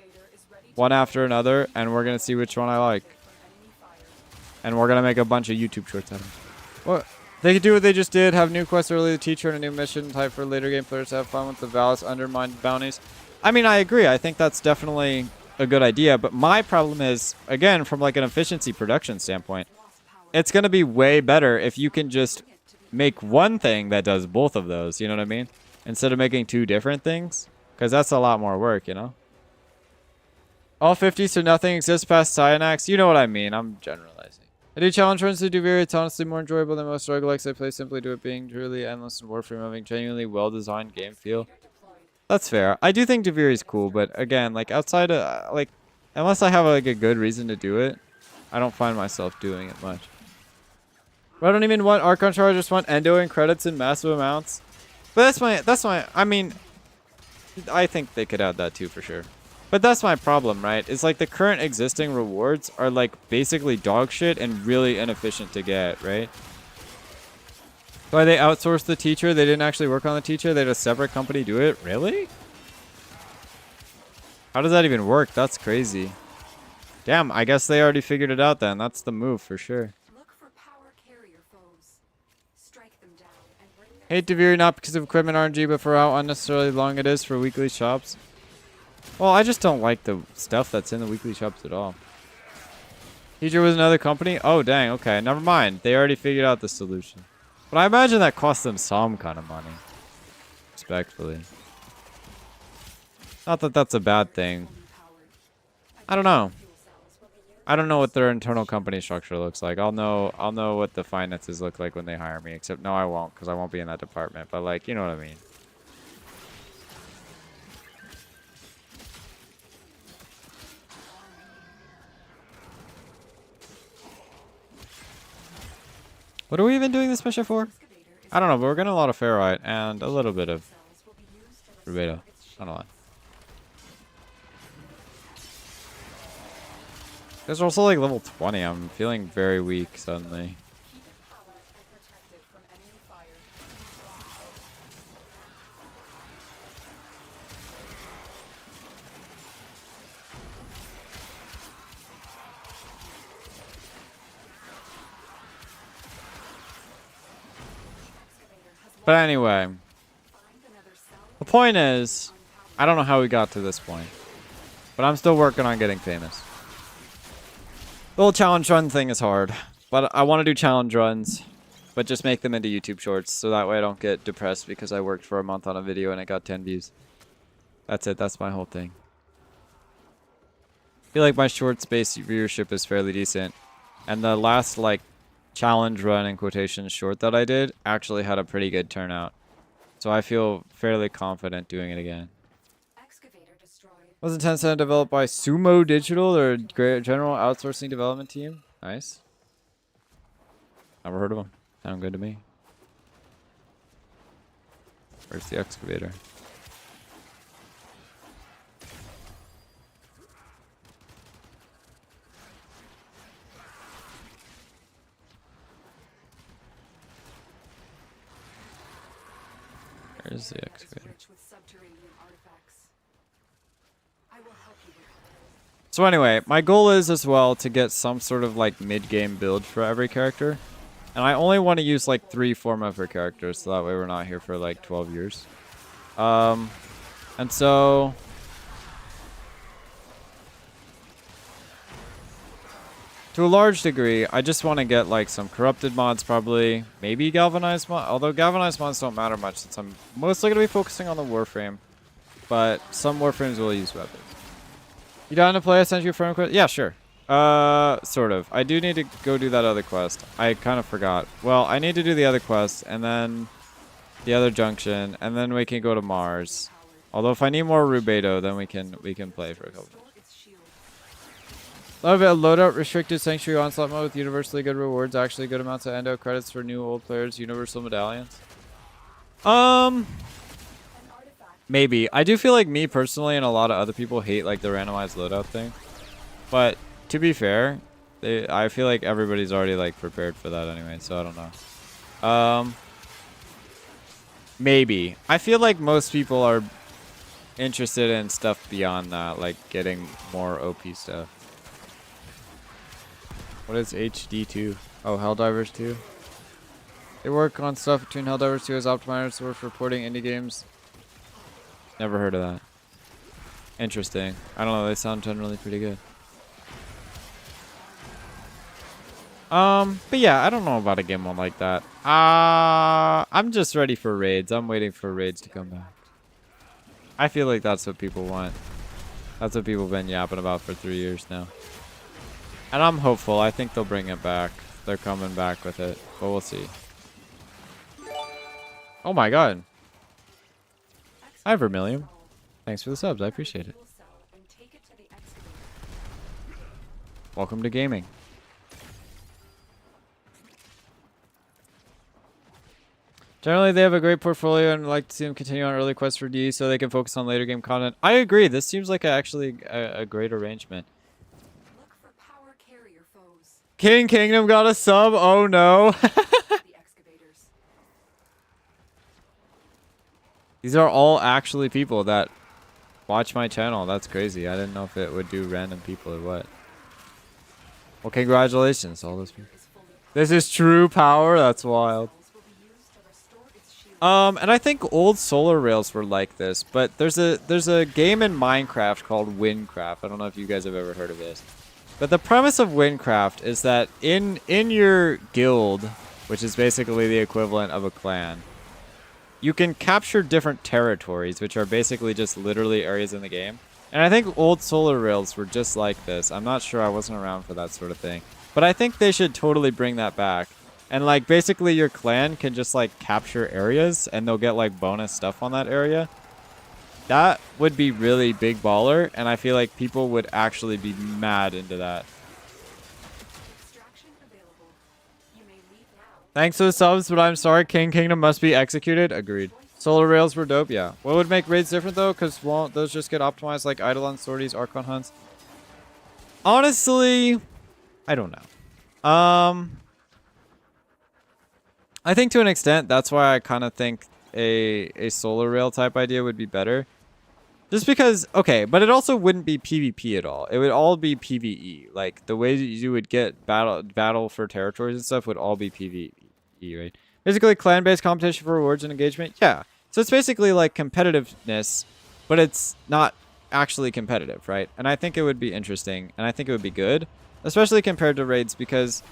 A: one after another, and we're going to see which one I like. And we're going to make a bunch of YouTube shorts out of it. What? They could do what they just did, have new quests early, the teacher, and a new mission type for later game players to have fun with the Valis undermined bounties. I mean, I agree. I think that's definitely a good idea, but my problem is, again, from like an efficiency production standpoint, it's going to be way better if you can just make one thing that does both of those, you know what I mean? Instead of making two different things, because that's a lot more work, you know? All 50, so nothing exists past Cyanax. You know what I mean. I'm generalizing. I do challenge runs to Duviri. It's honestly more enjoyable than most roguelikes I play, simply due to it being truly endless and Warframe having genuinely well-designed game feel. That's fair. I do think Duviri is cool, but again, like outside of, like, unless I have like a good reason to do it, I don't find myself doing it much. But I don't even want Archon Shard, I just want Endo and credits in massive amounts. But that's my, I mean, I think they could add that too for sure. But that's my problem, right? It's like the current existing rewards are like basically dog shit and really inefficient to get, right? Why they outsourced the teacher? They didn't actually work on the teacher. They had a separate company do it. Really? How does that even work? That's crazy. Damn, I guess they already figured it out then. That's the move for sure.
B: Look for power carrier foes. Strike them down and bring them.
A: Hate Deviri not because of equipment RNG, but for how unnecessarily long it is for weekly shops. Well, I just don't like the stuff that's in the weekly shops at all. Teacher was another company? Oh, dang. Okay, never mind. They already figured out the solution. But I imagine that cost them some kind of money. Respectfully. Not that that's a bad thing. I don't know. I don't know what their internal company structure looks like. I'll know what the finances look like when they hire me. Except no, I won't, because I won't be in that department. But like, you know what I mean. What are we even doing this mission for? I don't know, but we're getting a lot of ferrite and a little bit of rubedo. Not a lot. There's also like level 20. I'm feeling very weak suddenly. But anyway, the point is, I don't know how we got to this point, but I'm still working on getting famous. The whole challenge run thing is hard, but I want to do challenge runs, but just make them into YouTube shorts, so that way I don't get depressed because I worked for a month on a video and it got 10 views. That's it, that's my whole thing. I feel like my short space viewership is fairly decent, and the last, like, challenge run in quotations short that I did actually had a pretty good turnout. So I feel fairly confident doing it again. Wasn't Tencent developed by Sumo Digital or general outsourcing development team? Nice. Never heard of them. Sound good to me. Where's the excavator? Where's the excavator? So anyway, my goal is as well to get some sort of like mid-game build for every character. And I only want to use like 3 forma per character, so that way we're not here for like 12 years. And so to a large degree, I just want to get like some corrupted mods probably, maybe galvanized mods, although galvanized mods don't matter much since I'm mostly going to be focusing on the Warframe, but some Warframes will use weapons. You down to play? I sent you a friend request. Yeah, sure. Sort of. I do need to go do that other quest. I kind of forgot. Well, I need to do the other quest and then the other junction, and then we can go to Mars. Although if I need more Rubedo, then we can play for a couple. Love it. Loadout restricted sanctuary onslaught mode with universally good rewards. Actually, good amounts of endo credits for new old players. Universal medallions. Maybe. I do feel like me personally and a lot of other people hate like the randomized loadout thing. But to be fair, I feel like everybody's already like prepared for that anyway, so I don't know. Maybe. I feel like most people are interested in stuff beyond that, like getting more OP stuff. What is HD2? Oh, Helldivers 2. They work on stuff between Helldivers 2 as optimizers for reporting indie games. Never heard of that. Interesting. I don't know, they sound generally pretty good. But yeah, I don't know about a game mode like that. I'm just ready for raids. I'm waiting for raids to come back. I feel like that's what people want. That's what people have been yapping about for 3 years now. And I'm hopeful. I think they'll bring it back. They're coming back with it. But we'll see. Oh my god. Hi, Vermilion. Thanks for the subs. I appreciate it. Welcome to gaming. Generally, they have a great portfolio and like to see them continue on early quests for D so they can focus on later game content. I agree. This seems like actually a great arrangement.
B: Look for power carrier foes.
A: King Kingdom got a sub. Oh no.
B: The excavators.
A: These are all actually people that watch my channel. That's crazy. I didn't know if it would do random people or what. Well, congratulations to all those people. This is true power. That's wild. And I think old solar rails were like this, but there's a game in Minecraft called Windcraft. I don't know if you guys have ever heard of this. But the premise of Windcraft is that in your guild, which is basically the equivalent of a clan, you can capture different territories, which are basically just literally areas in the game. And I think old solar rails were just like this. I'm not sure, I wasn't around for that sort of thing. But I think they should totally bring that back. And like basically your clan can just like capture areas and they'll get like bonus stuff on that area. That would be really big baller, and I feel like people would actually be mad into that.
B: Extraction available. You may leave now.
A: Thanks for the subs, but I'm sorry, King Kingdom must be executed. Agreed. Solar rails were dope, yeah. What would make raids different though? Because won't those just get optimized like Eidolon sorties, Archon hunts? Honestly, I don't know. I think to an extent, that's why I kind of think a solar rail type idea would be better. Just because, okay, but it also wouldn't be PvP at all. It would all be PvE. Like, the way that you would get battle for territories and stuff would all be PvE, right? Basically, clan-based competition for rewards and engagement, yeah. So it's basically like competitiveness, but it's not actually competitive, right? And I think it would be interesting, and I think it would be good, especially compared to raids, because...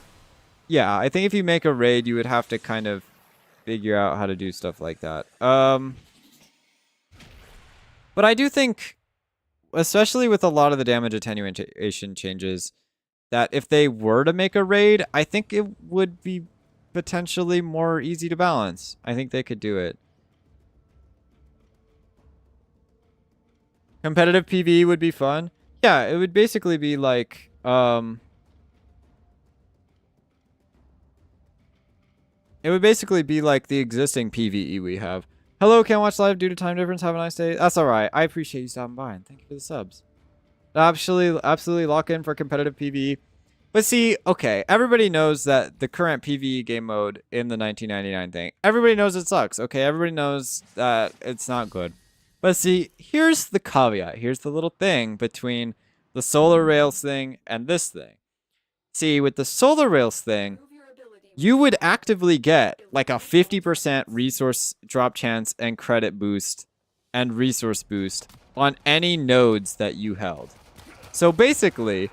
A: yeah, I think if you make a raid, you would have to kind of figure out how to do stuff like that. But I do think, especially with a lot of the damage attenuation changes, that if they were to make a raid, I think it would be potentially more easy to balance. I think they could do it. Competitive PvE would be fun. Yeah, it would basically be like... it would basically be like the existing PvE we have. Hello, can't watch live due to time difference. Have a nice day. That's alright. I appreciate you stopping by, and thank you for the subs. Absolutely lock in for competitive PvE. But see, okay, everybody knows that the current PvE game mode in the 1999 thing, everybody knows it sucks, okay? Everybody knows that it's not good. But see, here's the caveat. Here's the little thing between the solar rails thing and this thing. See, with the solar rails thing, you would actively get like a 50% resource drop chance and credit boost and resource boost on any nodes that you held. So basically,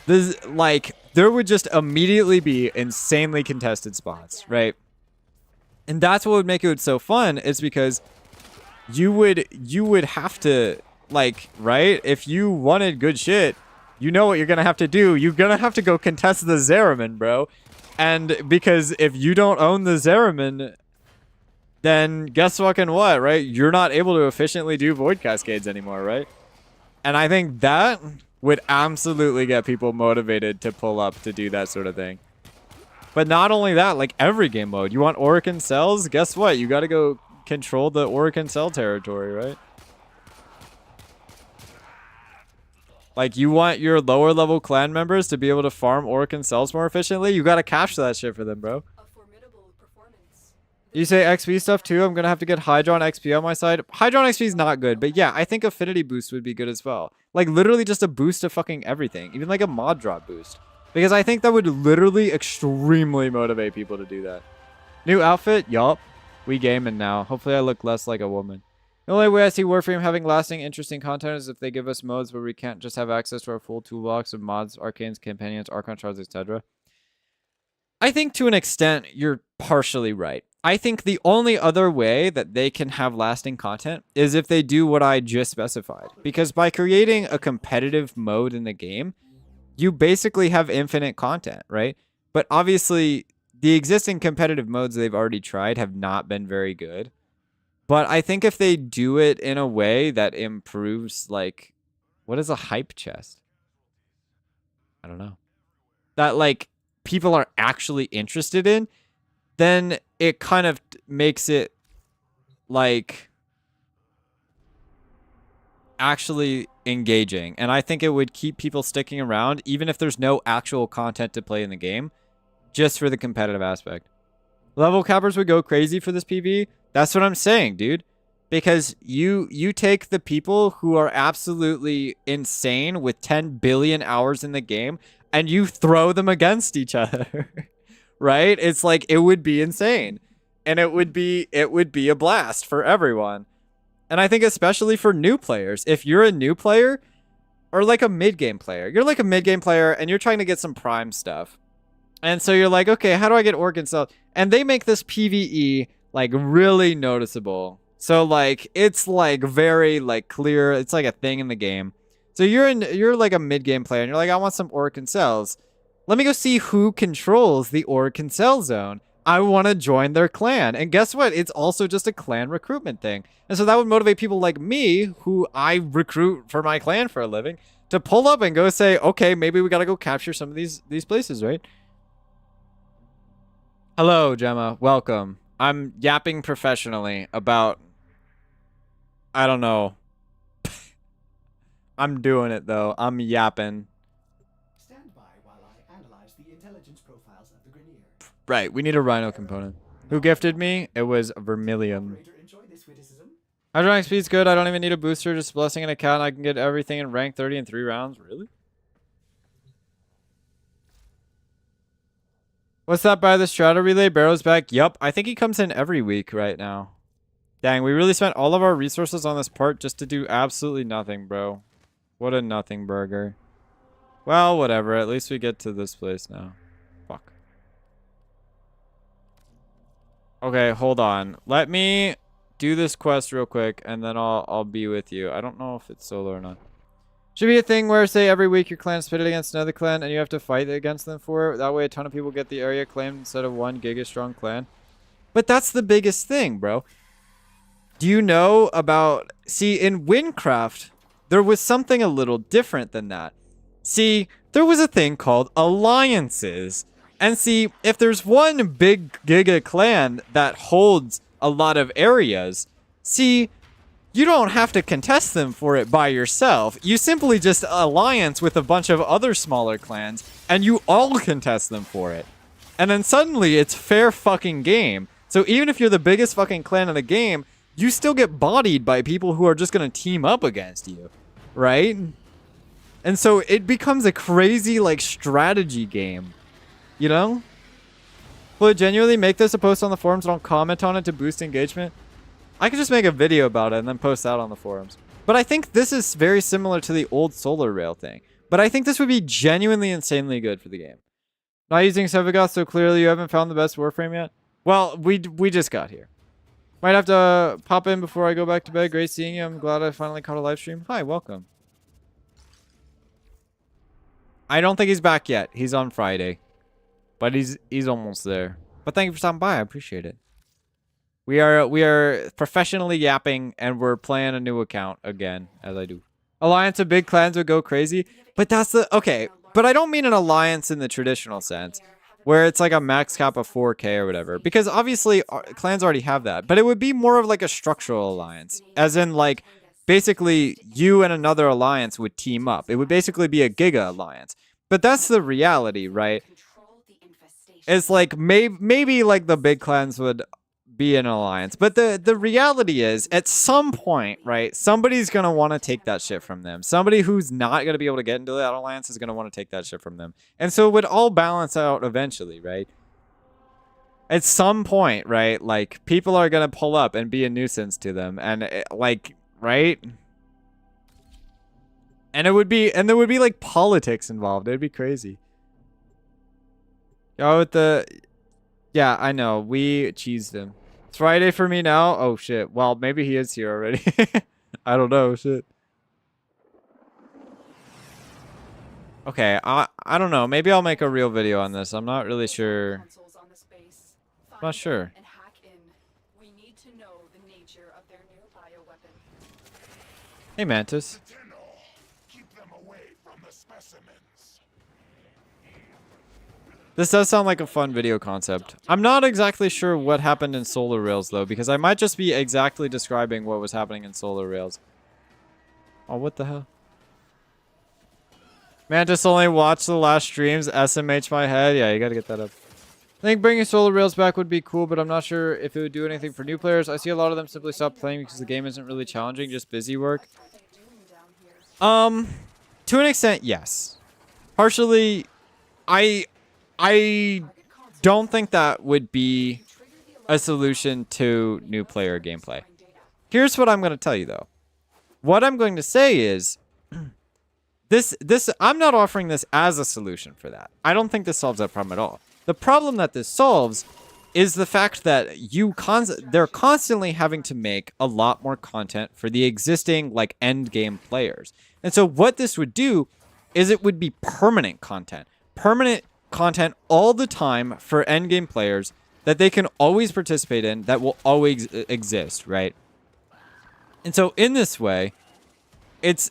A: this, like, there would just immediately be insanely contested spots, right? And that's what would make it so fun, is because you would have to like, right? If you wanted good shit, you know what you're gonna have to do. You're gonna have to go contest the Zeraman, bro. And because if you don't own the Zeraman, then guess fucking what, right? You're not able to efficiently do Void Cascades anymore, right? And I think that would absolutely get people motivated to pull up to do that sort of thing. But not only that, like every game mode, you want Orokin cells? Guess what? You gotta go control the Orokin cell territory, right? Like, you want your lower level clan members to be able to farm Orokin cells more efficiently? You gotta capture that shit for them, bro.
B: A formidable performance.
A: You say XP stuff too? I'm gonna have to get Hydron XP on my side. Hydron XP is not good, but yeah, I think Affinity Boost would be good as well. Like, literally just a boost to fucking everything. Even like a mod drop boost. Because I think that would literally extremely motivate people to do that. New outfit? Yup. We gaming now. Hopefully I look less like a woman. The only way I see Warframe having lasting, interesting content is if they give us modes where we can't just have access to our full toolbox of mods, arcanes, companions, archon shards, etc. I think to an extent, you're partially right. I think the only other way that they can have lasting content is if they do what I just specified. Because by creating a competitive mode in the game, you basically have infinite content, right? But obviously, the existing competitive modes they've already tried have not been very good. But I think if they do it in a way that improves, like, what is a hype chest? I don't know. That, like, people are actually interested in, then it kind of makes it, like, actually engaging. And I think it would keep people sticking around, even if there's no actual content to play in the game, just for the competitive aspect. Level cappers would go crazy for this PvE. That's what I'm saying, dude. Because you take the people who are absolutely insane with 10 billion hours in the game and you throw them against each other. Right? It's like, it would be insane. And it would be a blast for everyone. And I think especially for new players, if you're a new player or like a mid-game player, you're like a mid-game player and you're trying to get some prime stuff. And so you're like, okay, how do I get Orokin cells? And they make this PvE like really noticeable. So like, it's like very like clear. It's like a thing in the game. So you're like a mid-game player and you're like, I want some Orokin cells. Let me go see who controls the Orokin cell zone. I want to join their clan. And guess what? It's also just a clan recruitment thing. And so that would motivate people like me, who I recruit for my clan for a living, to pull up and go say, okay, maybe we got to go capture some of these places, right? Hello, Gemma. Welcome. I'm yapping professionally about, I don't know. I'm doing it, though. I'm yapping.
E: Stand by while I analyze the intelligence profiles of the Grenier.
A: Right, we need a rhino component. Who gifted me? It was Vermilion.
E: Operator, enjoy this witticism.
A: Hydronic speed's good. I don't even need a booster. Just blessing an account. I can get everything in rank 30 in 3 rounds. Really? What's that by the Strata Relay? Barrow's back. Yup. I think he comes in every week right now. Dang, we really spent all of our resources on this part just to do absolutely nothing, bro. What a nothing burger. Well, whatever. At least we get to this place now. Fuck. Okay, hold on. Let me do this quest real quick, and then I'll be with you. I don't know if it's solo or not. Should be a thing where, say, every week your clan's pitted against another clan, and you have to fight against them for it. That way a ton of people get the area claimed instead of one giga-strong clan. But that's the biggest thing, bro. Do you know about... See, in Windcraft, there was something a little different than that. See, there was a thing called alliances. And see, if there's one big giga clan that holds a lot of areas, see, you don't have to contest them for it by yourself. You simply just alliance with a bunch of other smaller clans, and you all contest them for it. And then suddenly, it's fair fucking game. So even if you're the biggest fucking clan in the game, you still get bodied by people who are just gonna team up against you. Right? And so it becomes a crazy, like, strategy game. You know? Will it genuinely make this a post on the forums and I'll comment on it to boost engagement? I could just make a video about it and then post that on the forums. But I think this is very similar to the old solar rail thing. But I think this would be genuinely insanely good for the game. Not using Sevagoth, so clearly you haven't found the best Warframe yet? Well, we just got here. Might have to pop in before I go back to bed. Great seeing you. I'm glad I finally caught a live stream. Hi, welcome. I don't think he's back yet. He's on Friday. But he's almost there. But thank you for stopping by. I appreciate it. We are professionally yapping, and we're playing a new account again, as I do. Alliance of big clans would go crazy, but that's the okay. But I don't mean an alliance in the traditional sense, where it's like a max cap of 4K or whatever. Because obviously clans already have that, but it would be more of like a structural alliance, as in like basically you and another alliance would team up. It would basically be a Giga alliance. But that's the reality, right? It's like maybe like the big clans would be an alliance, but the reality is at some point, right, somebody's gonna want to take that shit from them. Somebody who's not gonna be able to get into that alliance is gonna want to take that shit from them, and so it would all balance out eventually, right? At some point, right, like people are gonna pull up and be a nuisance to them, and like, right, and there would be like politics involved. It'd be crazy. Yo, with the yeah, I know we cheesed him. It's Friday for me now. Oh shit. Well, maybe he is here already. I don't know. Shit. Okay, I don't know. Maybe I'll make a real video on this. I'm not really sure. I'm not sure. Hey, Mantis. This does sound like a fun video concept. I'm not exactly sure what happened in Solar Rails, though, because I might just be exactly describing what was happening in Solar Rails. Oh, what the hell? Mantis only watched the last streams. SMH my head. Yeah, you gotta get that up. I think bringing Solar Rails back would be cool, but I'm not sure if it would do anything for new players. I see a lot of them simply stop playing because the game isn't really challenging, just busy work. To an extent, yes. Partially, I don't think that would be a solution to new player gameplay. Here's what I'm going to tell you, though. What I'm going to say is, I'm not offering this as a solution for that. I don't think this solves that problem at all. The problem that this solves is the fact that they're constantly having to make a lot more content for the existing like end game players. And so what this would do is it would be permanent content. Permanent content all the time for endgame players that they can always participate in, that will always exist, right? And so in this way, it's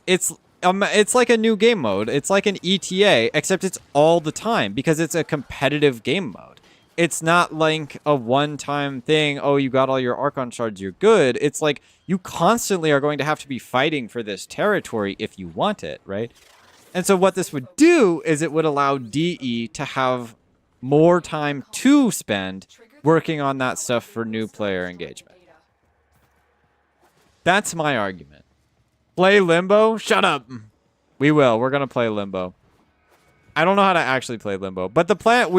A: like a new game mode. It's like an ETA, except it's all the time because it's a competitive game mode. It's not like a one-time thing. Oh, you got all your Archon shards, you're good. It's like you constantly are going to have to be fighting for this territory if you want it, right? And so what this would do is it would allow DE to have more time to spend working on that stuff for new player engagement. That's my argument. Play Limbo? Shut up. We will. We're going to play Limbo. I don't know how to actually play Limbo, but the plan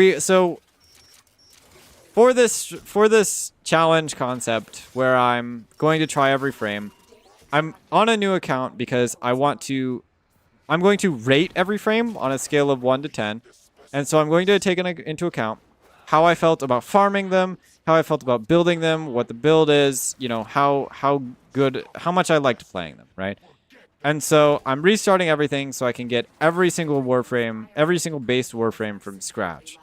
A: for this challenge concept where I'm going to try every frame, I'm on a new account because I'm going to rate every frame on a scale of 1 to 10. And so I'm going to take into account how I felt about farming them, how I felt about building them, what the build is, you know, how much I liked playing them, right? And so I'm restarting everything so I can get every single Warframe, every single base Warframe from scratch.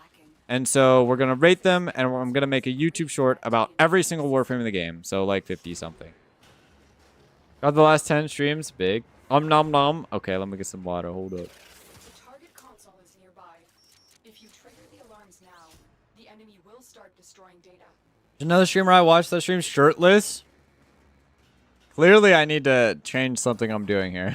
A: And so we're going to rate them, and I'm going to make a YouTube short about every single Warframe in the game. So like 50 something. Got the last 10 streams, big. Nom nom. Okay, let me get some water. Hold up.
B: The target console is nearby. If you trigger the alarms now, the enemy will start destroying data.
A: Another streamer I watched that stream shirtless. Clearly, I need to change something I'm doing here.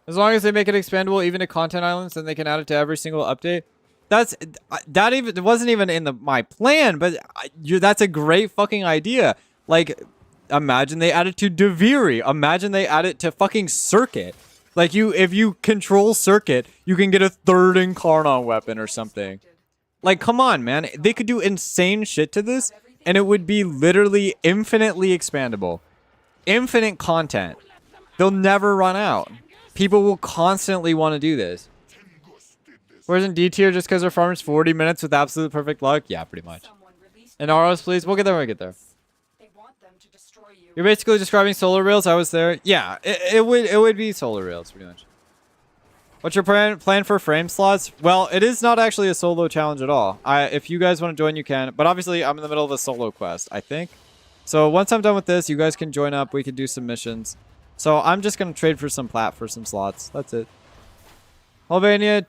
A: As long as they make it expandable even to content islands, then they can add it to every single update. It wasn't even in my plan, but that's a great fucking idea. Like, imagine they add it to Deviri. Imagine they add it to fucking Circuit. Like, if you control Circuit, you can get a third Incarnon weapon or something. Like, come on, man. They could do insane shit to this, and it would be literally infinitely expandable. Infinite content. They'll never run out. People will constantly want to do this. Whereas in D tier, just because their farm is 40 minutes with absolute perfect luck? Yeah, pretty much. And Aros, please. We'll get there when we get there. You're basically describing solar rails. I was there. Yeah, it would be solar rails pretty much. What's your plan for frame slots? Well, it is not actually a solo challenge at all. If you guys want to join, you can. But obviously, I'm in the middle of a solo quest, I think. So once I'm done with this, you guys can join up. We can do some missions. So I'm just going to trade for some plat for some slots. That's it. Albania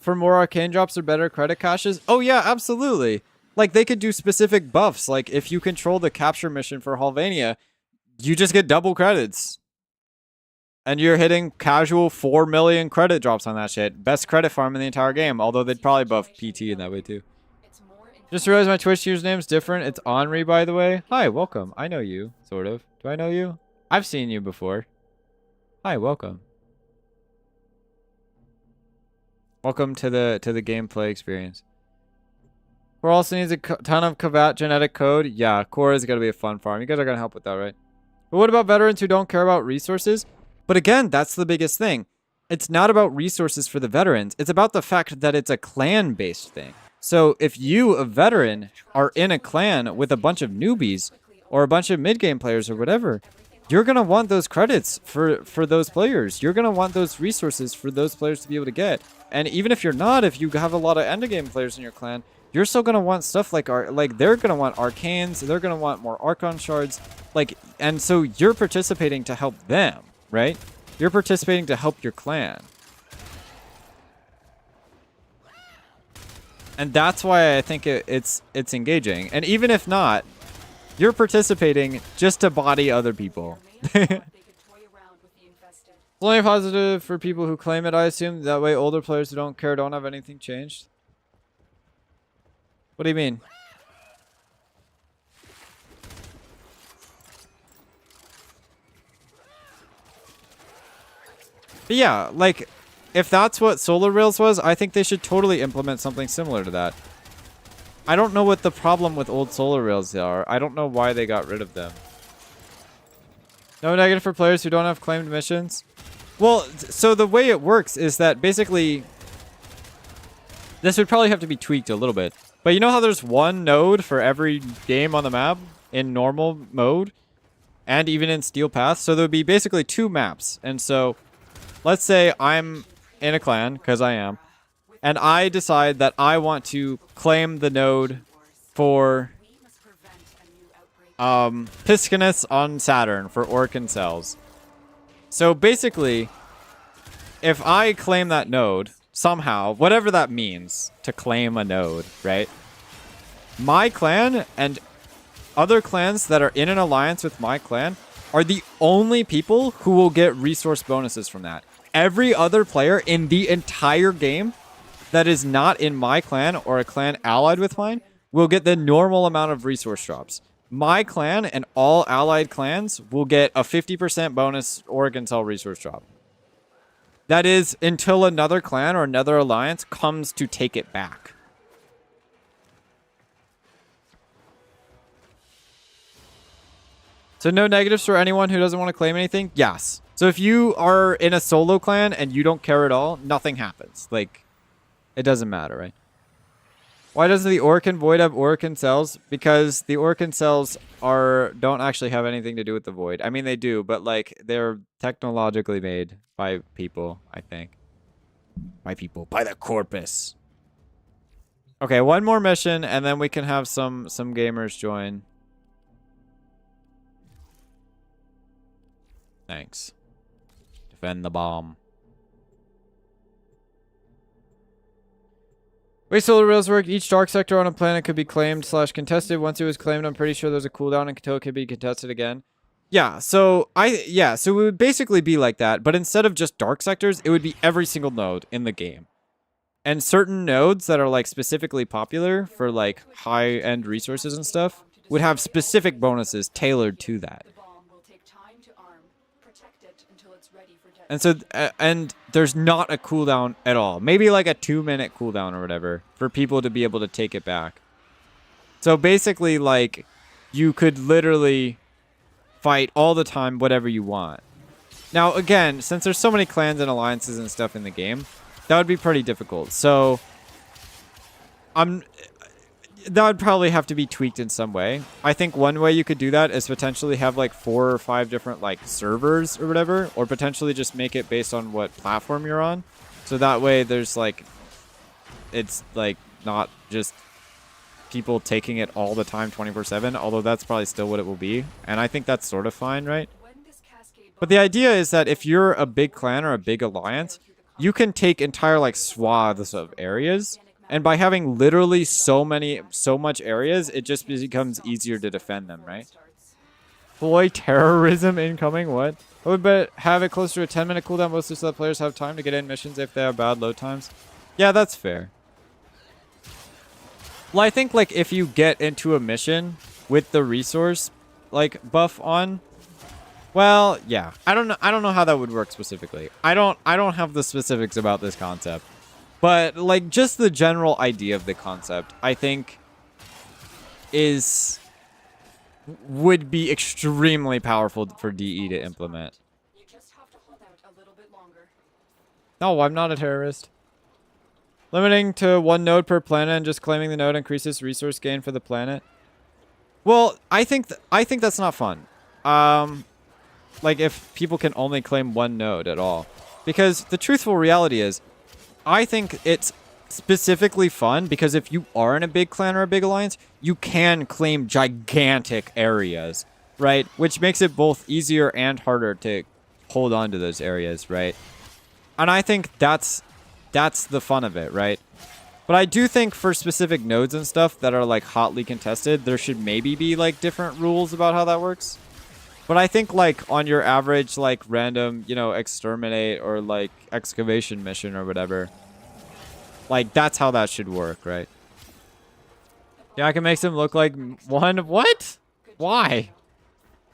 A: for more arcane drops or better credit caches? Oh, yeah, absolutely. Like, they could do specific buffs. Like, if you control the capture mission for Halvania, you just get double credits. And you're hitting casual 4 million credit drops on that shit. Best credit farm in the entire game. Although they'd probably buff PT in that way too. Just realized my Twitch username's different. It's Henri, by the way. Hi, welcome. I know you, sort of. Do I know you? I've seen you before. Hi, welcome. Welcome to the gameplay experience. Core also needs a ton of Kavat genetic code. Yeah, Core is gonna be a fun farm. You guys are gonna help with that, right? But what about veterans who don't care about resources? But again, that's the biggest thing. It's not about resources for the veterans. It's about the fact that it's a clan-based thing. So if you, a veteran, are in a clan with a bunch of newbies or a bunch of mid-game players or whatever, you're going to want those credits for those players. You're going to want those resources for those players to be able to get. And even if you're not, if you have a lot of end-game players in your clan, you're still going to want stuff like they're going to want arcanes. They're going to want more archon shards. And so you're participating to help them. Right? You're participating to help your clan. And that's why I think it's engaging. And even if not, you're participating just to body other people. It's only positive for people who claim it, I assume. That way older players who don't care don't have anything changed. What do you mean? But yeah, like, if that's what Solar Rails was, I think they should totally implement something similar to that. I don't know what the problem with old Solar Rails are. I don't know why they got rid of them. No negative for players who don't have claimed missions? Well, so the way it works is that basically... This would probably have to be tweaked a little bit. But you know how there's one node for every game on the map in normal mode? And even in Steel Path? So there would be basically 2 maps. And so... Let's say I'm in a clan, because I am, and I decide that I want to claim the node for Piscinus on Saturn for Orc Cells. So basically, if I claim that node, somehow, whatever that means, to claim a node, right? My clan and other clans that are in an alliance with my clan are the only people who will get resource bonuses from that. Every other player in the entire game that is not in my clan or a clan allied with mine will get the normal amount of resource drops. My clan and all allied clans will get a 50% bonus Oregon Cell resource drop. That is until another clan or another alliance comes to take it back. So no negatives for anyone who doesn't want to claim anything? Yes. So if you are in a solo clan and you don't care at all, nothing happens. Like, it doesn't matter, right? Why doesn't the Orcan Void have Orcan Cells? Because the Orcan Cells don't actually have anything to do with the Void. I mean, they do, but like, they're technologically made by people, I think. By people. By the Corpus. Okay, one more mission, and then we can have some gamers join. Thanks. Defend the bomb. Way solar rails work. Each dark sector on a planet could be claimed / contested. Once it was claimed, I'm pretty sure there's a cooldown until it can be contested again. Yeah, so so it would basically be like that, but instead of just dark sectors, it would be every single node in the game. And certain nodes that are like specifically popular for like high-end resources and stuff would have specific bonuses tailored to that. And so, and there's not a cooldown at all. Maybe like a 2-minute cooldown or whatever for people to be able to take it back. So basically, like, you could literally fight all the time, whatever you want. Now, again, since there's so many clans and alliances and stuff in the game, that would be pretty difficult. So, that would probably have to be tweaked in some way. I think one way you could do that is potentially have like 4 or 5 different like servers or whatever, or potentially just make it based on what platform you're on. So that way there's like, it's like not just people taking it all the time 24/7, although that's probably still what it will be. And I think that's sort of fine, right? But the idea is that if you're a big clan or a big alliance, you can take entire like swaths of areas, and by having literally so much areas, it just becomes easier to defend them, right? Boy, terrorism incoming, what? I would bet have it closer to a 10-minute cooldown mostly so that players have time to get in missions if they have bad load times. Yeah, that's fair. Well, I think like if you get into a mission with the resource like buff on, well, yeah. I don't know how that would work specifically. I don't have the specifics about this concept. But like just the general idea of the concept, I think would be extremely powerful for DE to implement.
B: You just have to hold out a little bit longer.
A: No, I'm not a terrorist. Limiting to 1 node per planet and just claiming the node increases resource gain for the planet. Well, I think that's not fun. Like if people can only claim 1 node at all. Because the truthful reality is, I think it's specifically fun because if you are in a big clan or a big alliance, you can claim gigantic areas, right? Which makes it both easier and harder to hold on to those areas, right? And I think that's the fun of it, right? But I do think for specific nodes and stuff that are like hotly contested, there should maybe be like different rules about how that works. But I think like on your average like random, you know, exterminate or like excavation mission or whatever, like that's how that should work, right? Yeah, I can make them look like one. What? Why?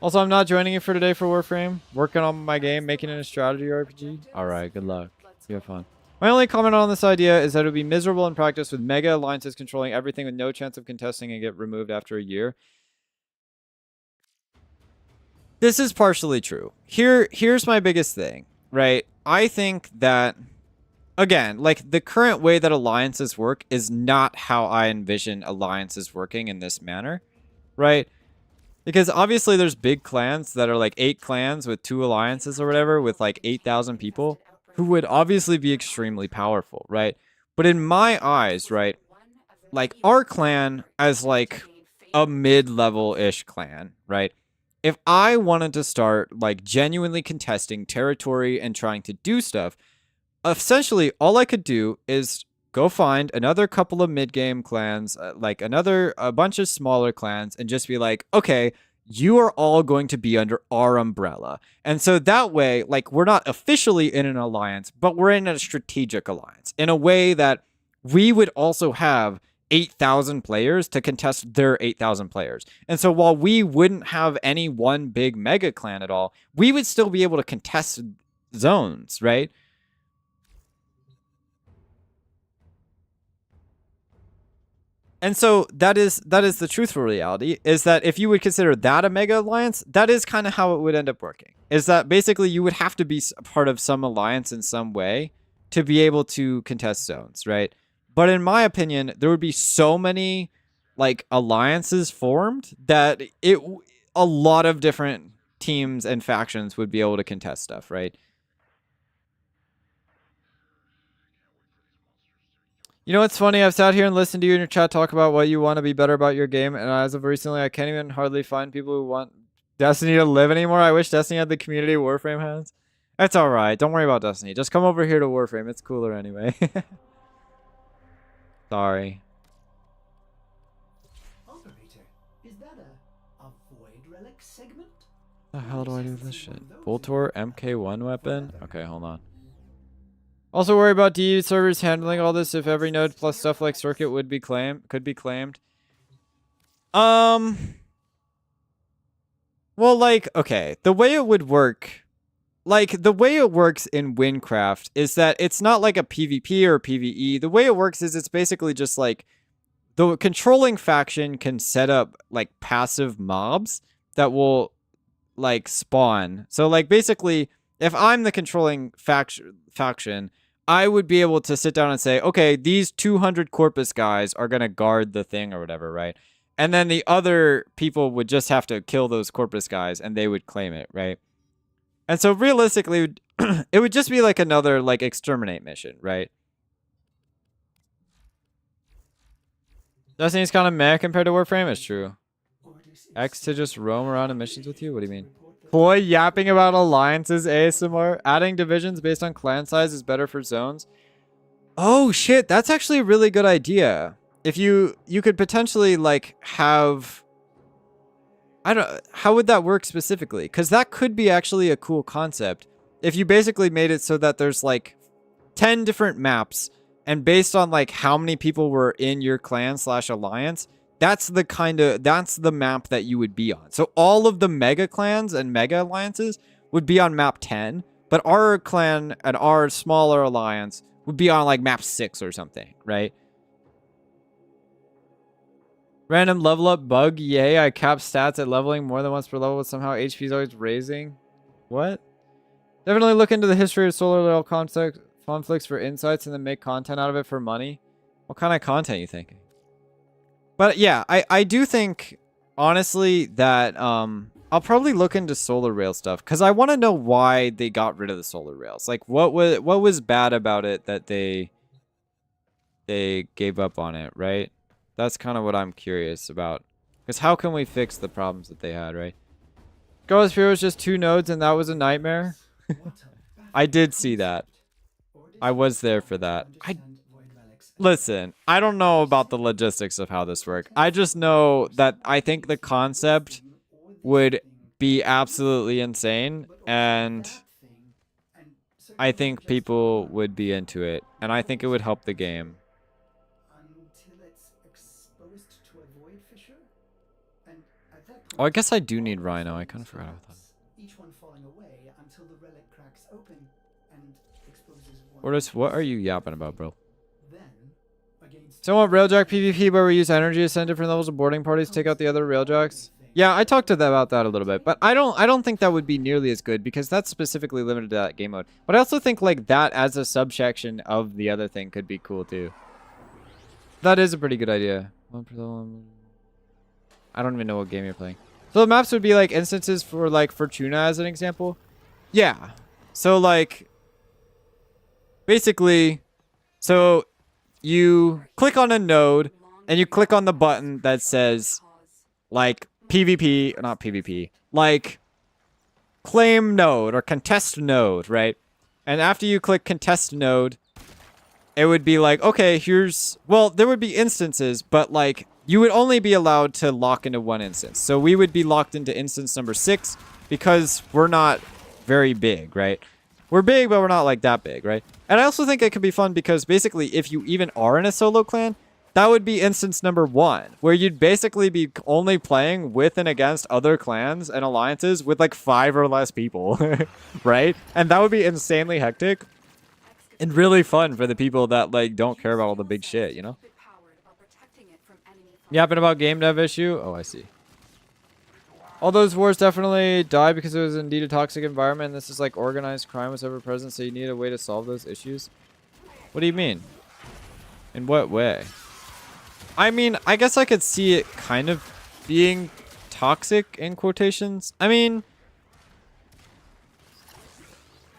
A: Also, I'm not joining you for today for Warframe. Working on my game, making it a strategy RPG. All right, good luck. You have fun. My only comment on this idea is that it would be miserable in practice with mega alliances controlling everything with no chance of contesting and get removed after a year. This is partially true. Here's my biggest thing, right? I think that, again, like the current way that alliances work is not how I envision alliances working in this manner, right? Because obviously there's big clans that are like 8 clans with 2 alliances or whatever with like 8,000 people who would obviously be extremely powerful, right? But in my eyes, right, like our clan as like a mid-level-ish clan, right? If I wanted to start like genuinely contesting territory and trying to do stuff, essentially all I could do is go find another couple of mid-game clans, like a bunch of smaller clans, and just be like, okay, you are all going to be under our umbrella. And so that way, like, we're not officially in an alliance, but we're in a strategic alliance in a way that we would also have 8,000 players to contest their 8,000 players. And so while we wouldn't have any one big mega clan at all, we would still be able to contest zones, right? And so that is the truthful reality, is that if you would consider that a mega alliance, that is kind of how it would end up working. Is that basically you would have to be a part of some alliance in some way to be able to contest zones, right? But in my opinion, there would be so many like alliances formed that a lot of different teams and factions would be able to contest stuff, right? You know what's funny? I've sat here and listened to you in your chat talk about what you want to be better about your game, and as of recently, I can't even hardly find people who want Destiny to live anymore. I wish Destiny had the community Warframe has. That's alright. Don't worry about Destiny. Just come over here to Warframe. It's cooler anyway. Sorry.
E: Operator, is that a void relic segment?
A: The hell do I do with this shit? Voltor MK1 weapon? Okay, hold on. Also worry about DE servers handling all this if every node plus stuff like circuit could be claimed. Well, like, okay, the way it would work, like, the way it works in Windcraft is that it's not like a PvP or a PvE. The way it works is it's basically just like the controlling faction can set up like passive mobs that will like spawn. So like basically if I'm the controlling faction, I would be able to sit down and say, okay, these 200 Corpus guys are going to guard the thing or whatever, right? And then the other people would just have to kill those Corpus guys and they would claim it, right? And so realistically, it would just be like another like exterminate mission, right? Destiny's kind of meh compared to Warframe. It's true. X to just roam around in missions with you? What do you mean? Ploy yapping about alliances ASMR. Adding divisions based on clan size is better for zones. Oh shit, that's actually a really good idea. If you could potentially like have, I don't, how would that work specifically? Because that could be actually a cool concept. If you basically made it so that there's like 10 different maps, and based on like how many people were in your clan / alliance, that's the map that you would be on. So all of the mega clans and mega alliances would be on map 10, but our clan and our smaller alliance would be on like map 6 or something, right? Random level up bug, yay, I cap stats at leveling more than once per level, but somehow HP is always raising. What? Definitely look into the history of solar rail conflicts for insights and then make content out of it for money. What kind of content are you thinking? But yeah, I do think, honestly, that I'll probably look into solar rail stuff because I want to know why they got rid of the solar rails. Like, what was bad about it that they gave up on it, right? That's kind of what I'm curious about. Because how can we fix the problems that they had, right? Ghost Fear was just 2 nodes and that was a nightmare. I did see that. I was there for that. Listen, I don't know about the logistics of how this works. I just know that I think the concept would be absolutely insane, and I think people would be into it, and I think it would help the game. Oh, I guess I do need Rhino. I kind of forgot about that.
E: Each one falling away until the relic cracks open and exposes
A: What are you yapping about, bro?
E: Then, against
A: So I want Railjack PvP where we use energy to send different levels of boarding parties, take out the other Railjacks. Yeah, I talked to them about that a little bit, but I don't think that would be nearly as good because that's specifically limited to that game mode. But I also think like that as a subsection of the other thing could be cool too. That is a pretty good idea. I don't even know what game you're playing. So the maps would be like instances for like Fortuna as an example. Yeah. So like basically, so you click on a node and you click on the button that says like PvP, not PvP, like claim node or contest node, right? And after you click contest node, it would be like, okay, here's, well, there would be instances, but like you would only be allowed to lock into one instance. So we would be locked into instance number 6 because we're not very big, right? We're big, but we're not like that big, right? And I also think it could be fun because basically if you even are in a solo clan, that would be instance number 1, where you'd basically be only playing with and against other clans and alliances with like 5 or less people, right? And that would be insanely hectic and really fun for the people that like don't care about all the big shit, you know? Yapping about game dev issue? Oh, I see. All those wars definitely died because it was indeed a toxic environment. And this is like organized crime was ever present, so you need a way to solve those issues. What do you mean? In what way? I mean, I guess I could see it kind of being toxic in quotations. I mean,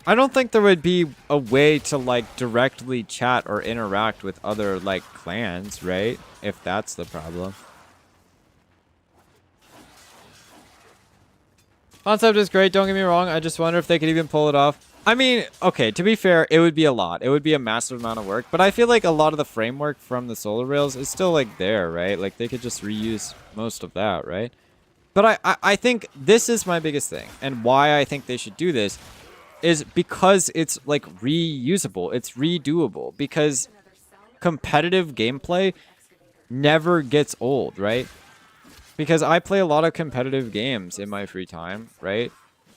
A: I don't think there would be a way to like directly chat or interact with other like clans, right? If that's the problem. Concept is great, don't get me wrong. I just wonder if they could even pull it off. I mean, okay, to be fair, it would be a lot. It would be a massive amount of work. But I feel like a lot of the framework from the solar rails is still like there, right? Like they could just reuse most of that, right? But I think this is my biggest thing. And why I think they should do this is because it's like reusable. It's redoable. Because competitive gameplay never gets old, right? Because I play a lot of competitive games in my free time, right?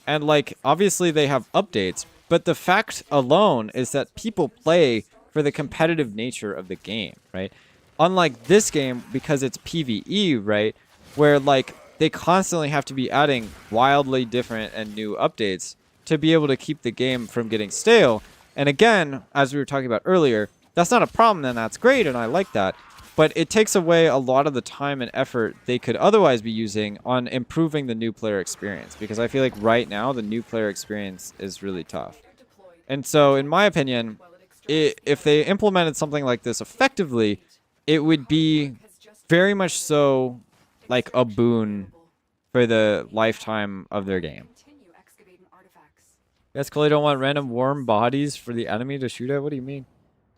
A: And like, obviously they have updates, but the fact alone is that people play for the competitive nature of the game, right? Unlike this game, because it's PvE, right? Where like, they constantly have to be adding wildly different and new updates to be able to keep the game from getting stale. And again, as we were talking about earlier, that's not a problem, and that's great, and I like that. But it takes away a lot of the time and effort they could otherwise be using on improving the new player experience. Because I feel like right now, the new player experience is really tough. And so, in my opinion, if they implemented something like this effectively, it would be very much so like a boon for the lifetime of their game.
B: Continue excavating artifacts.
A: Guess Cully don't want random warm bodies for the enemy to shoot at? What do you mean?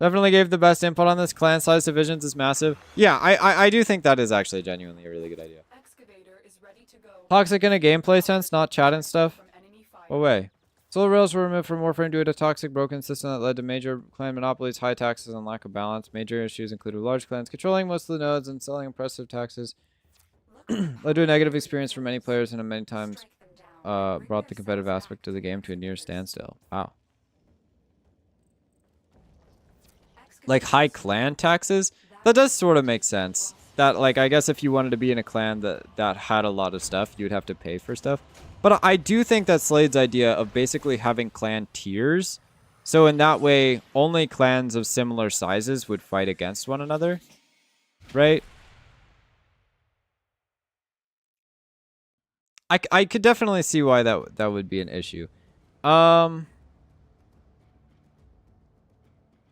A: Definitely gave the best input on this. Clan size divisions is massive. Yeah, I do think that is actually genuinely a really good idea.
B: Excavator is ready to go.
A: Toxic in a gameplay sense, not chat and stuff.
B: From enemy fire.
A: What way? Solar rails were removed from Warframe due to a toxic broken system that led to major clan monopolies, high taxes, and lack of balance. Major issues included large clans controlling most of the nodes and selling impressive taxes. Led to a negative experience for many players and many times brought the competitive aspect of the game to a near standstill. Wow. Like high clan taxes? That does sort of make sense. That, like, I guess if you wanted to be in a clan that had a lot of stuff, you would have to pay for stuff. But I do think that Slade's idea of basically having clan tiers, so in that way, only clans of similar sizes would fight against one another, right? I could definitely see why that would be an issue.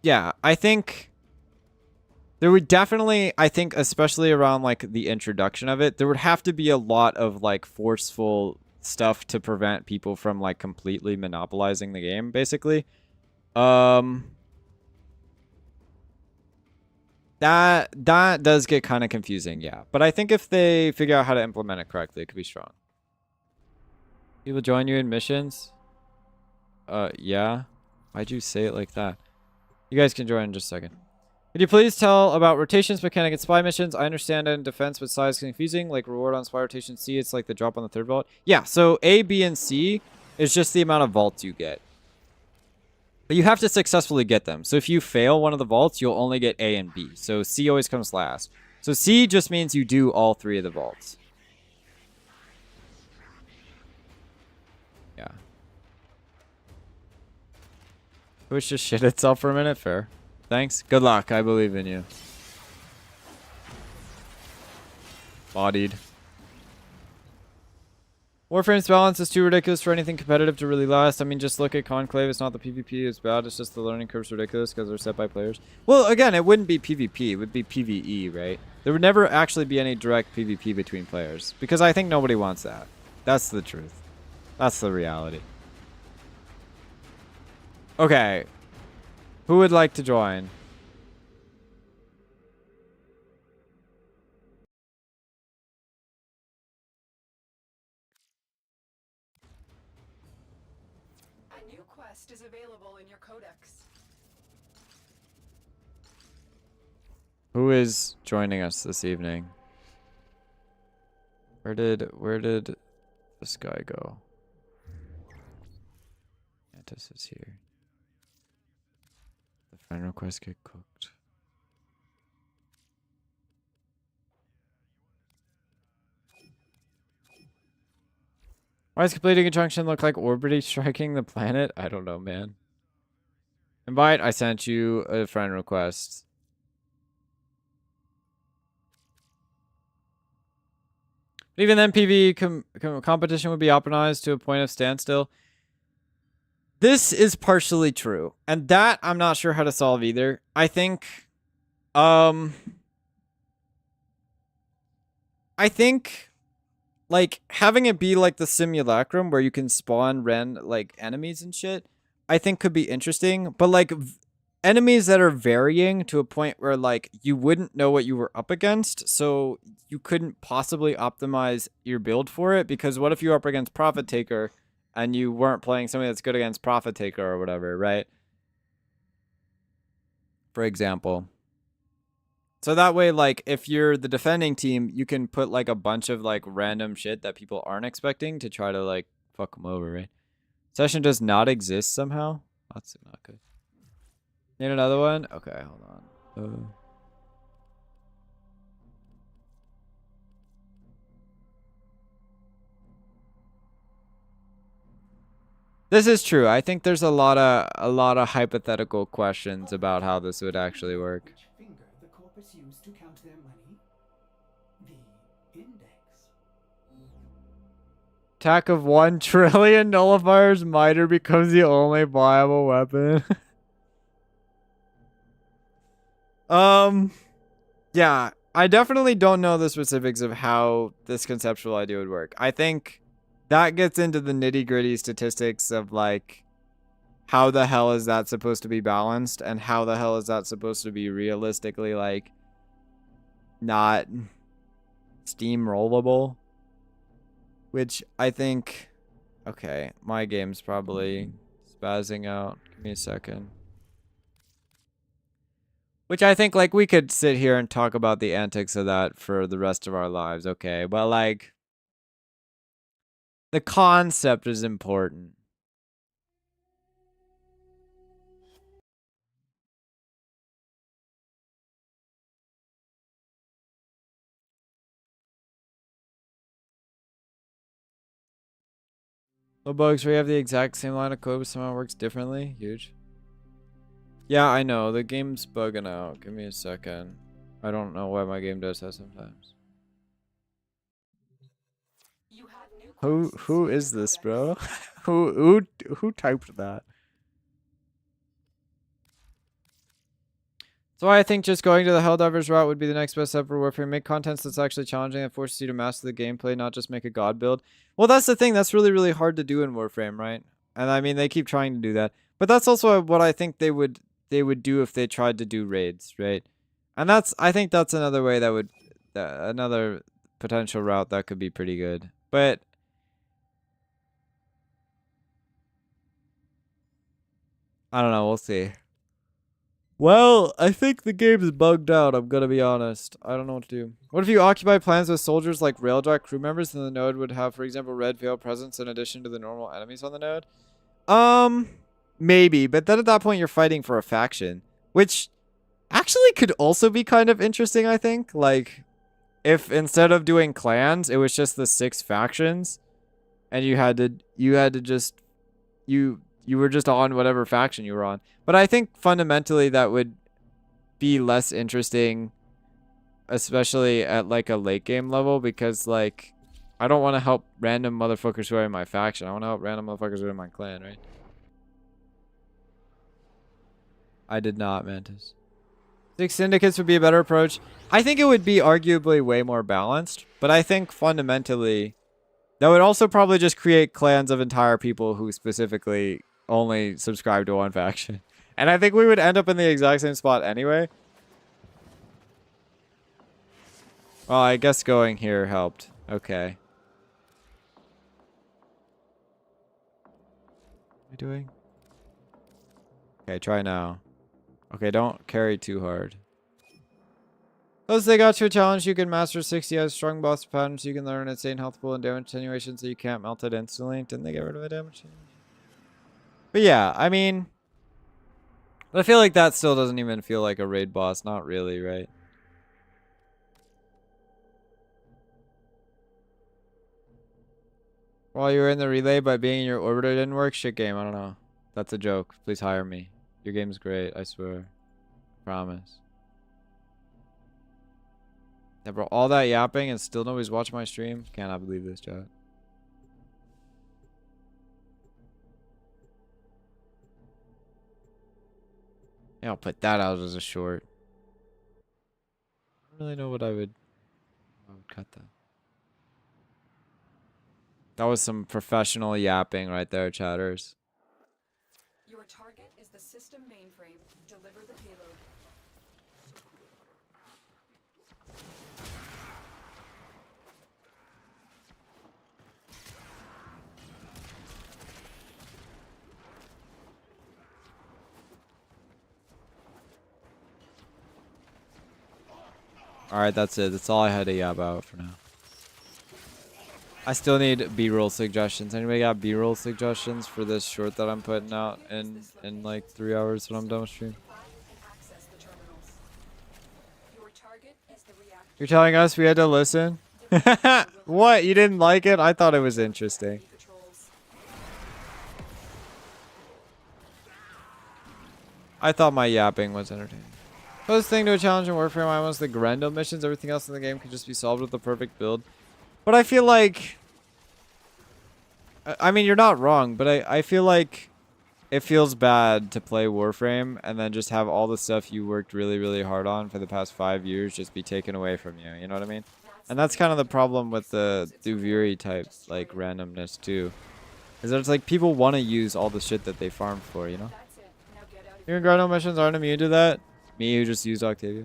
A: Yeah, I think there would definitely, I think especially around like the introduction of it, there would have to be a lot of like forceful stuff to prevent people from like completely monopolizing the game, basically. That does get kind of confusing, yeah. But I think if they figure out how to implement it correctly, it could be strong. People join you in missions? Yeah. Why'd you say it like that? You guys can join in just a second. Could you please tell about rotations mechanic and spy missions? I understand in defense, but size is confusing. Like reward on spy rotation C, it's like the drop on the third vault. Yeah, so A, B, and C is just the amount of vaults you get. But you have to successfully get them. So if you fail one of the vaults, you'll only get A and B. So C always comes last. So C just means you do all 3 of the vaults. Yeah. Twitch just shit itself for a minute. Fair. Thanks. Good luck. I believe in you. Bodied. Warframe's balance is too ridiculous for anything competitive to really last. I mean, just look at Conclave. It's not the PvP is bad. It's just the learning curve's ridiculous because they're set by players. Well, again, it wouldn't be PvP. It would be PvE, right? There would never actually be any direct PvP between players because I think nobody wants that. That's the truth. That's the reality. Okay. Who would like to join?
B: A new quest is available in your codex.
A: Who is joining us this evening? Where did this guy go? Mantis is here. The friend request get cooked. Why does completing a junction look like orbiting striking the planet? I don't know, man. Invite, I sent you a friend request. Even then, PvE competition would be optimized to a point of standstill. This is partially true. And that, I'm not sure how to solve either. I think, like, having it be like the simulacrum where you can spawn like, enemies and shit, I think could be interesting. But, like, enemies that are varying to a point where, like, you wouldn't know what you were up against, so you couldn't possibly optimize your build for it, because what if you were up against Profit Taker and you weren't playing something that's good against Profit Taker or whatever, right? For example. So that way, like, if you're the defending team, you can put, like, a bunch of, like, random shit that people aren't expecting to try to, like, fuck them over, right? Session does not exist somehow? That's not good. Need another one? Okay, hold on. This is true. I think there's a lot of hypothetical questions about how this would actually work.
E: Which finger the corpus used to count their money? The index.
A: Attack of 1 trillion nullifiers, miter becomes the only viable weapon. Yeah, I definitely don't know the specifics of how this conceptual idea would work. I think that gets into the nitty-gritty statistics of like how the hell is that supposed to be balanced and how the hell is that supposed to be realistically like not steamrollable, which I think, okay, my game's probably spazzing out. Give me a second. Which I think, like, we could sit here and talk about the antics of that for the rest of our lives, okay? But, like, the concept is important. No bugs where you have the exact same line of code but somehow it works differently. Huge. Yeah, I know. The game's bugging out. Give me a second. I don't know why my game does that sometimes.
B: You have new
A: Who is this, bro? who typed that? So I think just going to the Helldivers route would be the next best step for Warframe. Make contents that's actually challenging and forces you to master the gameplay, not just make a god build. Well, that's the thing. That's really, really hard to do in Warframe, right? And I mean, they keep trying to do that. But that's also what I think they would do if they tried to do raids, right? And I think that's another way that would, another potential route that could be pretty good. But I don't know. We'll see. Well, I think the game's bugged out, I'm gonna be honest. I don't know what to do. What if you occupy planets with soldiers like Railjack crew members, and the node would have, for example, red veil presence in addition to the normal enemies on the node? Maybe, but then at that point you're fighting for a faction, which actually could also be kind of interesting, I think. Like, if instead of doing clans, it was just the 6 factions, and you had to just, you were just on whatever faction you were on. But I think fundamentally that would be less interesting, especially at like a late game level, because like I don't want to help random motherfuckers who are in my faction. I want to help random motherfuckers who are in my clan, right? I did not, Mantis. 6 syndicates would be a better approach. I think it would be arguably way more balanced, but I think fundamentally that would also probably just create clans of entire people who specifically only subscribe to one faction. And I think we would end up in the exact same spot anyway. Well, I guess going here helped. Okay. What are you doing? Okay, try now. Okay, don't carry too hard. Once they got to a challenge, you can master 60 as strong boss patterns. You can learn insane health pool and damage attenuation so you can't melt it instantly. Didn't they get rid of a damage attenuation? But yeah, I mean, I feel like that still doesn't even feel like a raid boss. Not really, right? While you were in the relay, by being in your orbiter didn't work? Shit game, I don't know. That's a joke. Please hire me. Your game's great, I swear. Promise. Yeah, bro, all that yapping and still nobody's watching my stream? Cannot believe this, chat. Yeah, I'll put that out as a short. I don't really know what I would cut that. That was some professional yapping right there, chatters.
B: Your target is the system mainframe. Deliver the payload.
A: Alright, that's it. That's all I had to yap out for now. I still need B-roll suggestions. Anybody got B-roll suggestions for this short that I'm putting out in like 3 hours when I'm done with stream?
B: Access the terminals. Your target is the reactor.
A: You're telling us we had to listen? What? You didn't like it? I thought it was interesting.
B: Patrols.
A: I thought my yapping was entertaining. Closest thing to a challenge in Warframe I was the Grendel missions. Everything else in the game could just be solved with the perfect build. But I feel like... I mean, you're not wrong, but I feel like it feels bad to play Warframe and then just have all the stuff you worked really, really hard on for the past 5 years just be taken away from you. You know what I mean? And that's kind of the problem with the Duviri type, like, randomness, too. Is that it's like people want to use all the shit that they farmed for, you know? Your Grendel missions aren't immune to that. Me who just used Octavia.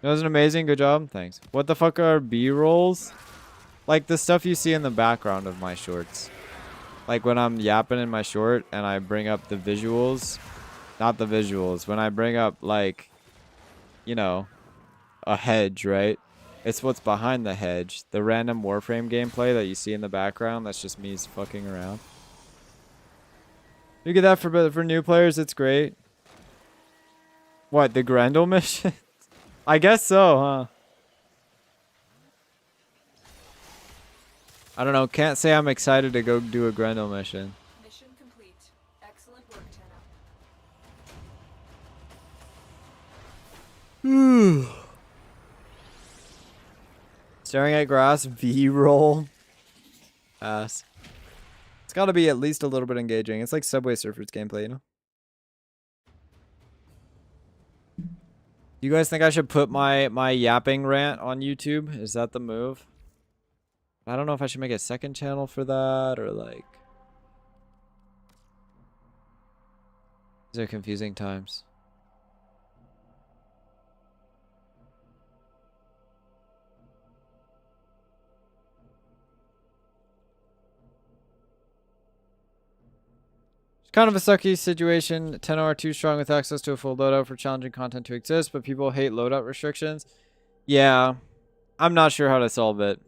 A: That was an amazing, good job. Thanks. What the fuck are B-rolls? Like the stuff you see in the background of my shorts. Like when I'm yapping in my short and I bring up the visuals. Not the visuals. When I bring up like, you know, a hedge, right? It's what's behind the hedge. The random Warframe gameplay that you see in the background. That's just me fucking around. You get that for new players. It's great. What, the Grendel mission? I guess so, huh? I don't know. Can't say I'm excited to go do a Grendel mission.
B: Mission complete. Excellent work, Tenno.
A: Staring at grass, V-roll. Ass. It's got to be at least a little bit engaging. It's like Subway Surfers gameplay, you know? You guys think I should put my yapping rant on YouTube? Is that the move? I don't know if I should make a second channel for that or like... These are confusing times. It's kind of a sucky situation. 10 are too strong with access to a full loadout for challenging content to exist, but people hate loadout restrictions. Yeah, I'm not sure how to solve it.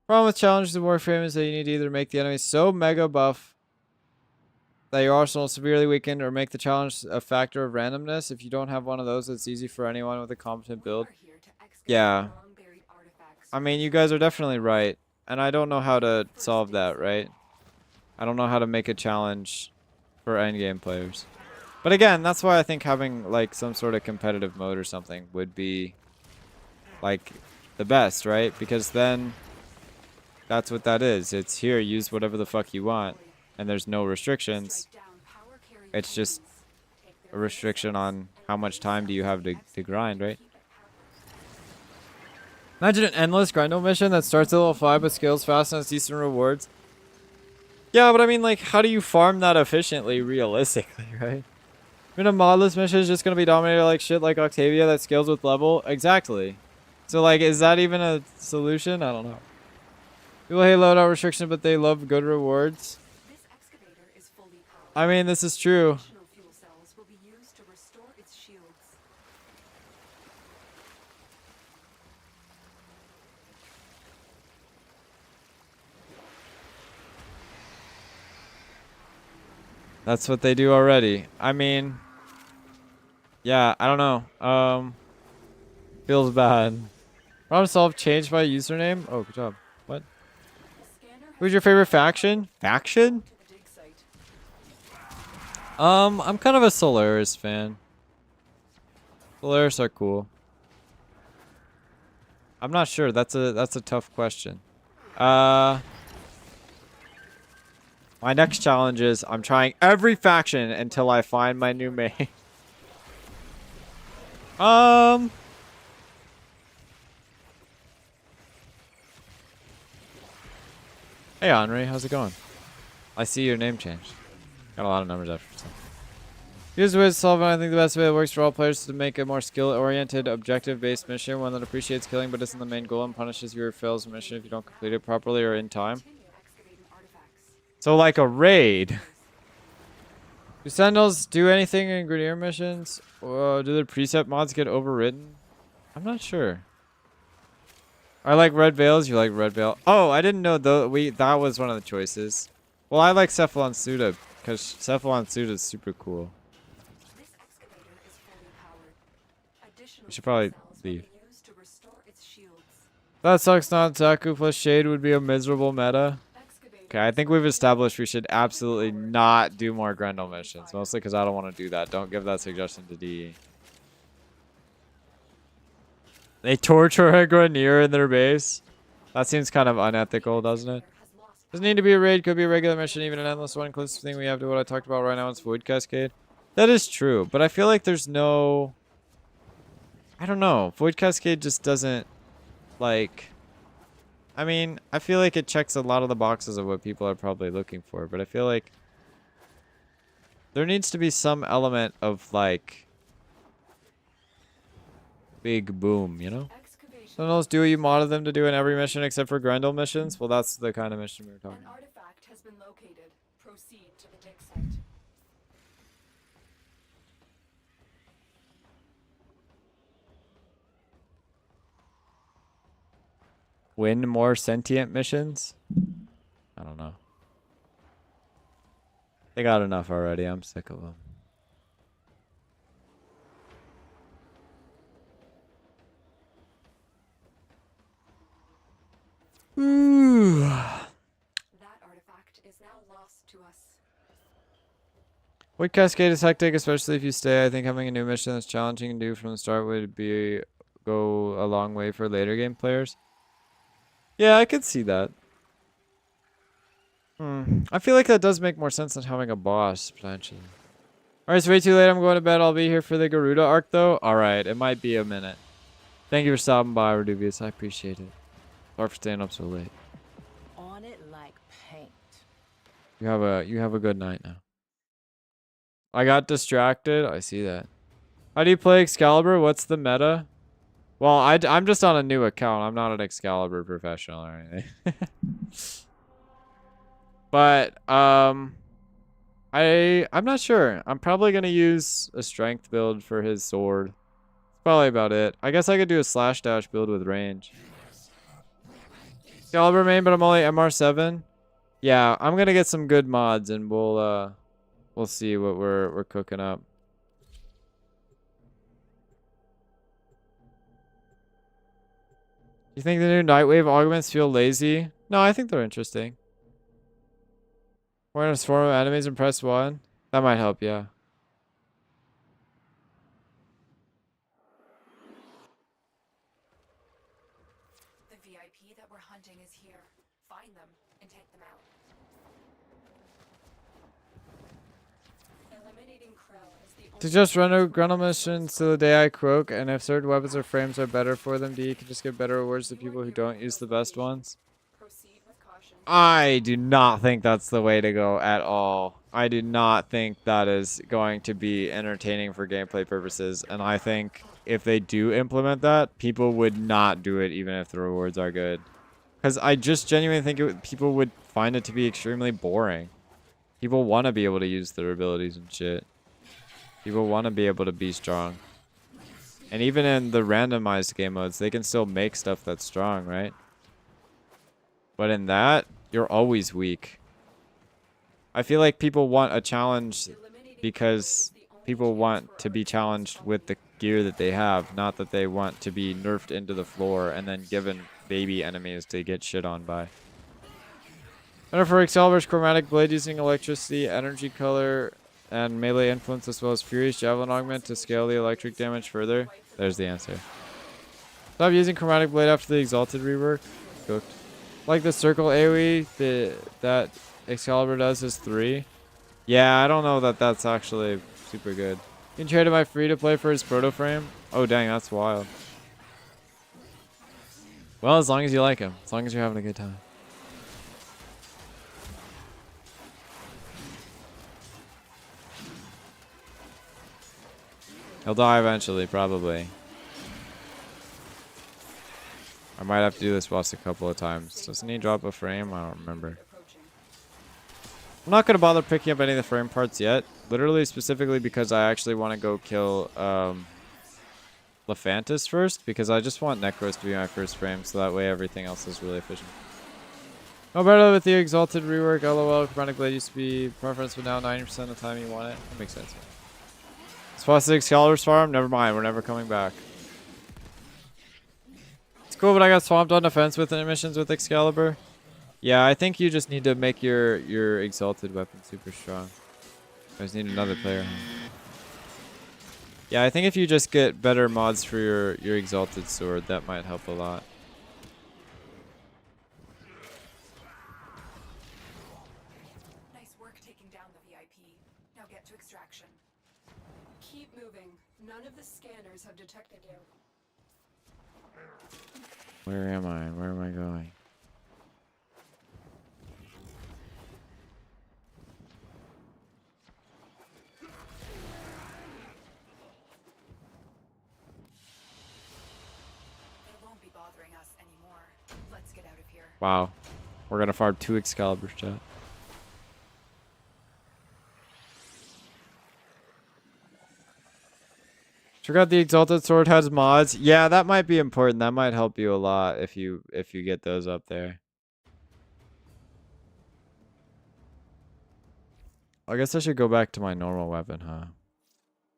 A: Problem with challenges in Warframe is that you need to either make the enemy so mega buff that your arsenal is severely weakened or make the challenge a factor of randomness. If you don't have one of those, it's easy for anyone with a competent build. Yeah. I mean, you guys are definitely right. And I don't know how to solve that, right? I don't know how to make a challenge for endgame players. But again, that's why I think having like some sort of competitive mode or something would be like the best, right? Because then that's what that is. It's here, use whatever the fuck you want. And there's no restrictions. It's just a restriction on how much time do you have to grind, right? Imagine an endless Grendel mission that starts at level 5 but scales fast and has decent rewards. Yeah, but I mean, like, how do you farm that efficiently, realistically, right? I mean, a modless mission is just going to be dominated like shit like Octavia that scales with level. Exactly. So, like, is that even a solution? I don't know. People hate loadout restriction, but they love good rewards.
B: This excavator is fully powered.
A: I mean, this is true.
B: Additional fuel cells will be used to restore its shields.
A: That's what they do already. I mean, yeah, I don't know. Feels bad. Problem solved, changed my username. Oh, good job. What? Who's your favorite faction? Faction? I'm kind of a Solaris fan. Solaris are cool. I'm not sure. That's a tough question. My next challenge is I'm trying every faction until I find my new main. Hey Henri, how's it going? I see your name changed. Got a lot of numbers after. So. Here's the way to solve it. I think the best way that works for all players is to make a more skill-oriented, objective-based mission, one that appreciates killing but isn't the main goal and punishes you or fails the mission if you don't complete it properly or in time. So like a raid. Do Sentinels do anything in Grenadier missions? Do the precept mods get overridden? I'm not sure. I like Red Veils. You like Red Veil? Oh, I didn't know that was one of the choices. Well, I like Cephalon Suda because Cephalon Suda is super cool.
B: This excavator is fully powered. Additional
A: We should probably
B: fuel cells will
A: leave.
B: be used to restore its shields.
A: That sucks not. Zaku plus Shade would be a miserable meta.
B: Excavator
A: Okay, I think we've established we should absolutely not do more Grendel missions. Mostly because I don't want to do that. Don't give that suggestion to DE. They torture a Grenier in their base? That seems kind of unethical, doesn't it? Doesn't need to be a raid. Could be a regular mission, even an endless one. Closest thing we have to what I talked about right now is Void Cascade. That is true, but I feel like there's no... I don't know. Void Cascade just doesn't, like... I mean, I feel like it checks a lot of the boxes of what people are probably looking for, but I feel like there needs to be some element of, like, big boom, you know? Some of those do you modded them to do in every mission except for Grendel missions? Well, that's the kind of mission we were talking
B: An
A: about.
B: artifact has been located. Proceed to the dig site.
A: Win more sentient missions? I don't know. They got enough already. I'm sick of them. Ooh.
B: That artifact is now lost to us.
A: Void Cascade is hectic, especially if you stay. I think having a new mission that's challenging to do from the start would go a long way for later game players. Yeah, I could see that. I feel like that does make more sense than having a boss, potentially. Alright, it's way too late. I'm going to bed. I'll be here for the Garuda arc, though. Alright, it might be a minute. Thank you for stopping by, Redubious. I appreciate it. Sorry for staying up so late.
D: On it like paint.
A: You have a good night now. I got distracted. I see that. How do you play Excalibur? What's the meta? Well, I'm just on a new account. I'm not an Excalibur professional or anything. But I'm not sure. I'm probably gonna use a strength build for his sword. That's probably about it. I guess I could do a slash dash build with range. Excalibur main, but I'm only MR7. Yeah, I'm gonna get some good mods and we'll see what we're cooking up. You think the new Nightwave augments feel lazy? No, I think they're interesting. We're in a swarm of enemies and press 1. That might help, yeah.
B: The VIP that we're hunting is here. Find them and take them out. Eliminating Krell is the only...
A: To just run a Grendel missions to the day I croak, and if certain weapons or frames are better for them, D can just give better rewards to people who don't use the best ones.
B: Proceed with caution.
A: I do not think that's the way to go at all. I do not think that is going to be entertaining for gameplay purposes, and I think if they do implement that, people would not do it even if the rewards are good. Because I just genuinely think people would find it to be extremely boring. People want to be able to use their abilities and shit. People want to be able to be strong. And even in the randomized game modes, they can still make stuff that's strong, right? But in that, you're always weak. I feel like people want a challenge because people want to be challenged with the gear that they have, not that they want to be nerfed into the floor and then given baby enemies to get shit on by. Better for Excalibur's chromatic blade using electricity, energy color, and melee influence, as well as Furious Javelin augment to scale the electric damage further. There's the answer. Stop using chromatic blade after the exalted rework. Cooked. Like the circle AoE that Excalibur does is 3. Yeah, I don't know that that's actually super good. You can trade him my free to play for his proto frame. Oh dang, that's wild. Well, as long as you like him, as long as you're having a good time. He'll die eventually, probably. I might have to do this boss a couple of times. Doesn't he drop a frame? I don't remember. I'm not going to bother picking up any of the frame parts yet. Literally, specifically because I actually want to go kill Lephantis first. Because I just want Necros to be my first frame. So that way everything else is really efficient. No better with the Exalted rework. LOL, Chromatic Blade used to be preference, but now 90% of the time you want it. That makes sense. Spots the Excalibur's farm? Never mind, we're never coming back. It's cool, but I got swamped on defense with missions with Excalibur. Yeah, I think you just need to make your exalted weapon super strong. I just need another player. Yeah, I think if you just get better mods for your exalted sword, that might help a lot.
B: Nice work taking down the VIP. Now get to extraction. Keep moving. None of the scanners have detected you.
A: Where am I? Where am I going?
B: They won't be bothering us anymore. Let's get out of here.
A: Wow. We're gonna farm 2 Excaliburs, chat. Forgot the Exalted Sword has mods. Yeah, that might be important. That might help you a lot if you get those up there. I guess I should go back to my normal weapon, huh?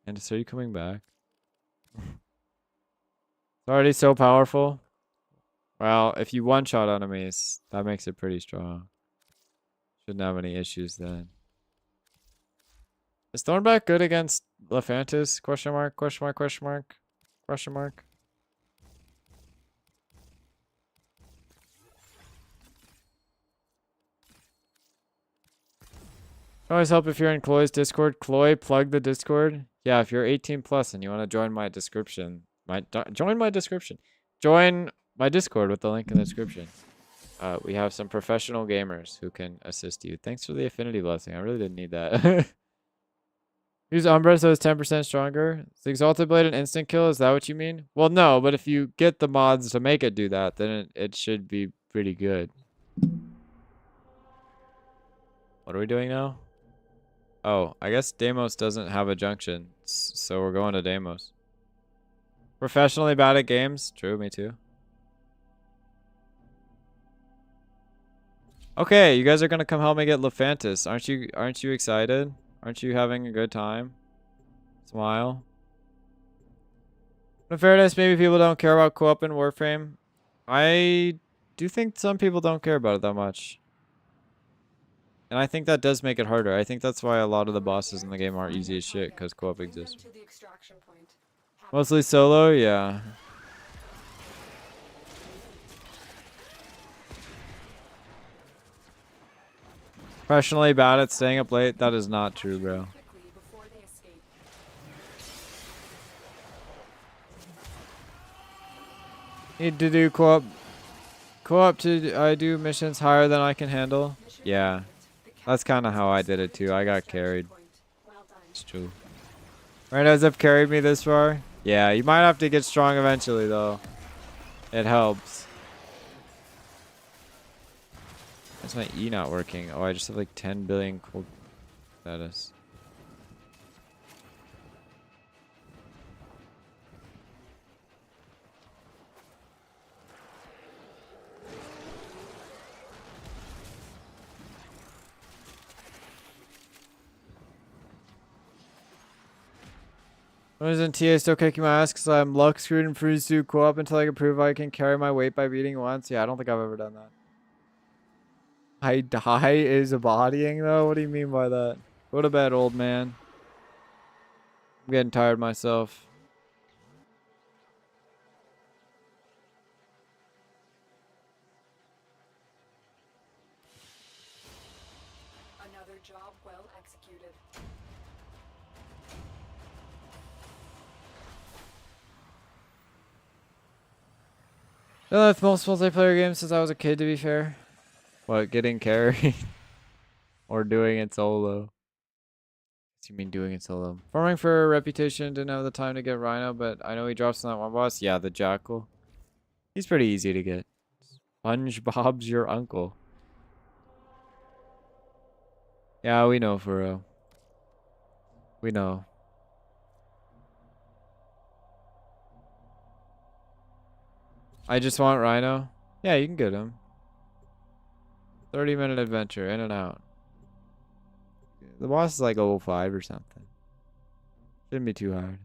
A: And are you coming back? It's already so powerful. Well, if you one-shot enemies, that makes it pretty strong. Shouldn't have any issues then. Is Thornback good against Lephantis? Question mark, question mark, question mark, question mark. Can always help if you're in Chloe's Discord. Chloe, plug the Discord. Yeah, if you're 18 plus and you want to join my description, join my description. Join my Discord with the link in the description. We have some professional gamers who can assist you. Thanks for the affinity blessing. I really didn't need that. Use Umbra so it's 10% stronger. Is the Exalted Blade an instant kill? Is that what you mean? Well, no, but if you get the mods to make it do that, then it should be pretty good. What are we doing now? Oh, I guess Deimos doesn't have a junction, so we're going to Deimos. Professionally bad at games? True, me too. Okay, you guys are gonna come help me get Lephantis. Aren't you excited? Aren't you having a good time? Smile. In fairness, maybe people don't care about co-op in Warframe. I do think some people don't care about it that much. And I think that does make it harder. I think that's why a lot of the bosses in the game aren't easy as shit, because co-op
B: Bring them
A: exists.
B: to the extraction point.
A: Mostly solo, yeah. Professionally bad at staying up late? That is not true, bro.
B: Quickly before they escape.
A: Need to do co-op. Co-op to I do missions higher than I can handle. Yeah. That's kind of how I did it too. I got carried.
B: Well done.
A: It's true. Rhinos have carried me this far. Yeah, you might have to get strong eventually though. It helps. Why's my E not working? Oh, I just have like 10 billion cold status. When I was in TA, still kicking my ass because I'm luck screwed and free to co-op until I can prove I can carry my weight by beating once. Yeah, I don't think I've ever done that. I die is bodying though? What do you mean by that? Go to bed, old man. I'm getting tired myself.
B: Another job well executed.
A: No, that's most multiplayer games since I was a kid, to be fair. What, getting carried? Or doing it solo? What do you mean doing it solo? Farming for a reputation, didn't have the time to get Rhino, but I know he drops on that one boss. Yeah, the Jackal. He's pretty easy to get. SpongeBob's your uncle. Yeah, we know, Furo. We know. I just want Rhino. Yeah, you can get him. 30-minute adventure, in and out. The boss is like level 5 or something. Shouldn't be too hard.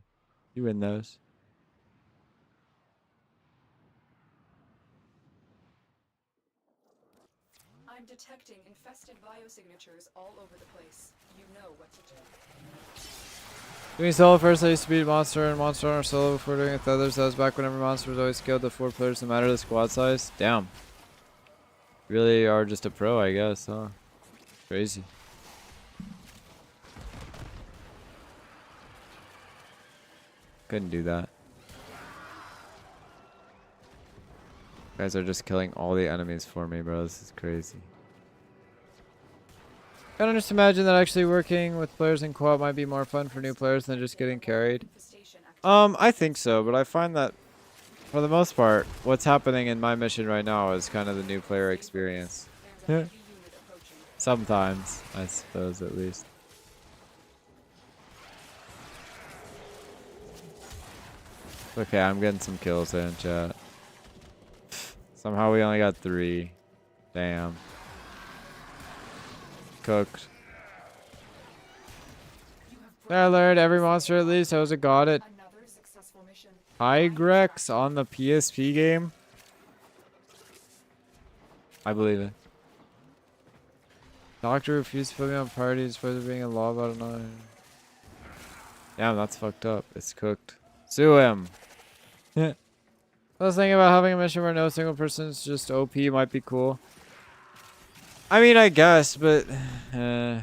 A: You win those.
B: I detecting infested biosignatures all over the place. You know what to do.
A: Doing solo first, I used to beat Monster and Monster Hunter solo before doing it with others. That was back whenever Monster was always scaled to 4 players no matter the squad size. Damn. Really are just a pro, I guess, huh? Crazy. Couldn't do that. You guys are just killing all the enemies for me, bro. This is crazy. Kinda just imagine that actually working with players in co-op might be more fun for new players than just getting carried. I think so, but I find that for the most part, what's happening in my mission right now is kind of the new player experience. Sometimes, I suppose, at least. Okay, I'm getting some kills in chat. Somehow we only got 3. Damn. Cooked. I learned every monster at least. I was a god at Tigrex on the PSP game. I believe it. Doctor refused to put me on parties for being a law about another. Damn, that's fucked up. It's cooked. Sue him. I was thinking about having a mission where no single person is just OP might be cool. I mean, I guess, but yeah,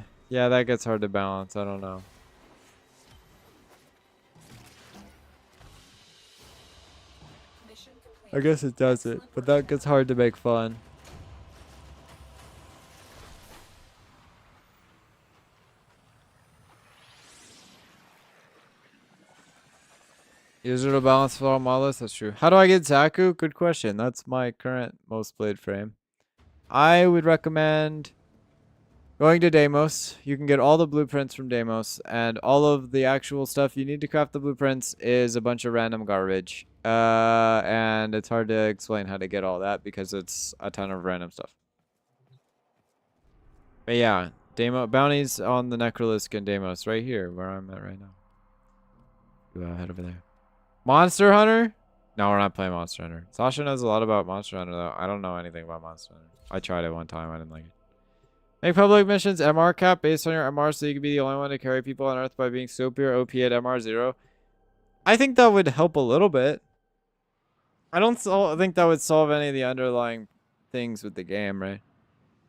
A: that gets hard to balance. I don't know. I guess it does it, but that gets hard to make fun. User to balance for all models, that's true. How do I get Zaku? Good question. That's my current most played frame. I would recommend going to Deimos. You can get all the blueprints from Deimos, and all of the actual stuff you need to craft the blueprints is a bunch of random garbage. And it's hard to explain how to get all that because it's a ton of random stuff. But yeah, bounties on the Necrolisk and Deimos right here, where I'm at right now. Head over there. Monster Hunter? No, we're not playing Monster Hunter. Sasha knows a lot about Monster Hunter, though. I don't know anything about Monster Hunter. I tried it one time. I didn't like it. Make public missions MR cap based on your MR so you can be the only one to carry people on Earth by being super OP at MR 0. I think that would help a little bit. I don't think that would solve any of the underlying things with the game, right?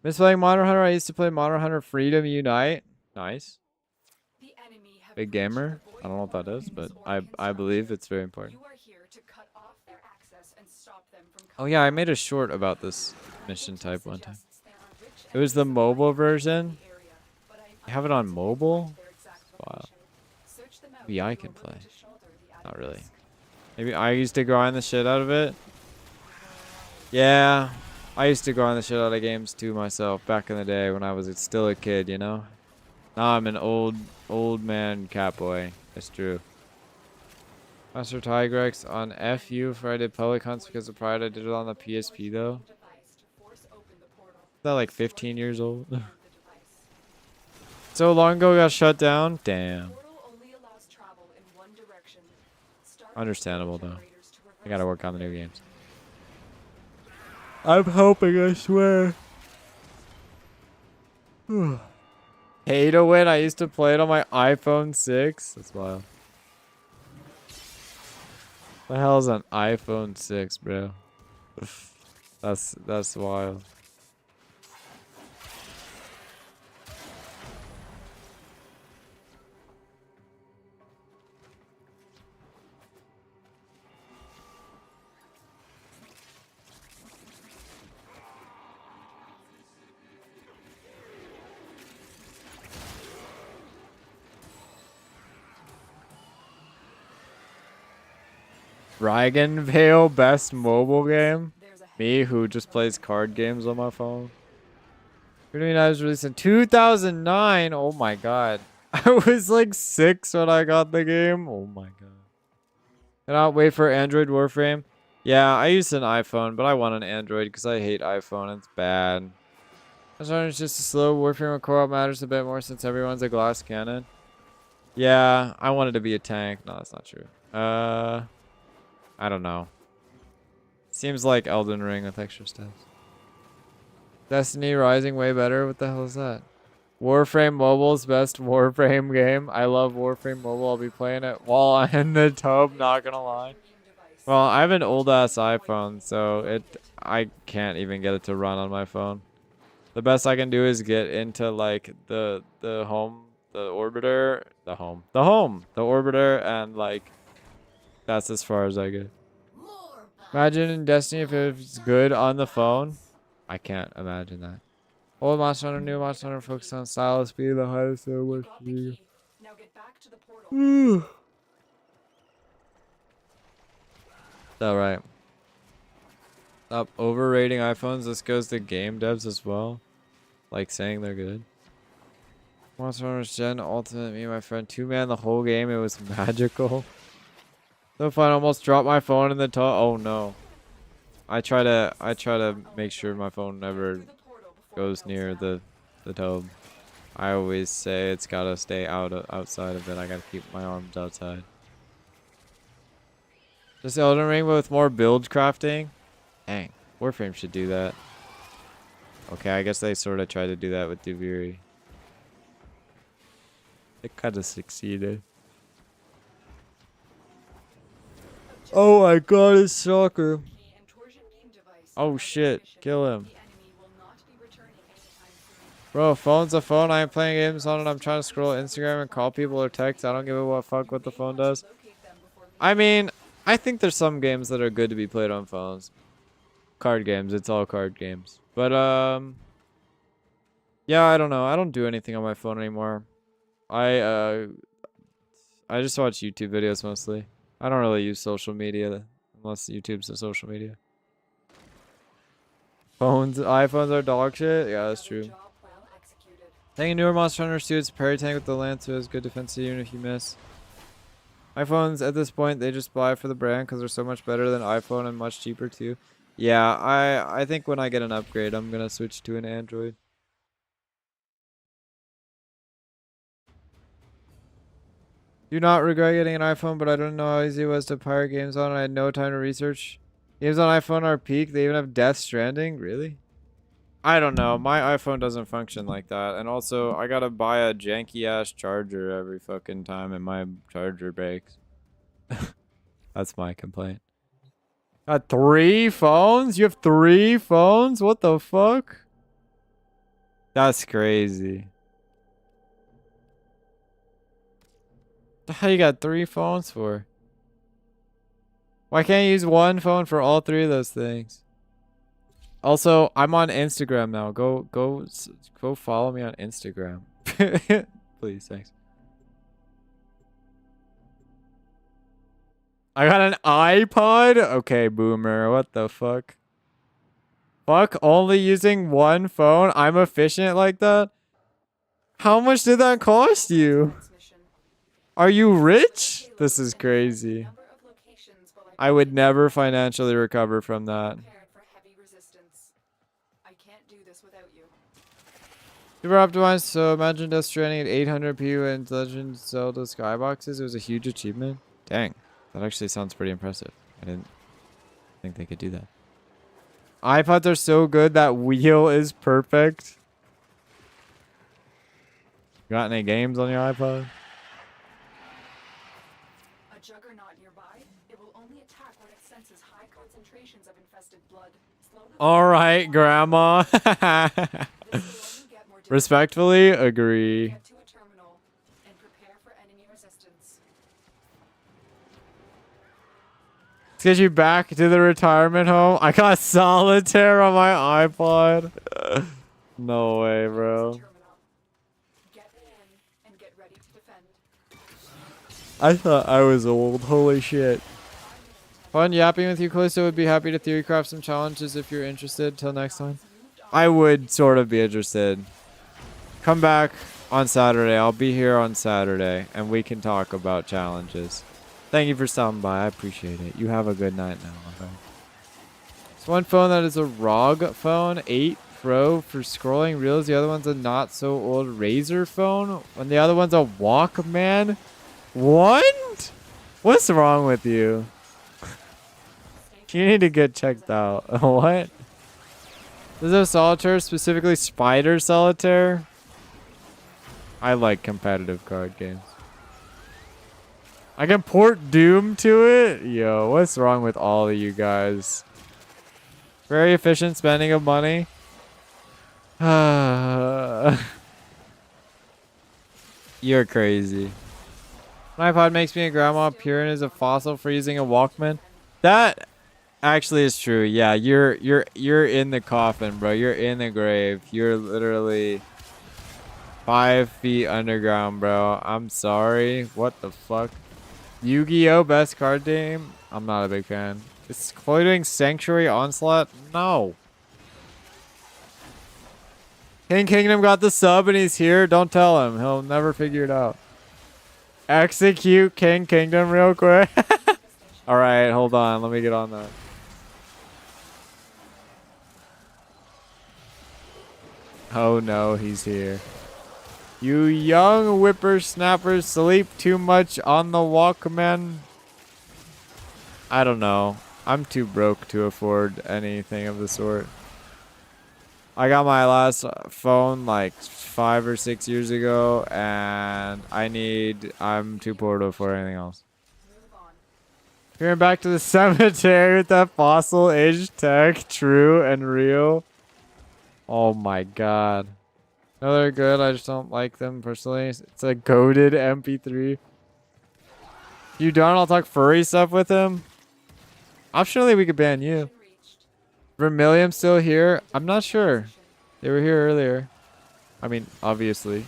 A: Miss playing Monster Hunter. I used to play Monster Hunter Freedom Unite. Nice. Big gamer. I don't know what that is, but I believe it's very important. Oh yeah, I made a short about this mission type one time. It was the mobile version. You have it on mobile? Wow. Maybe I can play. Not really. Maybe I used to grind the shit out of it. Yeah, I used to grind the shit out of games too myself back in the day when I was still a kid, you know? Now I'm an old man catboy. That's true. Master Tigrex on FU for I did public hunts because of pride. I did it on the PSP though. Is that like 15 years old? So long ago got shut down? Damn. Understandable though. I gotta work on the new games. I'm hoping, I swear. Pay to win. I used to play it on my iPhone 6. That's wild. The hell is an iPhone 6, bro? That's wild. Dragon Vale best mobile game? Me who just plays card games on my phone. Freedom was released in 2009. Oh my god. I was like 6 when I got the game. Oh my god. Cannot wait for Android Warframe. Yeah, I used an iPhone, but I want an Android because I hate iPhone. It's bad. It's just a slow. Warframe with co-op matters a bit more since everyone's a glass cannon. Yeah, I wanted to be a tank. No, that's not true. I don't know. Seems like Elden Ring with extra steps. Destiny Rising way better. What the hell is that? Warframe Mobile's best Warframe game. I love Warframe Mobile. I'll be playing it while I'm in the tub, not gonna lie. Well, I have an old ass iPhone, so I can't even get it to run on my phone. The best I can do is get into like the home, the orbiter, the orbiter, and like that's as far as I get. Imagine in Destiny if it's good on the phone. I can't imagine that. Old Monster Hunter, new Monster Hunter, focus on style, speed, the highest so
B: You
A: much
B: got
A: for
B: the
A: you.
B: key. Now get back to the portal.
A: Alright. Stop overrating iPhones. This goes to game devs as well. Like saying they're good. Monster Hunter Gen Ultimate, me and my friend. 2-man the whole game. It was magical. So fun. Almost dropped my phone in the tub. Oh no. I try to make sure my phone never goes near the tub. I always say it's gotta stay outside of it. I gotta keep my arms outside. Just Elden Ring with more build crafting. Dang, Warframe should do that. Okay, I guess they sort of tried to do that with Duviri. It kind of succeeded. Oh my god, it's soccer. Oh shit, kill him. Bro, phone's a phone. I ain't playing games on it. I'm trying to scroll Instagram and call people or text. I don't give a fuck what the phone does. I mean, I think there's some games that are good to be played on phones. Card games, it's all card games. But yeah, I don't know. I don't do anything on my phone anymore. I just watch YouTube videos mostly. I don't really use social media unless YouTube's a social media. iPhones are dog shit. Yeah, that's true. Taking newer Monster Hunter suits, parry tank with the Lancer has good defense even if you miss. iPhones at this point they just buy for the brand because they're so much better than iPhone and much cheaper too. Yeah, I think when I get an upgrade, I'm gonna switch to an Android. Do not regret getting an iPhone, but I don't know how easy it was to pirate games on. I had no time to research. Games on iPhone are peak. They even have Death Stranding. Really? I don't know. My iPhone doesn't function like that. And also, I gotta buy a janky-ass charger every fucking time, and my charger breaks. That's my complaint. Got 3 phones? You have 3 phones? What the fuck? That's crazy. The hell you got 3 phones for? Why can't you use one phone for all 3 of those things? Also, I'm on Instagram now. Go follow me on Instagram. Please, thanks. I got an iPod? Okay, boomer. What the fuck? Fuck, only using one phone? I'm efficient like that? How much did that cost you? Are you rich? This is crazy. I would never financially recover from that. Super optimized, so imagine Death Stranding at 800 PU and Legend of Zelda skyboxes. It was a huge achievement. Dang, that actually sounds pretty impressive. I didn't think they could do that. iPods are so good, that wheel is perfect. Got any games on your iPod?
B: A juggernaut nearby. It will only attack when it senses high concentrations of infested blood.
A: Alright, Grandma. Respectfully, agree.
B: Get to a terminal and prepare for enemy resistance.
A: Let's get you back to the retirement home. I got solitaire on my iPod. No way, bro.
B: Get in and get ready to defend.
A: I thought I was old. Holy shit. Fun yapping with you, Callisto. Would be happy to theorycraft some challenges if you're interested. Till next time. I would sort of be interested. Come back on Saturday. I'll be here on Saturday, and we can talk about challenges. Thank you for stopping by. I appreciate it. You have a good night now. Okay? It's one phone that is a ROG phone, 8 Pro for scrolling reels. The other one's a not so old Razer phone, and the other one's a Walkman. What? What's wrong with you? You need to get checked out. What? Does it have solitaire, specifically spider solitaire? I like competitive card games. I can port Doom to it? Yo, what's wrong with all of you guys? Very efficient spending of money. You're crazy. My iPod makes me a grandma. Purin is a fossil for using a Walkman. That actually is true. Yeah, you're in the coffin, bro. You're in the grave. You're literally 5 feet underground, bro. I'm sorry. What the fuck? Yu-Gi-Oh! Best card game? I'm not a big fan. Is Chloe doing Sanctuary Onslaught? No. King Kingdom got the sub and he's here. Don't tell him. He'll never figure it out. Execute King Kingdom real quick. Alright, hold on. Let me get on that. Oh no, he's here. You young whippersnappers sleep too much on the Walkman. I don't know. I'm too broke to afford anything of the sort. I got my last phone like 5 or 6 years ago, and I'm too poor to afford anything else. Going back to the cemetery with that fossil age tech, true and real. Oh my god. No, they're good. I just don't like them personally. It's a goated MP3. You done? I'll talk furry stuff with him. Optionally, we could ban you. Vermilion still here? I'm not sure. They were here earlier. I mean, obviously.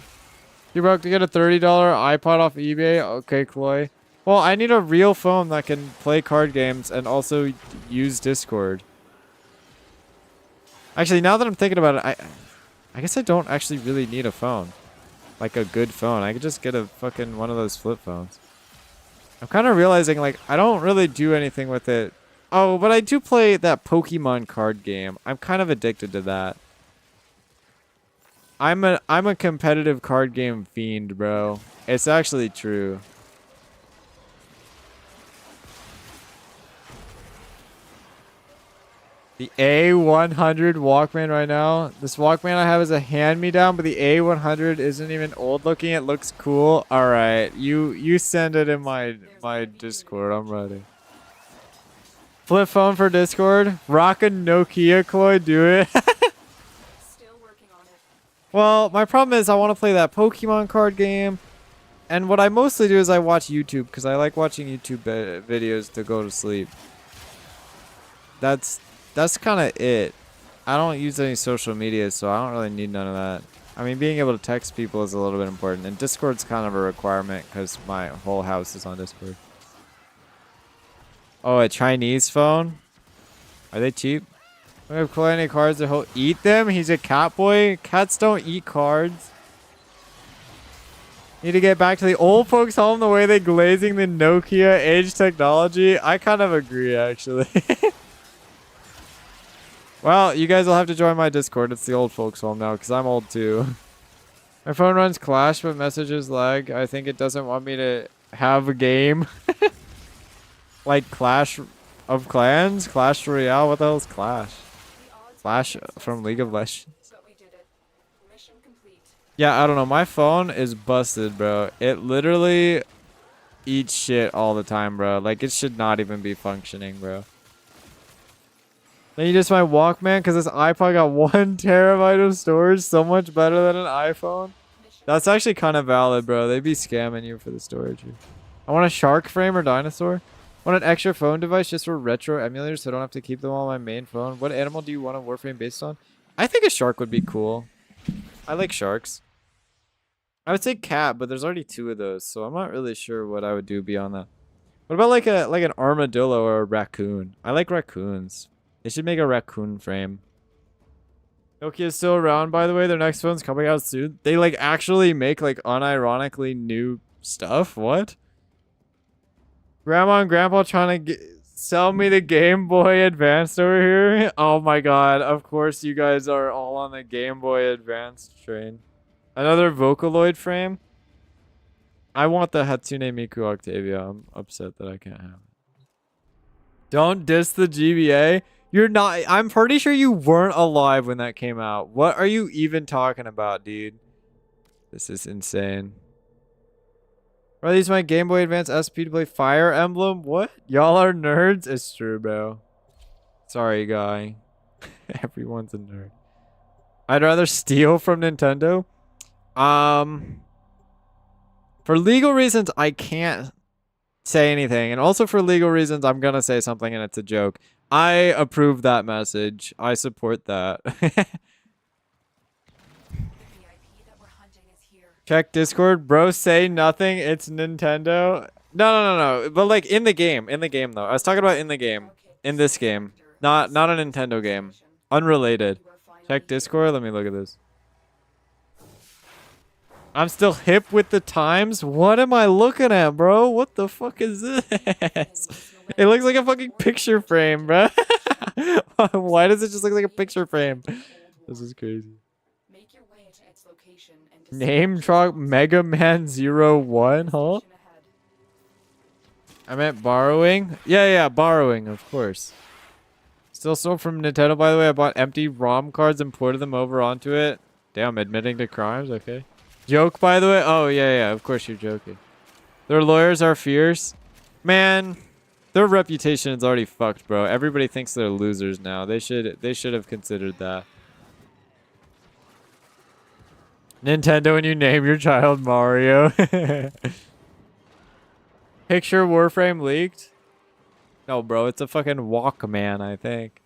A: You broke to get a $30 iPod off eBay? Okay, Chloe. Well, I need a real phone that can play card games and also use Discord. Actually, now that I'm thinking about it, I guess I don't actually really need a phone. Like a good phone. I could just get a fucking one of those flip phones. I'm kind of realizing, like, I don't really do anything with it. Oh, but I do play that Pokemon card game. I'm kind of addicted to that. I'm a competitive card game fiend, bro. It's actually true. The A100 Walkman right now. This Walkman I have is a hand-me-down, but the A100 isn't even old looking. It looks cool. All right, you send it in my Discord. I'm ready. Flip phone for Discord. Rock a Nokia, Chloe. Do it.
B: Still working on it.
A: Well, my problem is I want to play that Pokemon card game. And what I mostly do is I watch YouTube because I like watching YouTube videos to go to sleep. That's kind of it. I don't use any social media, so I don't really need none of that. I mean, being able to text people is a little bit important. And Discord's kind of a requirement because my whole house is on Discord. Oh, a Chinese phone? Are they cheap? We have Chloe any cards that he'll eat them? He's a cat boy? Cats don't eat cards. Need to get back to the old folks home the way they glazing the Nokia age technology. I kind of agree, actually. Well, you guys will have to join my Discord. It's the old folks home now because I'm old too. My phone runs Clash, but messages lag. I think it doesn't want me to have a game. Like Clash of Clans? Clash Royale? What the hell is Clash? Clash from League of Legends?
B: But we did it. Mission complete.
A: Yeah, I don't know. My phone is busted, bro. It literally eats shit all the time, bro. Like, it should not even be functioning, bro. Then you just my Walkman because this iPod got 1 terabyte of storage. So much better than an iPhone. That's actually kind of valid, bro. They be scamming you for the storage. I want a shark frame or dinosaur. Want an extra phone device just for retro emulators so I don't have to keep them on my main phone. What animal do you want a Warframe based on? I think a shark would be cool. I like sharks. I would say cat, but there's already 2 of those, so I'm not really sure what I would do beyond that. What about like an armadillo or a raccoon? I like raccoons. They should make a raccoon frame. Nokia's still around, by the way. Their next phone's coming out soon. They like actually make like unironically new stuff. What? Grandma and Grandpa trying to sell me the Game Boy Advance over here. Oh my god! Of course you guys are all on the Game Boy Advance train. Another Vocaloid frame. I want the Hatsune Miku Octavia. I'm upset that I can't have it. Don't diss the GBA. You're not. I'm pretty sure you weren't alive when that came out. What are you even talking about, dude? This is insane. Are these my Game Boy Advance SP to play Fire Emblem? What? Y'all are nerds? It's true, bro. Sorry, guy. Everyone's a nerd. I'd rather steal from Nintendo. For legal reasons, I can't say anything. And also for legal reasons, I'm gonna say something and it's a joke. I approve that message. I support that.
B: The VIP that we're hunting is here.
A: Check Discord. Bro, say nothing. It's Nintendo. No. But like in the game. In the game, though. I was talking about in the game. In this game. Not a Nintendo game. Unrelated. Check Discord. Let me look at this. I'm still hip with the times. What am I looking at, bro? What the fuck is this? It looks like a fucking picture frame, bro. Why does it just look like a picture frame? This is crazy.
B: Make your way to its location and
A: Name drop Mega Man 01, huh? I meant borrowing. Yeah, borrowing, of course. Still sold from Nintendo, by the way. I bought empty ROM cards and ported them over onto it. Damn, admitting to crimes. Okay. Joke, by the way. Oh, yeah. Of course you're joking. Their lawyers are fierce. Man, their reputation is already fucked, bro. Everybody thinks they're losers now. They should have considered that. Nintendo, when you name your child Mario. Picture Warframe leaked? No, bro. It's a fucking Walkman, I think.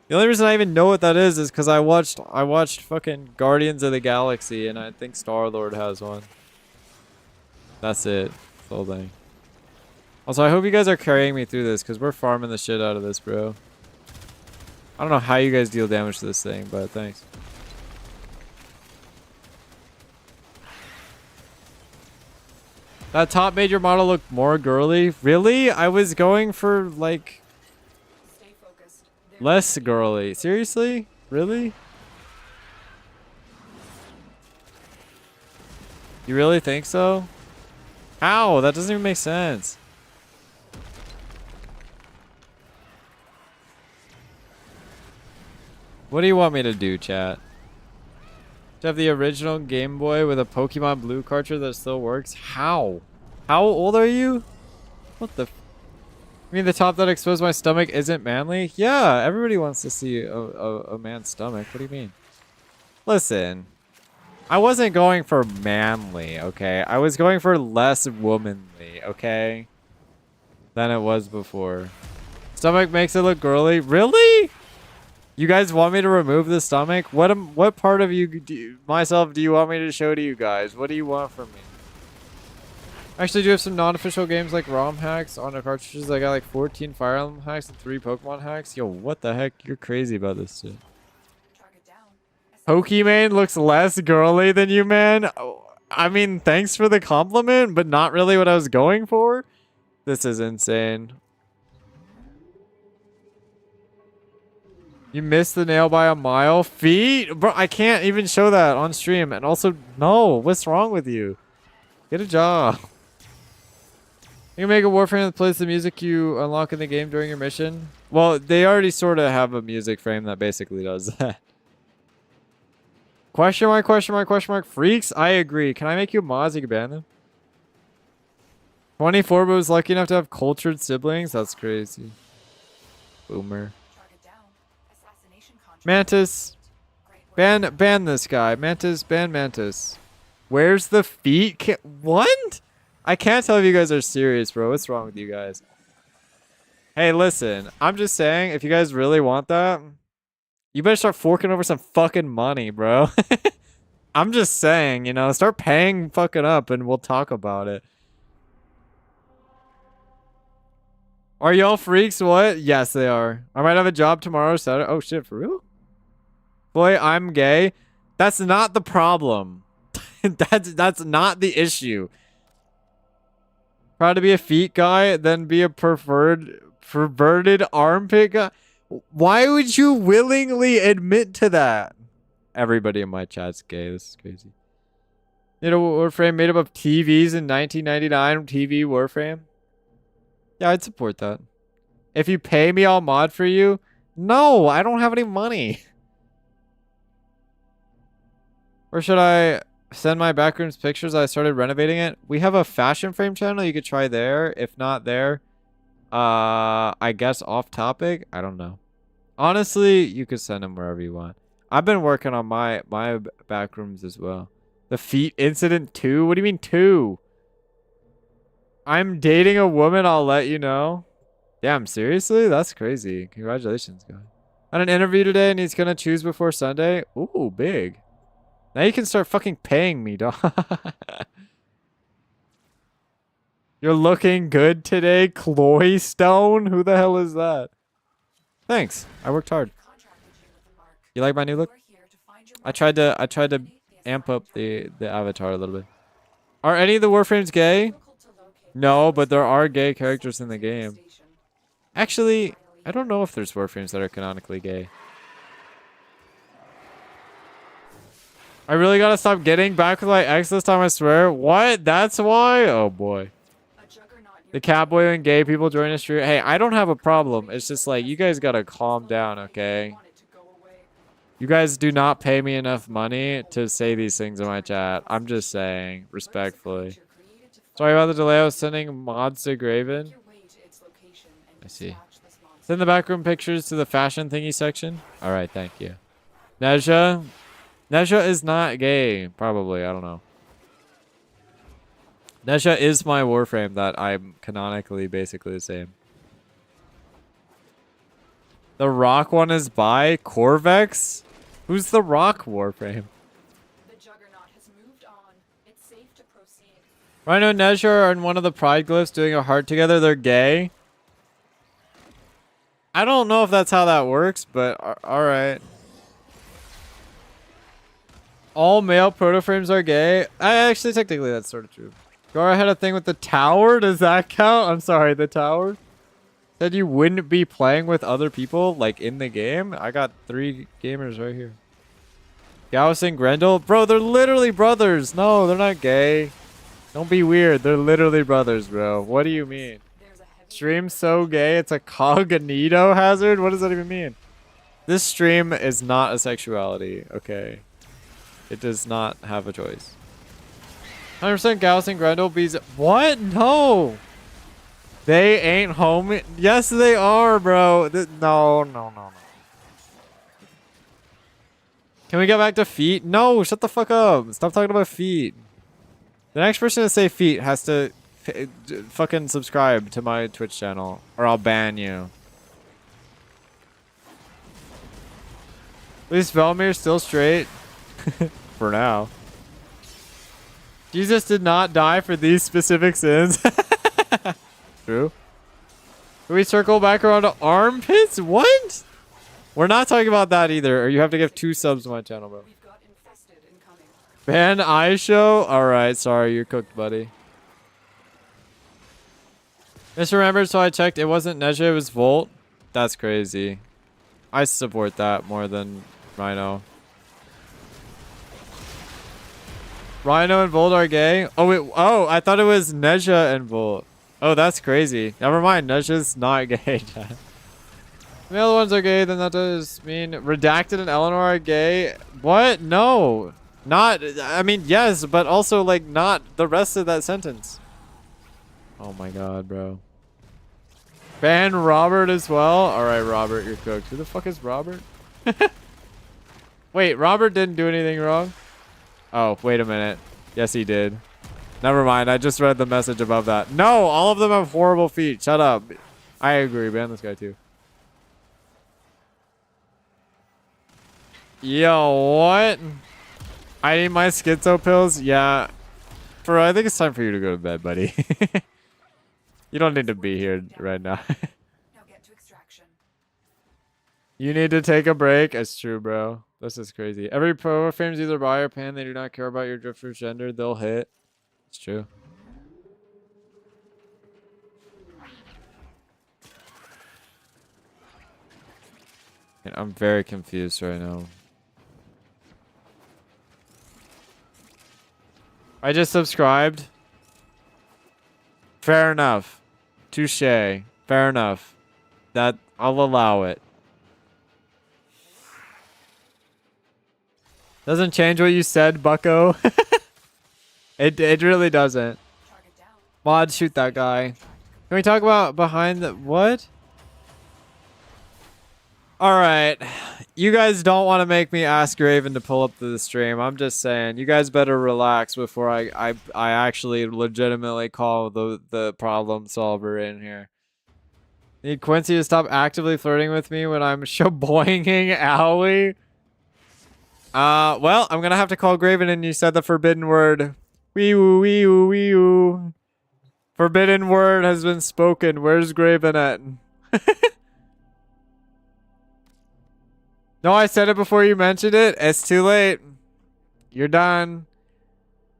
A: The only reason I even know what that is because I watched fucking Guardians of the Galaxy and I think Star-Lord has one. That's it. That's the whole thing. Also, I hope you guys are carrying me through this because we're farming the shit out of this, bro. I don't know how you guys deal damage to this thing, but thanks. That top major model looked more girly. Really? I was going for like
B: stay focused.
A: less girly. Seriously? Really? You really think so? How? That doesn't even make sense. What do you want me to do, chat? To have the original Game Boy with a Pokemon Blue cartridge that still works? How? How old are you? What the? You mean the top that exposed my stomach isn't manly? Yeah, everybody wants to see a man's stomach. What do you mean? Listen, I wasn't going for manly, okay? I was going for less womanly, okay? Than it was before. Stomach makes it look girly. Really? You guys want me to remove the stomach? What part of myself do you want me to show to you guys? What do you want from me? Actually, do you have some non-official games like ROM hacks on the cartridges? I got like 14 Fire Emblem hacks and 3 Pokemon hacks. Yo, what the heck? You're crazy about this shit.
B: Track it down.
A: Pokemon looks less girly than you, man. Oh, I mean, thanks for the compliment, but not really what I was going for. This is insane. You missed the nail by a mile. Feet? Bro, I can't even show that on stream. And also, no. What's wrong with you? Get a job. You can make a Warframe that plays the music you unlock in the game during your mission. Well, they already sort of have a music frame that basically does that. Question mark, question mark, question mark. Freaks? I agree. Can I make you mods? You can ban them. 24 but was lucky enough to have cultured siblings? That's crazy. Boomer. Mantis. Ban this guy. Mantis, ban Mantis. Where's the feet? What? I can't tell if you guys are serious, bro. What's wrong with you guys? Hey, listen. I'm just saying, if you guys really want that, you better start forking over some fucking money, bro. I'm just saying, you know, start paying fucking up and we'll talk about it. Are y'all freaks? What? Yes, they are. I might have a job tomorrow, Saturday. Oh, shit, for real? Boy, I'm gay. That's not the problem. That's not the issue. Proud to be a feet guy, then be a perverted armpit guy. Why would you willingly admit to that? Everybody in my chat's gay. This is crazy. You know, Warframe made up of TVs in 1999. TV Warframe. Yeah, I'd support that. If you pay me, I'll mod for you. No, I don't have any money. Or should I send my backrooms pictures? I started renovating it. We have a fashion frame channel you could try there. If not there, I guess off topic. I don't know. Honestly, you could send them wherever you want. I've been working on my backrooms as well. The feet incident 2? What do you mean 2? I'm dating a woman, I'll let you know. Damn, seriously? That's crazy. Congratulations, guy. I had an interview today and he's gonna choose before Sunday. Ooh, big. Now you can start fucking paying me, dog. You're looking good today, Chloe Stone? Who the hell is that? Thanks. I worked hard. You like my new look? I tried to amp up the avatar a little bit. Are any of the Warframes gay? No, but there are gay characters in the game. Actually, I don't know if there's Warframes that are canonically gay. I really gotta stop getting back with my ex this time, I swear. What? That's why? Oh boy. The catboy and gay people join us. Hey, I don't have a problem. It's just like, you guys gotta calm down, okay? You guys do not pay me enough money to say these things in my chat. I'm just saying, respectfully. Sorry about the delay. I was sending mods to Graven. I see. Send the backroom pictures to the fashion thingy section. Alright, thank you. Nezha? Nezha is not gay. Probably. I don't know. Nezha is my Warframe that I'm canonically basically the same. The Rock one is by Corvex? Who's the Rock Warframe?
B: The Juggernaut has moved on. It's safe to proceed.
A: Rhino and Nezha are in one of the Pride glyphs doing a heart together. They're gay. I don't know if that's how that works, but alright. All male protoframes are gay. Actually, technically, that's sort of true. Gara had a thing with the tower. Does that count? I'm sorry, the tower? Said you wouldn't be playing with other people, like, in the game? I got 3 gamers right here. Gauss and Grendel? Bro, they're literally brothers. No, they're not gay. Don't be weird. They're literally brothers, bro. What do you mean? Stream's so gay, it's a cognito hazard? What does that even mean? This stream is not a sexuality, okay? It does not have a choice. 100% Gauss and Grendel bees. What? No! They ain't home. Yes, they are, bro. No. Can we get back to feet? No, shut the fuck up. Stop talking about feet. The next person to say feet has to fucking subscribe to my Twitch channel, or I'll ban you. At least Velmir's still straight. For now. Jesus did not die for these specific sins. True. Can we circle back around to armpits? What? We're not talking about that either, or you have to give 2 subs to my channel, bro. Ban iShow? Alright, sorry, you're cooked, buddy. Misremembered, so I checked. It wasn't Nezha, it was Volt. That's crazy. I support that more than Rhino. Rhino and Volt are gay? Oh, I thought it was Nezha and Volt. Oh, that's crazy. Never mind, Nezha's not gay. The other ones are gay, then that does mean Redacted and Eleanor are gay. What? No. Not, I mean, yes, but also, like, not the rest of that sentence. Oh my god, bro. Ban Robert as well? Alright, Robert, you're cooked. Who the fuck is Robert? Wait, Robert didn't do anything wrong? Oh, wait a minute. Yes, he did. Never mind, I just read the message above that. No, all of them have horrible feet. Shut up. I agree, ban this guy too. Yo, what? I need my schizo pills? Yeah. Bro, I think it's time for you to go to bed, buddy. You don't need to be here right now.
B: Now get to extraction.
A: You need to take a break. It's true, bro. This is crazy. Every pro frame's either bi or pan. They do not care about your drifter's gender. They'll hit. It's true. And I'm very confused right now. I just subscribed. Fair enough. Touche. Fair enough. That I'll allow it. Doesn't change what you said, bucko. It really doesn't.
B: Target down.
A: Mod, shoot that guy. Can we talk about behind the what? Alright. You guys don't want to make me ask Raven to pull up to the stream. I'm just saying. You guys better relax before I actually legitimately call the problem solver in here. Need Quincy to stop actively flirting with me when I'm shaboinging Owie. Well, I'm gonna have to call Graven and you said the forbidden word. Wee-oo, wee-oo, wee-oo. Forbidden word has been spoken. Where's Graven at? No, I said it before you mentioned it. It's too late. You're done.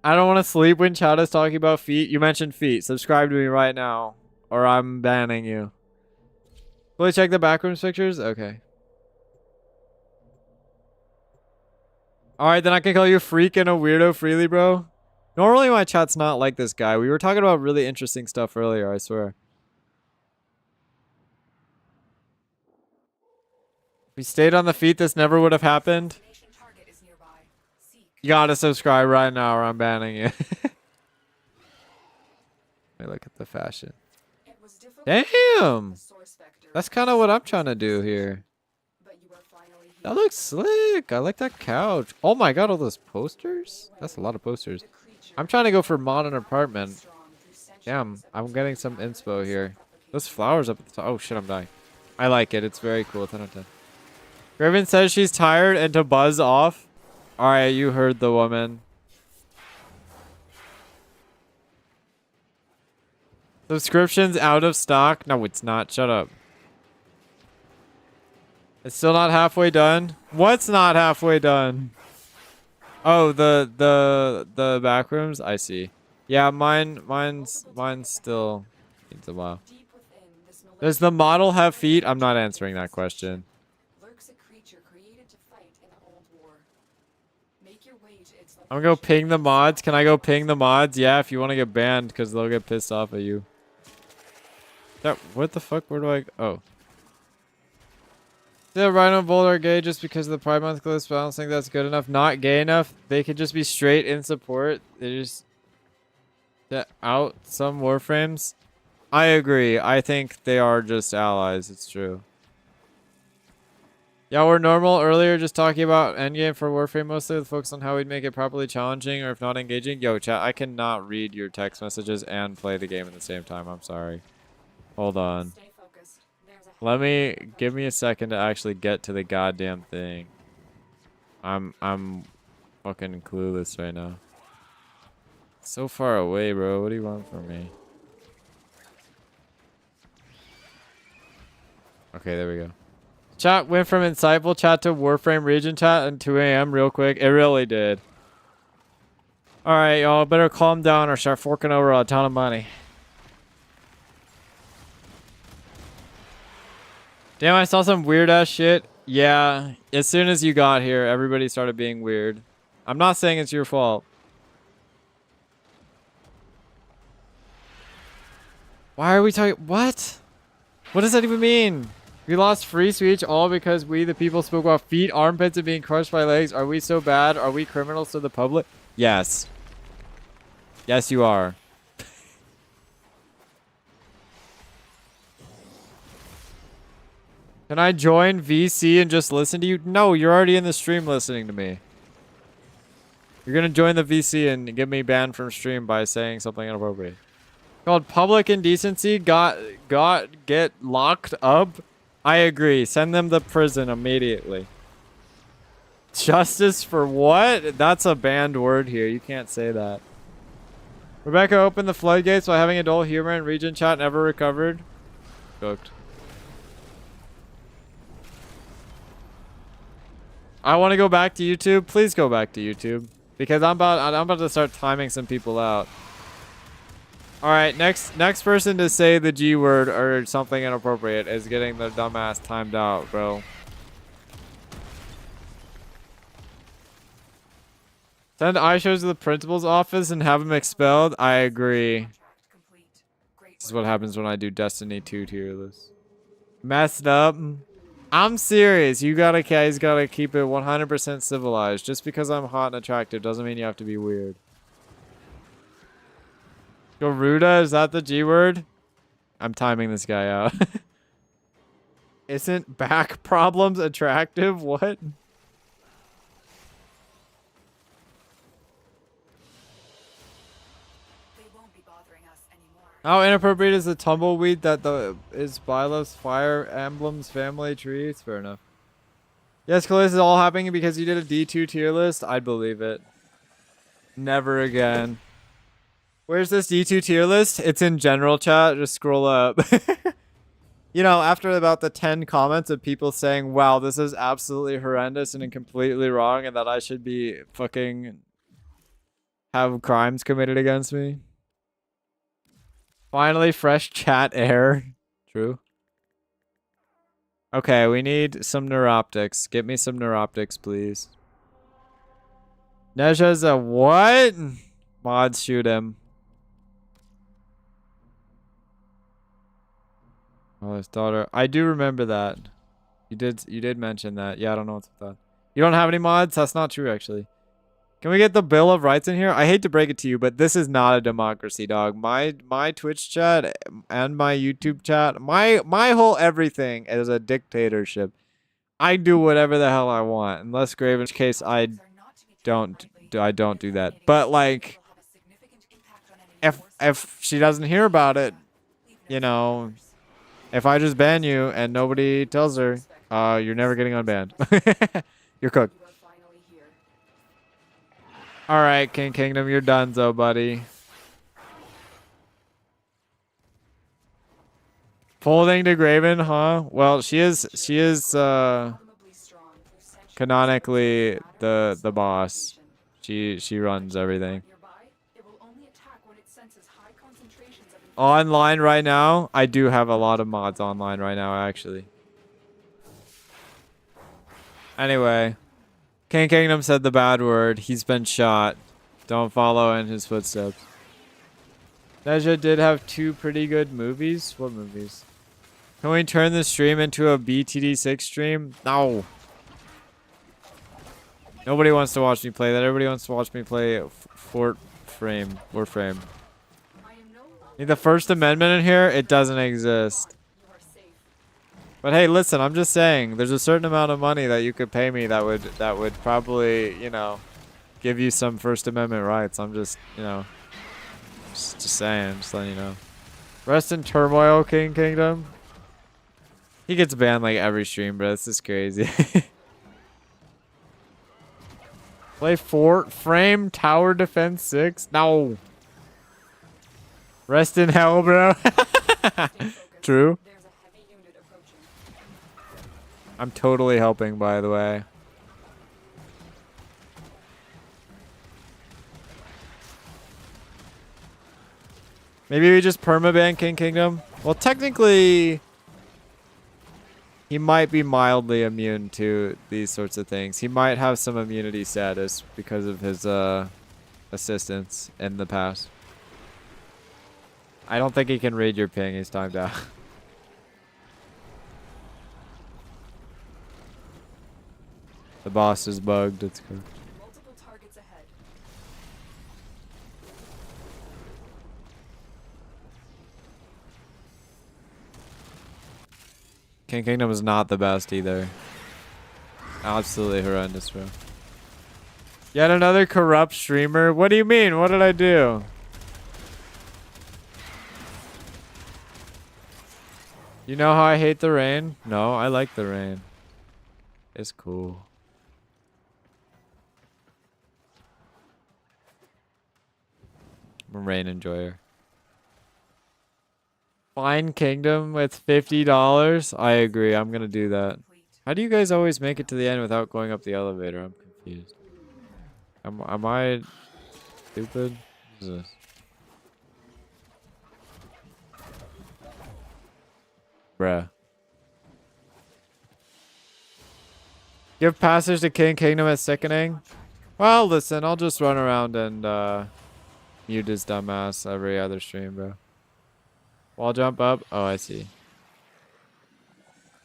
A: I don't want to sleep when chat is talking about feet. You mentioned feet. Subscribe to me right now, or I'm banning you. Will you check the backrooms pictures? Okay. Alright, then I can call you a freak and a weirdo freely, bro. Normally my chat's not like this guy. We were talking about really interesting stuff earlier, I swear. If we stayed on the feet, this never would have happened.
B: Destination target is nearby. Seek.
A: You gotta subscribe right now or I'm banning you. Let me look at the fashion.
B: It was difficult
A: Damn!
B: the source vector,
A: That's kind of what I'm trying to do here.
B: but you are finally here.
A: That looks slick. I like that couch. Oh my god, all those posters? That's a lot of posters.
B: The creature
A: I'm trying to go for modern apartment.
B: strong through centuries
A: Damn,
B: of
A: I'm getting some
B: resistance
A: inspo here.
B: replicated.
A: Those flowers up at the top. Oh shit, I'm dying. I like it. It's very cool. 10 out of 10. Raven says she's tired and to buzz off. Alright, you heard the woman. Subscriptions out of stock? No, it's not. Shut up. It's still not halfway done? What's not halfway done? Oh, the back rooms? I see. Yeah, mine's still needs a while.
B: Deep within this
A: Does the model have feet? I'm not answering that question.
B: lurks a creature created to fight in the old war. Make your way to its
A: I'm gonna go
B: location.
A: ping the mods. Can I go ping the mods? Yeah, if you want to get banned, because they'll get pissed off at you. That, what the fuck? Where do I... Oh. The Rhino Boulder are gay just because of the Pride Month clips, but I don't think that's good enough. Not gay enough. They could just be straight in support. They just... out some Warframes. I agree. I think they are just allies. It's true. Yeah, we're normal earlier just talking about endgame for Warframe mostly with focus on how we'd make it properly challenging or if not engaging. Yo, chat, I cannot read your text messages and play the game at the same time. I'm sorry. Hold on.
B: Stay focused. There's a
A: Give me a second to actually get to the goddamn thing. I'm fucking clueless right now. So far away, bro. What do you want from me? Okay, there we go. Chat went from insightful chat to Warframe region chat at 2 a.m. real quick. It really did. Alright, y'all better calm down or start forking over a ton of money. Damn, I saw some weird ass shit. Yeah, as soon as you got here, everybody started being weird. I'm not saying it's your fault. Why are we talking? What? What does that even mean? We lost free speech all because we, the people, spoke about feet, armpits, and being crushed by legs. Are we so bad? Are we criminals to the public? Yes. Yes, you are. Can I join VC and just listen to you? No, you're already in the stream listening to me. You're gonna join the VC and get me banned from stream by saying something inappropriate. Called public indecency. Get locked up. I agree. Send them to prison immediately. Justice for what? That's a banned word here. You can't say that. Rebecca opened the floodgates by having adult humor and region chat never recovered. Cooked. I want to go back to YouTube. Please go back to YouTube because I'm about to start timing some people out. All right, next person to say the G word or something inappropriate is getting their dumbass timed out, bro. Send iShows to the principal's office and have him expelled. I agree.
B: contract complete. Great
A: This is
B: work.
A: what happens when I do Destiny 2 tier list. Messed up. I'm serious. You gotta, guys gotta keep it 100% civilized. Just because I'm hot and attractive doesn't mean you have to be weird. Garuda, is that the G word? I'm timing this guy out. Isn't back problems attractive? What?
B: They won't be bothering us anymore.
A: How inappropriate is the tumbleweed that is Bylo's Fire Emblem's family tree? It's fair enough. Yes, Calais is all happening because you did a D2 tier list? I'd believe it. Never again. Where's this D2 tier list? It's in general chat. Just scroll up. You know, after about the 10 comments of people saying, wow, this is absolutely horrendous and completely wrong and that I should be fucking have crimes committed against me. Finally, fresh chat air. True. Okay, we need some neuroptics. Get me some neuroptics, please. Neja's a what? Mods shoot him. Oh, his daughter. I do remember that. You did mention that. Yeah, I don't know what's with that. You don't have any mods? That's not true, actually. Can we get the Bill of Rights in here? I hate to break it to you, but this is not a democracy, dog. My Twitch chat and my YouTube chat, my whole everything is a dictatorship. I do whatever the hell I want, unless grave, in which case I don't do that. But like, if she doesn't hear about it, you know, if I just ban you and nobody tells her, you're never getting unbanned. You're cooked. All right, King Kingdom, you're donezo, buddy. Folding to Graven, huh? Well, she is canonically the boss. She runs everything. Online right now, I do have a lot of mods online right now, actually. Anyway, King Kingdom said the bad word. He's been shot. Don't follow in his footsteps. Neja did have 2 pretty good movies. What movies? Can we turn the stream into a BTD6 stream? No. Nobody wants to watch me play that. Everybody wants to watch me play Warframe. Need the First Amendment in here? It doesn't exist. But hey, listen, I'm just saying, there's a certain amount of money that you could pay me that would probably, you know, give you some First Amendment rights. I'm just, you know, just saying, just letting you know. Rest in turmoil, King Kingdom. He gets banned like every stream, bro. This is crazy. Play Warframe Tower Defense 6? No. Rest in hell, bro. True. I'm totally helping, by the way. Maybe we just permaban King Kingdom? Well, technically, he might be mildly immune to these sorts of things. He might have some immunity status because of his assistance in the past. I don't think he can read your ping. He's timed out. The boss is bugged. It's good.
B: Multiple targets ahead.
A: King Kingdom is not the best either. Absolutely horrendous, bro. Yet another corrupt streamer? What do you mean? What did I do? You know how I hate the rain? No, I like the rain. It's cool. I'm a rain enjoyer. Fine Kingdom with $50? I agree. I'm going to do that. How do you guys always make it to the end without going up the elevator? I'm confused. Am I stupid? What is this? Bruh. Give passage to King Kingdom as sickening? Well, listen, I'll just run around and mute his dumbass every other stream, bro. Wall jump up? Oh, I see.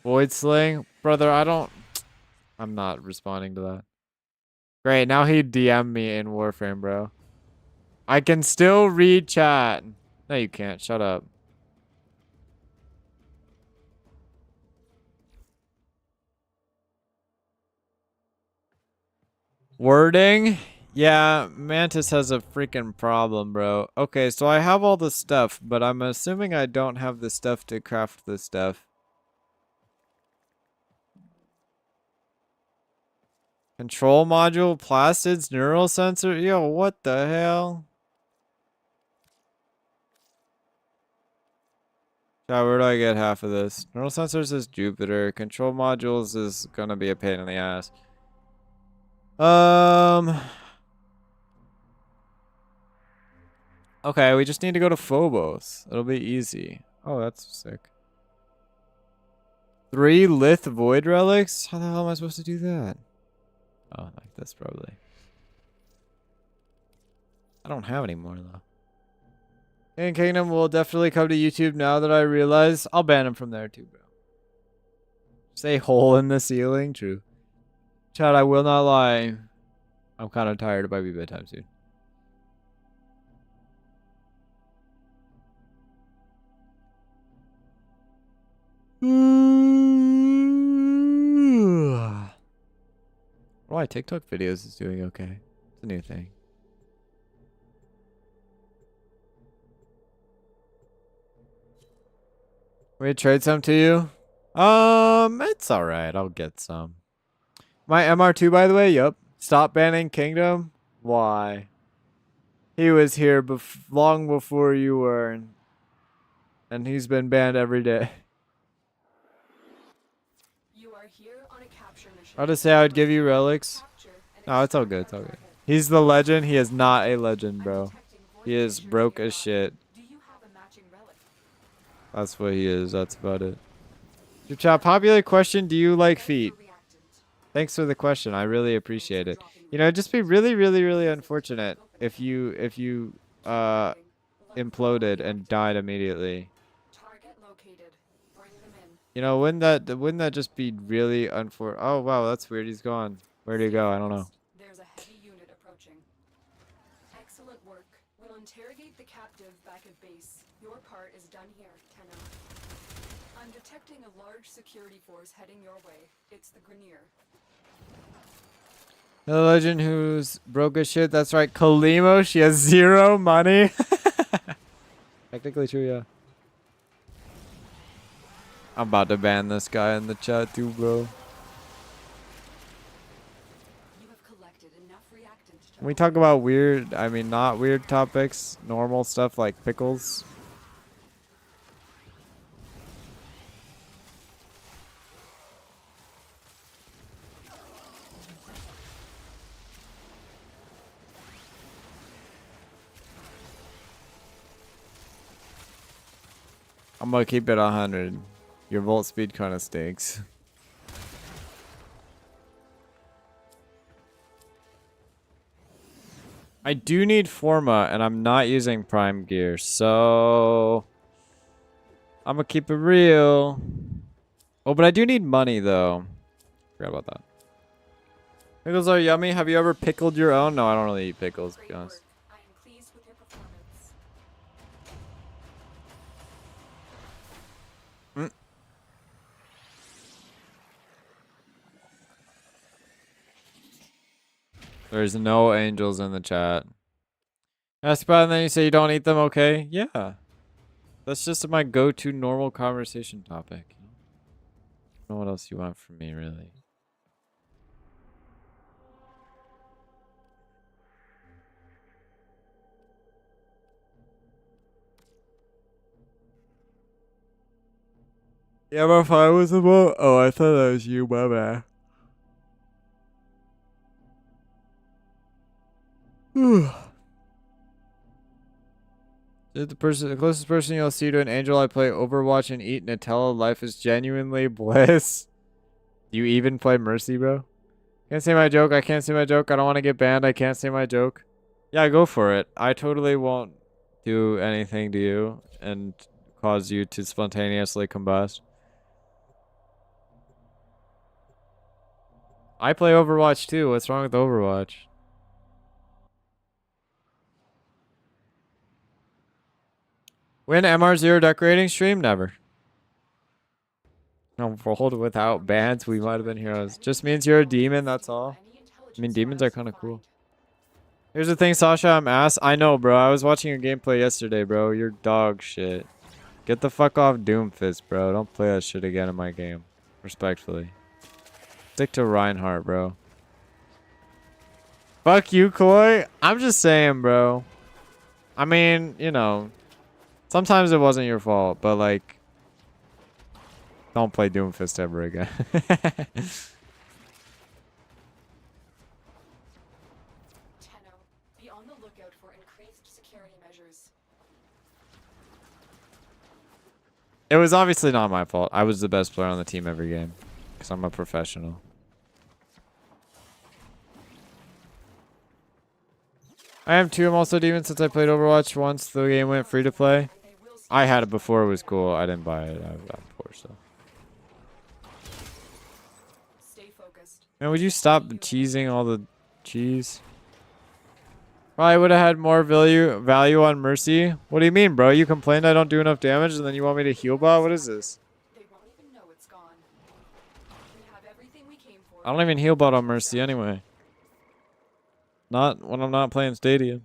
A: Void Sling? Brother, I'm not responding to that. Great, now he DM'd me in Warframe, bro. I can still read chat. No, you can't. Shut up. Wording? Yeah, Mantis has a freaking problem, bro. Okay, so I have all the stuff, but I'm assuming I don't have the stuff to craft the stuff. Control module, plastids, neural sensor. Yo, what the hell? Yeah, where do I get half of this? Neural sensors is Jupiter. Control modules is gonna be a pain in the ass. Okay, we just need to go to Phobos. It'll be easy. Oh, that's sick. 3 Lith Void Relics? How the hell am I supposed to do that? Oh, like this probably. I don't have any more though. And Kingdom will definitely come to YouTube now that I realize. I'll ban him from there too, bro. Say hole in the ceiling? True. Chad, I will not lie. I'm kind of tired. It might be bedtime soon. Why TikTok videos is doing okay. It's a new thing. We trade some to you? It's alright. I'll get some. My MR2, by the way, yup. Stop banning Kingdom? Why? He was here long before you were. And he's been banned every day.
B: You are here on a capture mission.
A: I'll just say I would give you relics. No, it's all good. It's all good. He's the legend. He is not a legend, bro. He is broke as shit.
B: Do you have a matching relic?
A: That's what he is. That's about it. Your chat, popular question, do you like feet? Thanks for the question. I really appreciate it. You know, it'd just be really, really, really unfortunate if you imploded and died immediately.
B: Target located. Bring them in.
A: You know, wouldn't that just be really unfor— Oh wow, that's weird. He's gone. Where'd he go? I don't know.
B: There's a heavy unit approaching. Excellent work. We'll interrogate the captive back at base. Your part is done here, Tenno. I'm detecting a large security force heading your way. It's the Grenier.
A: The legend who's broke as shit. That's right. Kalimo, she has 0 money. Technically true, yeah. I'm about to ban this guy in the chat too, bro.
B: You have collected enough reactant to
A: When we talk about weird, I mean not weird topics, normal stuff like pickles. I'm gonna keep it 100. Your volt speed kind of stinks. I do need Forma, and I'm not using Prime Gear, so I'm gonna keep it real. Oh, but I do need money, though. Forgot about that. Pickles are yummy. Have you ever pickled your own? No, I don't really eat pickles, to be
B: great
A: honest.
B: work. I am pleased with your performance.
A: There's no angels in the chat. Ask about it and then you say you don't eat them, okay? Yeah. That's just my go-to normal conversation topic. I don't know what else you want from me, really. Yeah, my fire was about— Oh, I thought that was you, my bad. The closest person you'll see to an angel, I play Overwatch and eat Nutella. Life is genuinely bliss. Do you even play Mercy, bro? Can't say my joke. I can't say my joke. I don't want to get banned. I can't say my joke. Yeah, go for it. I totally won't do anything to you and cause you to spontaneously combust. I play Overwatch too. What's wrong with Overwatch? Win MR0 decorating stream? Never. No, rolled without bans. We might have been heroes. Just means you're a demon, that's all. I mean, demons are kind of cool. Here's the thing, Sasha, I'm ass. I know, bro. I was watching your gameplay yesterday, bro. You're dog shit. Get the fuck off Doomfist, bro. Don't play that shit again in my game. Respectfully. Stick to Reinhardt, bro. Fuck you, Koi. I'm just saying, bro. I mean, you know, sometimes it wasn't your fault, but like, don't play Doomfist ever again.
B: Be on the lookout for increased security measures.
A: It was obviously not my fault. I was the best player on the team every game. Because I'm a professional. I am too. I'm also demon since I played Overwatch once the game went free to play. I had it before it was cool. I didn't buy it. I'm poor, so.
B: Stay focused.
A: Man, would you stop cheesing all the cheese? Probably would have had more value on Mercy. What do you mean, bro? You complained I don't do enough damage and then you want me to heal bot? What is this?
B: They won't even know it's gone. We have everything we came for.
A: I don't even heal bot on Mercy anyway. Not when I'm not playing Stadia.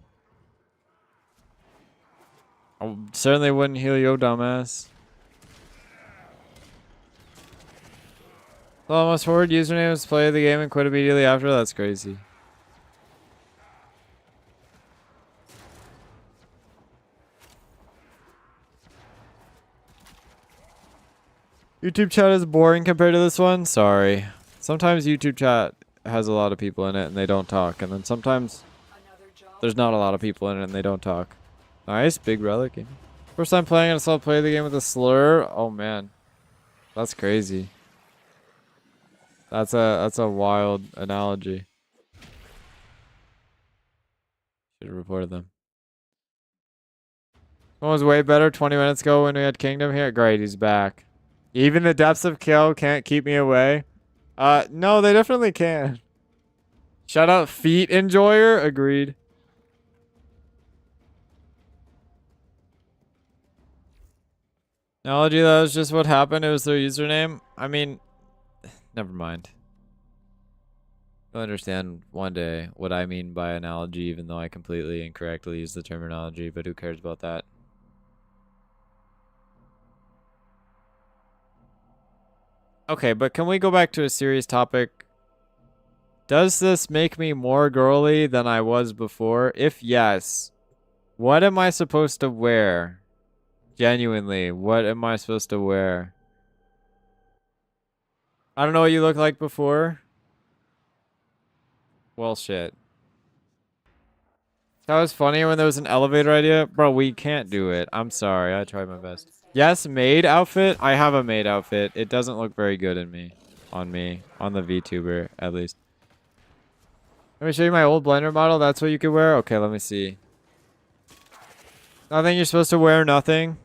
A: I certainly wouldn't heal yo dumbass. The most forward username is play the game and quit immediately after. That's crazy. YouTube chat is boring compared to this one. Sorry. Sometimes YouTube chat has a lot of people in it and they don't talk. And then sometimes there's not a lot of people in it and they don't talk. Nice. Big relic. First time playing and I saw play the game with a slur. Oh, man. That's crazy. That's a wild analogy. Should have reported them. One was way better 20 minutes ago when we had Kingdom here. Great, he's back. Even the depths of kill can't keep me away. No, they definitely can. Shout out Feet Enjoyer. Agreed. Analogy, that was just what happened. It was their username. I mean, never mind. You'll understand one day what I mean by analogy, even though I completely incorrectly use the terminology, but who cares about that? Okay, but can we go back to a serious topic? Does this make me more girly than I was before? If yes, what am I supposed to wear? Genuinely, what am I supposed to wear? I don't know what you looked like before. Well, shit. That was funny when there was an elevator idea. Bro, we can't do it. I'm sorry. I tried my best. Yes, maid outfit. I have a maid outfit. It doesn't look very good in me. On the VTuber, at least. Let me show you my old blender model. That's what you could wear? Okay, let me see. Nothing you're supposed to wear? Nothing?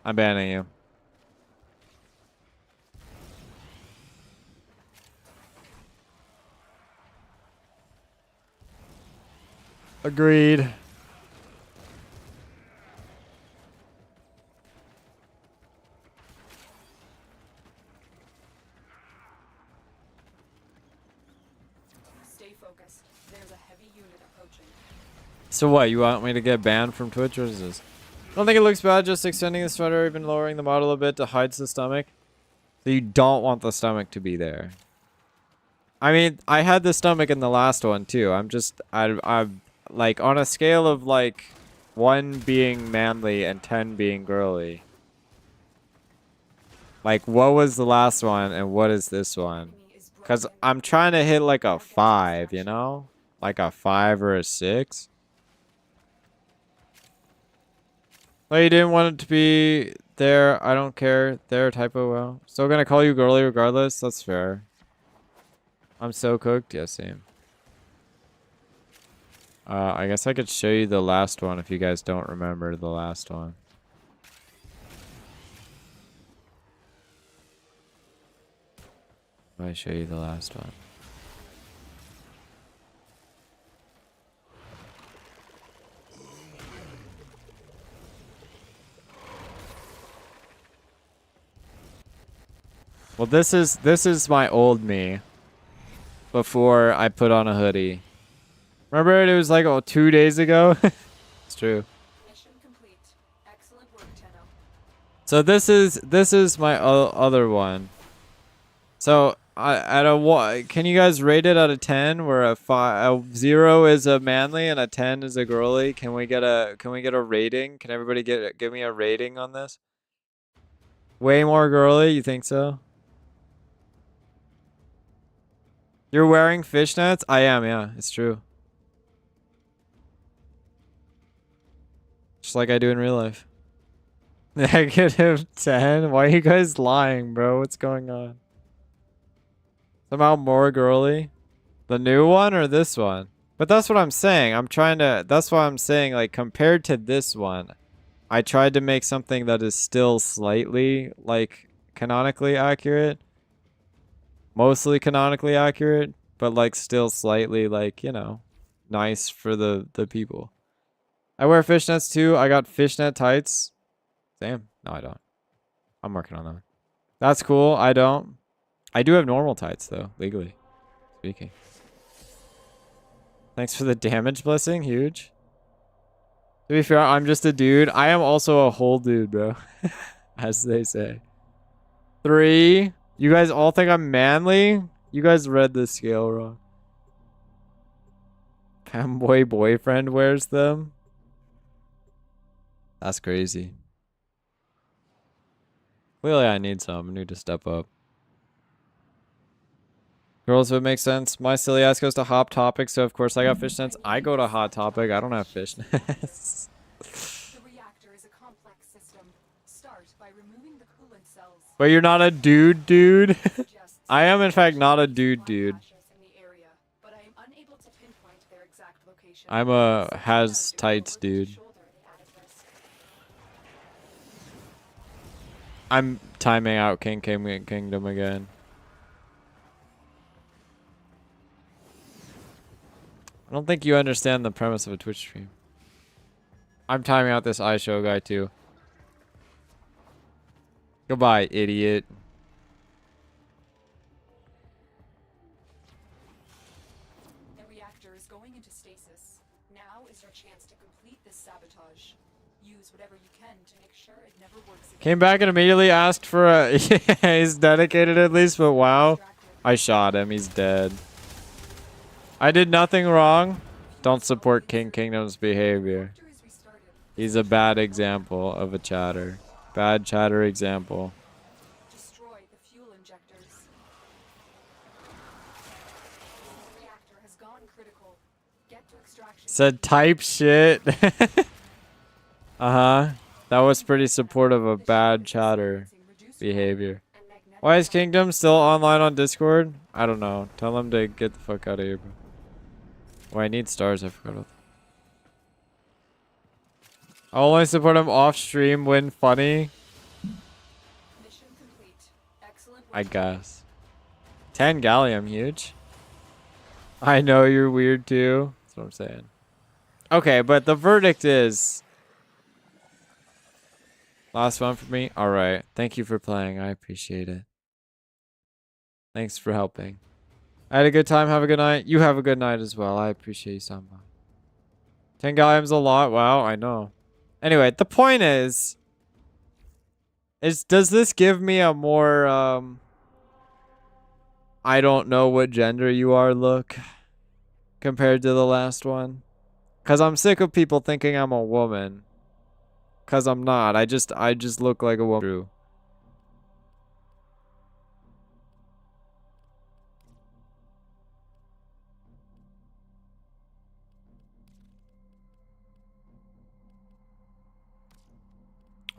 A: I'm banning you. Agreed.
B: Stay focused. There's a heavy unit approaching.
A: So what, you want me to get banned from Twitch? What is this? I don't think it looks bad just extending the sweater, even lowering the model a bit to hide the stomach. So you don't want the stomach to be there. I mean, I had the stomach in the last one too. I'm like on a scale of like 1 being manly and 10 being girly. Like what was the last one and what is this one? Because I'm trying to hit like a 5, you know? Like a 5 or a 6. Oh, you didn't want it to be there. I don't care. There, typo. Well, still gonna call you girly regardless. That's fair. I'm so cooked. Yeah, same. I guess I could show you the last one if you guys don't remember the last one. If I show you the last one. Well, this is my old me. Before I put on a hoodie. Remember it was like 2 days ago? It's true.
B: Mission complete. Excellent work, Tenno.
A: So this is my other one. So can you guys rate it out of 10 where a 0 is a manly and a 10 is a girly? Can we get a rating? Can everybody give me a rating on this? Way more girly, you think so? You're wearing fishnets? I am, yeah, it's true. Just like I do in real life. -10? Why are you guys lying, bro? What's going on? Somehow more girly? The new one or this one? But that's what I'm saying. That's why I'm saying, like, compared to this one, I tried to make something that is still slightly, like, canonically accurate. Mostly canonically accurate, but, like, still slightly, like, you know, nice for the people. I wear fishnets too. I got fishnet tights. Damn. No, I don't. I'm working on that. That's cool. I don't. I do have normal tights, though, legally speaking. Thanks for the damage blessing. Huge. To be fair, I'm just a dude. I am also a whole dude, bro. As they say. 3. You guys all think I'm manly? You guys read the scale wrong. Femboy boyfriend wears them? That's crazy. Clearly, I need some. I need to step up. Girls would make sense. My silly ass goes to Hot Topic, so of course I got fishnets. I go to Hot Topic. I don't have fishnets.
B: The reactor is a complex system. Start by removing the coolant cells.
A: But you're not a dude?
B: Suggests
A: I am, in fact, not a dude.
B: in the area, but I am unable to pinpoint their exact location.
A: I'm a has tights dude. I'm timing out Kingdom again. I don't think you understand the premise of a Twitch stream. I'm timing out this iShow guy too. Goodbye, idiot.
B: The reactor is going into stasis. Now is your chance to complete this sabotage. Use whatever you can to make sure it never works again.
A: Came back and immediately asked for a... He's dedicated at least, but wow. I shot him. He's dead. I did nothing wrong. Don't support King Kingdom's behavior. He's a bad example of a chatter. Bad chatter example.
B: Destroy the fuel injectors. The reactor has gone critical. Get to extraction.
A: Said type shit. Uh-huh. That was pretty supportive of bad chatter behavior. Why is Kingdom still online on Discord? I don't know. Tell him to get the fuck out of here, bro. Oh, I need stars. I forgot about that. I'll only support him off stream when funny.
B: Mission complete. Excellent work.
A: I guess. 10 gallium, huge. I know you're weird too. That's what I'm saying. Okay, but the verdict is... Last one for me? Alright. Thank you for playing. I appreciate it. Thanks for helping. I had a good time. Have a good night. You have a good night as well. I appreciate you so much. 10 gallium's a lot. Wow, I know. Anyway, the point is does this give me a more, I don't know what gender you are look compared to the last one? Because I'm sick of people thinking I'm a woman. Because I'm not. I just look like a woman. True.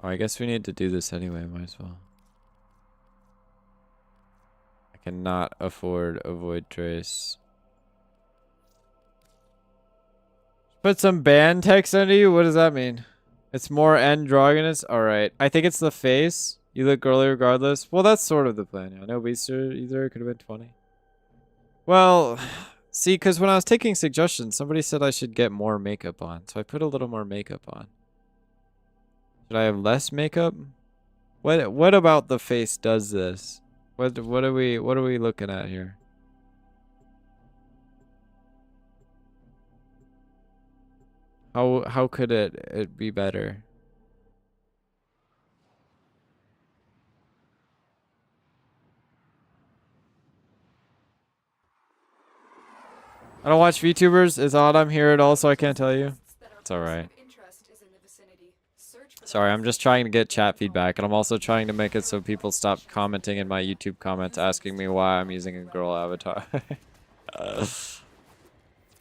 A: Oh, I guess we need to do this anyway. Might as well. I cannot afford avoid trace. Put some band text under you? What does that mean? It's more androgynous? Alright. I think it's the face. You look girly regardless. Well, that's sort of the plan. Yeah. No Beaster either. It could have been 20. Well, see, because when I was taking suggestions, somebody said I should get more makeup on. So I put a little more makeup on. Should I have less makeup? What about the face does this? What are we looking at here? How could it be better? I don't watch VTubers. It's odd I'm here at all, so I can't tell you. It's alright. Sorry, I'm just trying to get chat feedback, and I'm also trying to make it so people stop commenting in my YouTube comments asking me why I'm using a girl avatar. The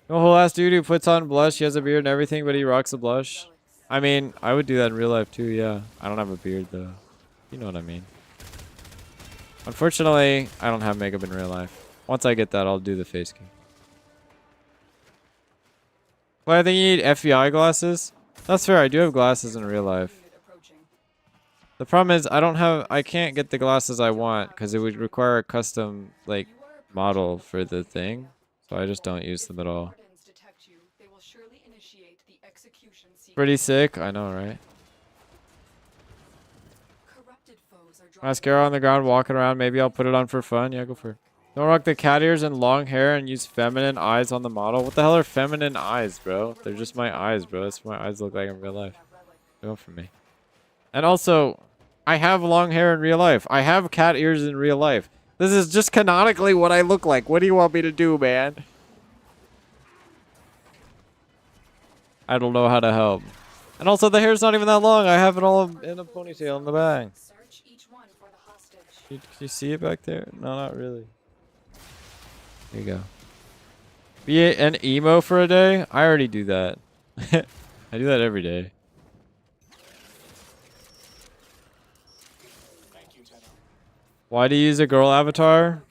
A: whole ass dude who puts on blush, he has a beard and everything, but he rocks a blush. I mean, I would do that in real life too, yeah. I don't have a beard though. You know what I mean. Unfortunately, I don't have makeup in real life. Once I get that, I'll do the face cam. Well, I think you need FBI glasses. That's fair, I do have glasses in real life. The problem is I can't get the glasses I want because it would require a custom like model for the thing. So I just don't use them at all. Pretty sick, I know, right? Mascara on the ground, walking around. Maybe I'll put it on for fun. Yeah, go for it. Don't rock the cat ears and long hair and use feminine eyes on the model. What the hell are feminine eyes, bro? They're just my eyes, bro. That's what my eyes look like in real life. Go for me. And also, I have long hair in real life. I have cat ears in real life. This is just canonically what I look like. What do you want me to do, man? I don't know how to help. And also, the hair's not even that long. I have it all in a ponytail in the back. Can you see it back there? No, not really. There you go. Be an emo for a day? I already do that. I do that every day. Why do you use a girl avatar?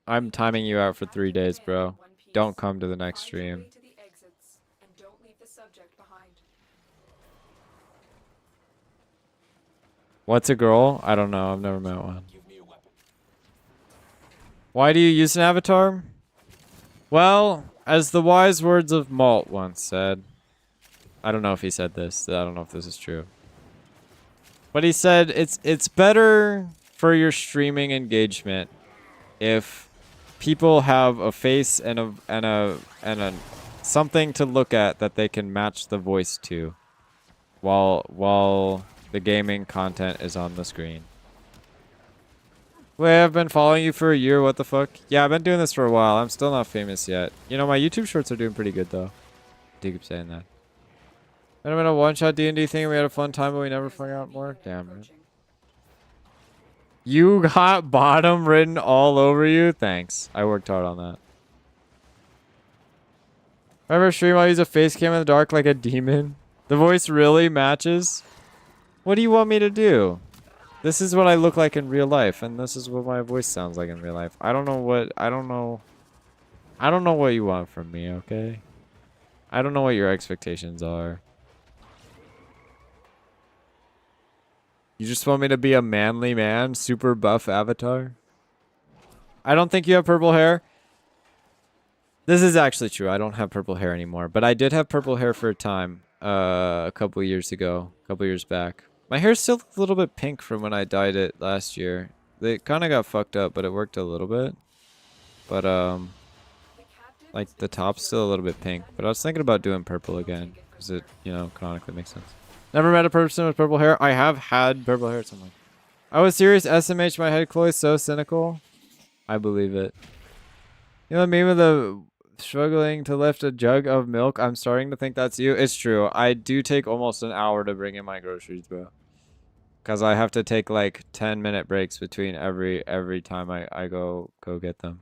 A: I'm timing you out for 3 days, bro. Don't come to the next stream. What's a girl? I don't know. I've never met one. Why do you use an avatar? Well, as the wise words of Malt once said. I don't know if he said this. I don't know if this is true. But he said it's better for your streaming engagement if people have a face and a something to look at that they can match the voice to while the gaming content is on the screen. Wait, I've been following you for a year, what the fuck? Yeah, I've been doing this for a while. I'm still not famous yet. You know, my YouTube shorts are doing pretty good, though. I do keep saying that. Been in a one-shot D&D thing, and we had a fun time, but we never hung out more? Damn, man. You got bottom written all over you? Thanks. I worked hard on that. Remember stream I'll use a face cam in the dark like a demon? The voice really matches? What do you want me to do? This is what I look like in real life, and this is what my voice sounds like in real life. I don't know what you want from me, okay? I don't know what your expectations are. You just want me to be a manly man? Super buff avatar? I don't think you have purple hair. This is actually true. I don't have purple hair anymore, but I did have purple hair for a time, a couple years ago, a couple years back. My hair's still a little bit pink from when I dyed it last year. It kind of got fucked up, but it worked a little bit. But, like, the top's still a little bit pink. But I was thinking about doing purple again, because it, you know, canonically makes sense. Never met a person with purple hair. I have had purple hair at some point. I was serious. SMH my head, Chloe. So cynical. I believe it. You know the meme of the struggling to lift a jug of milk? I'm starting to think that's you. It's true. I do take almost an hour to bring in my groceries, bro. Because I have to take like 10-minute breaks between every time I go get them.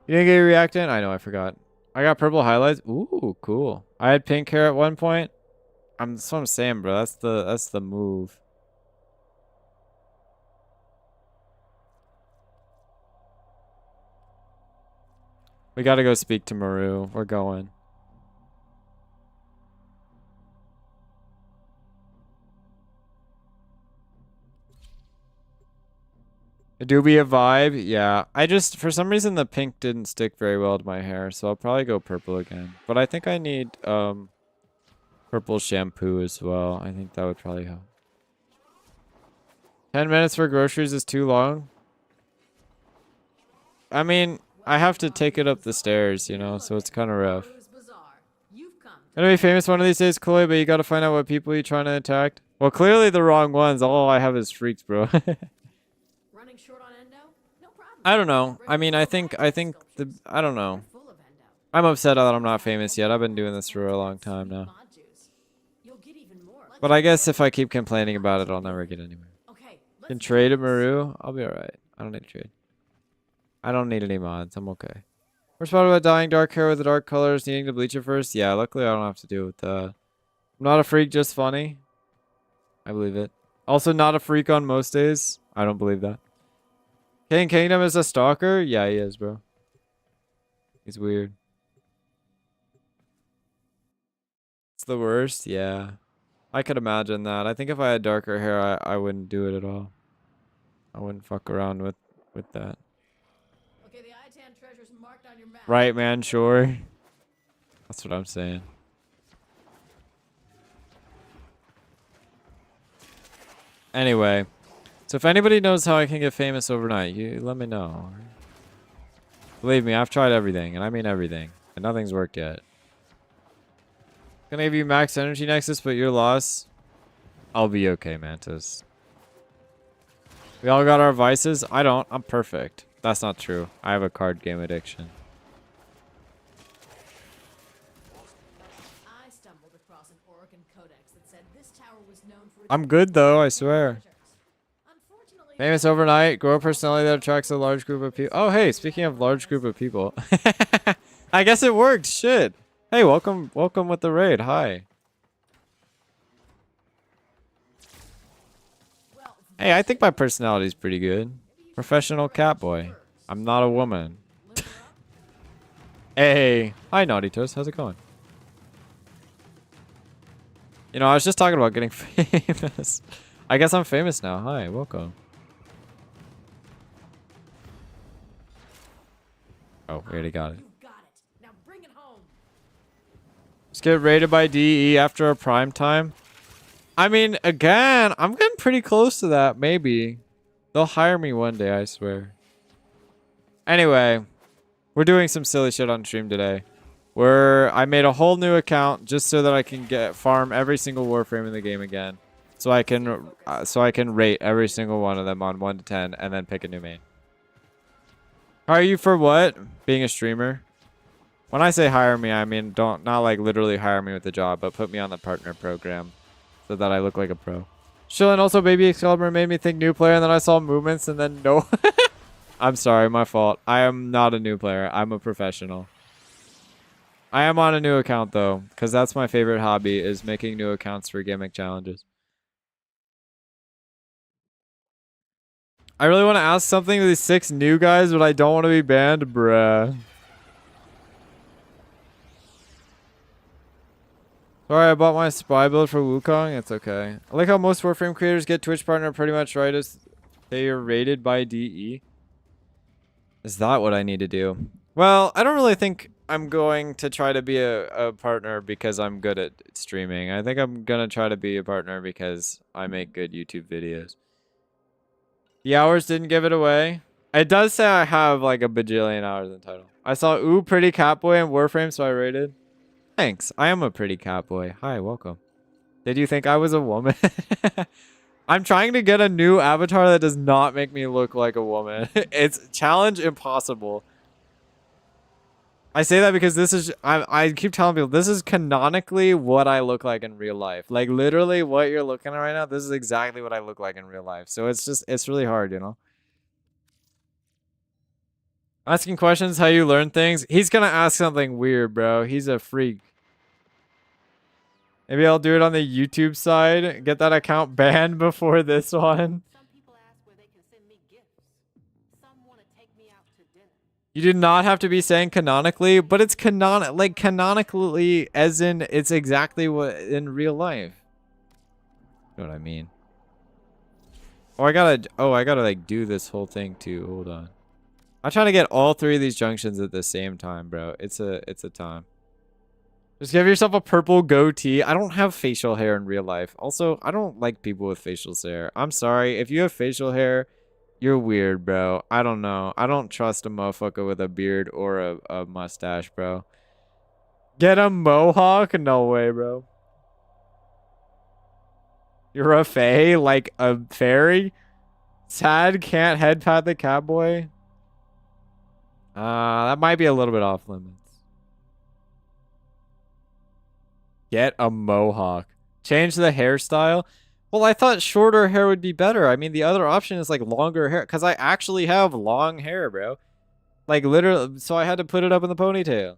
A: You didn't get a reactant? I know, I forgot. I got purple highlights. Ooh, cool. I had pink hair at one point. That's what I'm saying, bro. That's the move. We gotta go speak to Maru. We're going. It do be a vibe, yeah. I just, for some reason, the pink didn't stick very well to my hair, so I'll probably go purple again. But I think I need, purple shampoo as well. I think that would probably help. 10 minutes for groceries is too long. I mean, I have to take it up the stairs, you know, so it's kind of rough. Gonna be famous one of these days, Chloe, but you gotta find out what people you're trying to attack. Well, clearly the wrong ones. All I have is freaks, bro.
B: Running short on endo? No problem.
A: I don't know. I mean, I think I don't know. I'm upset that I'm not famous yet. I've been doing this for a long time now. But I guess if I keep complaining about it, I'll never get anywhere. Can trade a Maru? I'll be alright. I don't need to trade. I don't need any mods. I'm okay. We're spotted about dyeing dark hair with the dark colors, needing to bleach it first. Yeah, luckily I don't have to deal with that. I'm not a freak, just funny. I believe it. Also not a freak on most days. I don't believe that. King Kingdom is a stalker? Yeah, he is, bro. He's weird. It's the worst? Yeah. I could imagine that. I think if I had darker hair, I wouldn't do it at all. I wouldn't fuck around with that.
B: Okay, the ITAN treasure's marked on your map.
A: Right, man, sure. That's what I'm saying. Anyway, so if anybody knows how I can get famous overnight, you let me know. Believe me, I've tried everything, and I mean everything, and nothing's worked yet. Gonna give you max energy nexus, but you're lost. I'll be okay, Mantis. We all got our vices. I don't. I'm perfect. That's not true. I have a card game addiction.
B: I stumbled across an Oregon codex that said this tower was known for its
A: I'm good though, I swear.
B: Unfortunately,
A: Famous overnight. Grow a personality that attracts a large group of people. Oh, hey, speaking of large group of people. I guess it worked. Shit. Hey, welcome with the raid. Hi. Hey, I think my personality is pretty good. Professional cat boy. I'm not a woman. Hey. Hi, Naughty Toast. How's it going? You know, I was just talking about getting famous. I guess I'm famous now. Hi, welcome. Oh, we already got it.
B: you got it. Now bring it home.
A: Just get rated by DE after a prime time. I mean, again, I'm getting pretty close to that, maybe. They'll hire me one day, I swear. Anyway, we're doing some silly shit on stream today. I made a whole new account just so that I can farm every single Warframe in the game again. So I can rate every single one of them on 1 to 10 and then pick a new main. Hire you for what? Being a streamer? When I say hire me, I mean not like literally hire me with a job, but put me on the partner program so that I look like a pro. Chillin', also Baby Excalibur made me think new player and then I saw movements and then no. I'm sorry, my fault. I am not a new player. I'm a professional. I am on a new account though, because that's my favorite hobby is making new accounts for gimmick challenges. I really want to ask something to these 6 new guys, but I don't want to be banned, bruh. Sorry, I bought my spy build for Wukong. It's okay. I like how most Warframe creators get Twitch partner pretty much right as they are rated by DE. Is that what I need to do? Well, I don't really think I'm going to try to be a partner because I'm good at streaming. I think I'm going to try to be a partner because I make good YouTube videos. The hours didn't give it away. It does say I have like a bajillion hours in title. I saw ooh pretty catboy in Warframe, so I rated. Thanks. I am a pretty catboy. Hi, welcome. Did you think I was a woman? I'm trying to get a new avatar that does not make me look like a woman. It's challenge impossible. I say that because this is I keep telling people this is canonically what I look like in real life. Like literally what you're looking at right now, this is exactly what I look like in real life. So it's really hard, you know. Asking questions, how you learn things. He's gonna ask something weird, bro. He's a freak. Maybe I'll do it on the YouTube side. Get that account banned before this one.
F: Some people ask where they can send me gifts. Some want to take me out to dinner.
A: You do not have to be saying canonically, but it's canonically as in it's exactly what in real life. You know what I mean? Oh, I gotta like do this whole thing too. Hold on. I'm trying to get all 3 of these junctions at the same time, bro. It's a time. Just give yourself a purple goatee. I don't have facial hair in real life. Also, I don't like people with facial hair. I'm sorry. If you have facial hair, You're weird, bro. I don't know. I don't trust a motherfucker with a beard or a mustache, bro. Get a mohawk? No way, bro. You're a fae? Like a fairy? Sad can't head pat the cowboy? That might be a little bit off limits. Get a mohawk. Change the hairstyle? Well, I thought shorter hair would be better. I mean, the other option is like longer hair. Because I actually have long hair, bro. Like literally, so I had to put it up in the ponytail.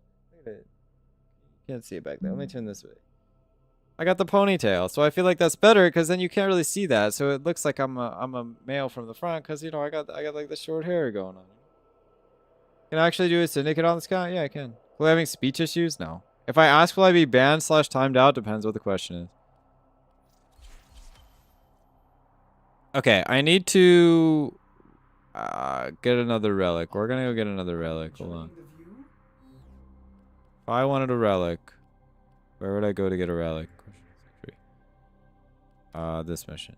A: Can't see it back there. Let me turn this way. I got the ponytail, so I feel like that's better because then you can't really see that. So it looks like I'm a male from the front because you know I got like the short hair going on. Can I actually do a syndicate on this guy? Yeah, I can. Will I having speech issues? No. If I ask will I be banned / timed out, depends what the question is. Okay, I need to get another relic. We're gonna go get another relic. Hold on. If I wanted a relic, where would I go to get a relic? This mission.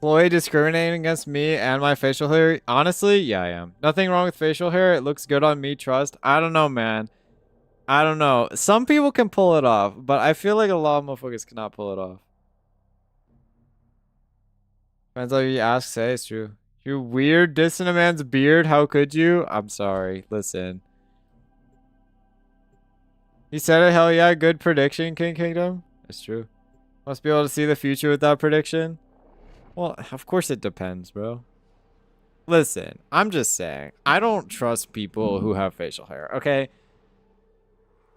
A: Chloe discriminating against me and my facial hair? Honestly, yeah, I am. Nothing wrong with facial hair. It looks good on me, trust. I don't know, man. I don't know. Some people can pull it off, but I feel like a lot of motherfuckers cannot pull it off. Depends how you ask, say, it's true. You weird dissing a man's beard, how could you? I'm sorry, listen. You said it, hell yeah, good prediction, King Kingdom. It's true. Must be able to see the future with that prediction. Well, of course it depends, bro. Listen, I'm just saying, I don't trust people who have facial hair, okay?